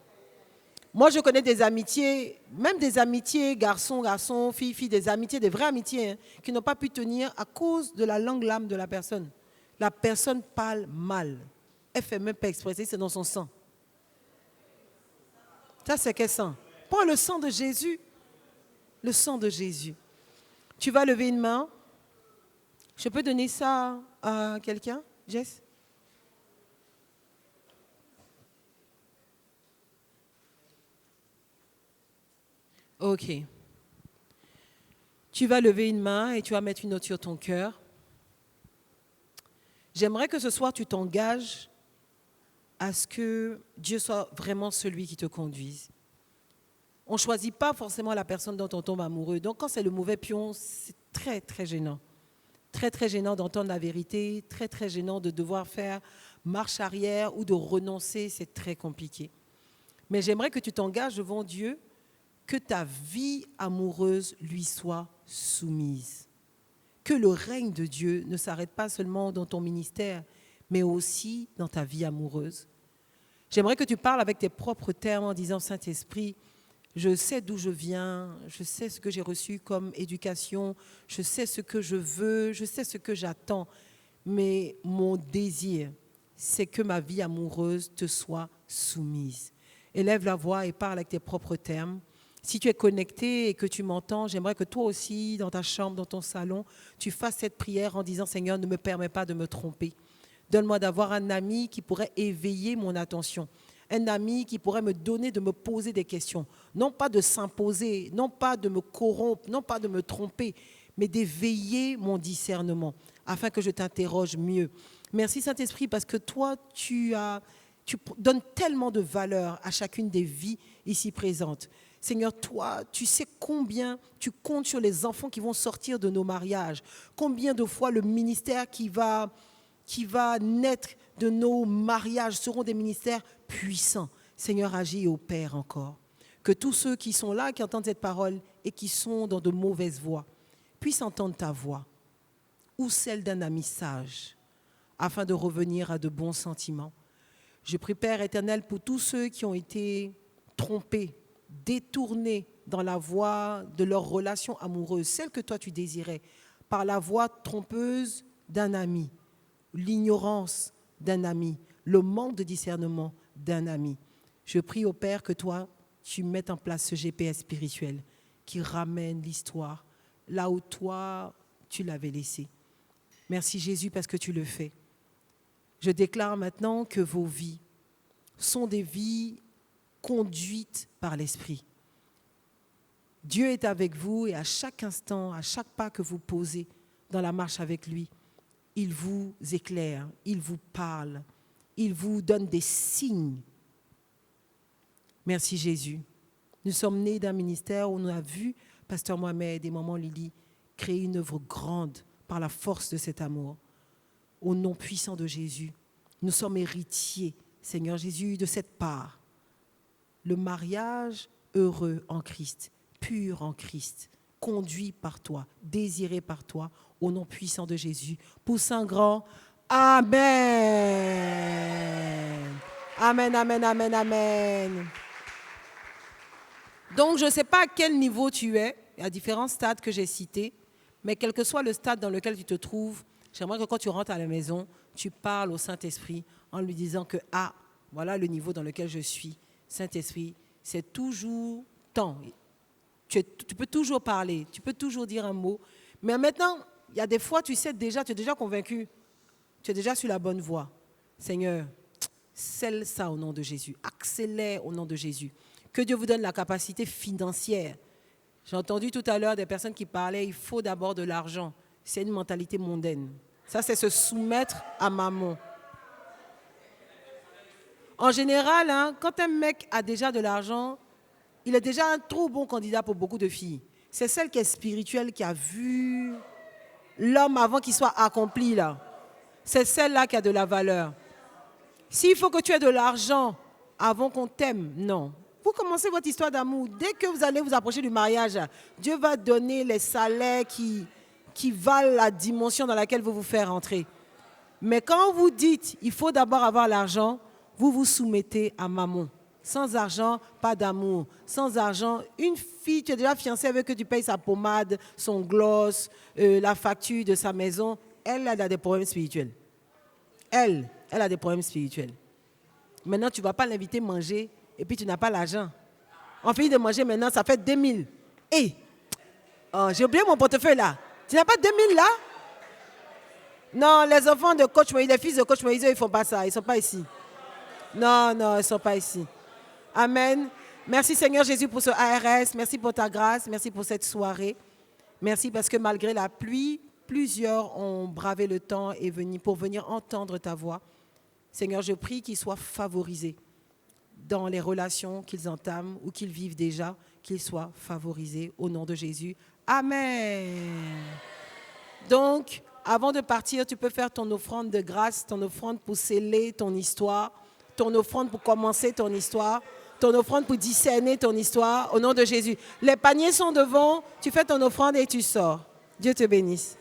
Moi je connais des amitiés, même des amitiés garçon, fille, des amitiés, des vraies amitiés qui n'ont pas pu tenir à cause de la langue lame de la personne. La personne parle mal. Elle ne fait même pas expresser, c'est dans son sang. Ça c'est quel sang? Prends le sang de Jésus. Le sang de Jésus. Tu vas lever une main. Je peux donner ça à quelqu'un, Jess? Ok. Tu vas lever une main et tu vas mettre une autre sur ton cœur. J'aimerais que ce soir tu t'engages à ce que Dieu soit vraiment celui qui te conduise. On ne choisit pas forcément la personne dont on tombe amoureux. Donc quand c'est le mauvais pion, c'est très très gênant. Très très gênant d'entendre la vérité, très très gênant de devoir faire marche arrière ou de renoncer, c'est très compliqué. Mais j'aimerais que tu t'engages devant Dieu que ta vie amoureuse lui soit soumise. Que le règne de Dieu ne s'arrête pas seulement dans ton ministère, mais aussi dans ta vie amoureuse. J'aimerais que tu parles avec tes propres termes en disant, Saint-Esprit, je sais d'où je viens, je sais ce que j'ai reçu comme éducation, je sais ce que je veux, je sais ce que j'attends, mais mon désir, c'est que ma vie amoureuse te soit soumise. Élève la voix et parle avec tes propres termes. Si tu es connecté et que tu m'entends, j'aimerais que toi aussi, dans ta chambre, dans ton salon, tu fasses cette prière en disant, Seigneur, ne me permets pas de me tromper. Donne-moi d'avoir un ami qui pourrait éveiller mon attention. Un ami qui pourrait me donner de me poser des questions. Non pas de s'imposer, non pas de me corrompre, non pas de me tromper, mais d'éveiller mon discernement afin que je t'interroge mieux. Merci Saint-Esprit parce que toi, tu donnes tellement de valeur à chacune des vies ici présentes. Seigneur, toi, tu sais combien tu comptes sur les enfants qui vont sortir de nos mariages. Combien de fois le ministère qui va naître de nos mariages seront des ministères puissants. Seigneur, agis et opère encore. Que tous ceux qui sont là, qui entendent cette parole et qui sont dans de mauvaises voies, puissent entendre ta voix ou celle d'un ami sage, afin de revenir à de bons sentiments. Je prie, Père éternel, pour tous ceux qui ont été trompés, détournés dans la voie de leur relation amoureuse, celle que toi tu désirais, par la voie trompeuse d'un ami, l'ignorance d'un ami, le manque de discernement d'un ami. Je prie au Père que toi, tu mettes en place ce GPS spirituel qui ramène l'histoire là où toi, tu l'avais laissé. Merci Jésus parce que tu le fais. Je déclare maintenant que vos vies sont des vies conduites par l'Esprit. Dieu est avec vous et à chaque instant, à chaque pas que vous posez dans la marche avec lui, il vous éclaire, il vous parle, il vous donne des signes. Merci Jésus. Nous sommes nés d'un ministère où on a vu Pasteur Mohamed et Maman Lily créer une œuvre grande par la force de cet amour. Au nom puissant de Jésus, nous sommes héritiers, Seigneur Jésus, de cette part. Le mariage heureux en Christ, pur en Christ, conduit par toi, désiré par toi, au nom puissant de Jésus. Pousse un grand Amen. Amen, amen, amen, amen. Donc, je ne sais pas à quel niveau tu es, à différents stades que j'ai cités, mais quel que soit le stade dans lequel tu te trouves, j'aimerais que quand tu rentres à la maison, tu parles au Saint-Esprit en lui disant que, voilà le niveau dans lequel je suis. Saint-Esprit, c'est toujours temps. Tu peux toujours parler, tu peux toujours dire un mot. Mais maintenant, il y a des fois, tu es déjà convaincu. Tu es déjà sur la bonne voie. Seigneur, scelle ça au nom de Jésus. Accélère au nom de Jésus. Que Dieu vous donne la capacité financière. J'ai entendu tout à l'heure des personnes qui parlaient, il faut d'abord de l'argent. C'est une mentalité mondaine. Ça, c'est se soumettre à maman. En général, quand un mec a déjà de l'argent, il est déjà un trop bon candidat pour beaucoup de filles. C'est celle qui est spirituelle, qui a vu l'homme avant qu'il soit accompli, là. C'est celle-là qui a de la valeur. S'il faut que tu aies de l'argent avant qu'on t'aime, non. Vous commencez votre histoire d'amour. Dès que vous allez vous approcher du mariage, Dieu va donner les salaires qui valent la dimension dans laquelle vous vous faites rentrer. Mais quand vous dites, il faut d'abord avoir l'argent, vous vous soumettez à maman. Sans argent, pas d'amour. Sans argent, une fille, tu es déjà fiancée, elle veut que tu payes sa pommade, son gloss, la facture de sa maison. Elle a des problèmes spirituels. Elle a des problèmes spirituels. Maintenant, tu ne vas pas l'inviter à manger et puis tu n'as pas l'argent. On finit de manger maintenant, ça fait 2000. J'ai oublié mon portefeuille là. Tu n'as pas 2000 là? Non, les enfants de Coach Moïse, les fils de Coach Moïse, ils ne font pas ça. Ils ne sont pas ici. Non, ils ne sont pas ici. Amen. Merci Seigneur Jésus pour ce ARS. Merci pour ta grâce. Merci pour cette soirée. Merci parce que malgré la pluie, plusieurs ont bravé le temps et pour venir entendre ta voix. Seigneur, je prie qu'ils soient favorisés dans les relations qu'ils entament ou qu'ils vivent déjà, qu'ils soient favorisés au nom de Jésus. Amen. Donc, avant de partir, tu peux faire ton offrande de grâce, ton offrande pour sceller ton histoire, ton offrande pour commencer ton histoire, ton offrande pour discerner ton histoire au nom de Jésus. Les paniers sont devant, tu fais ton offrande et tu sors. Dieu te bénisse.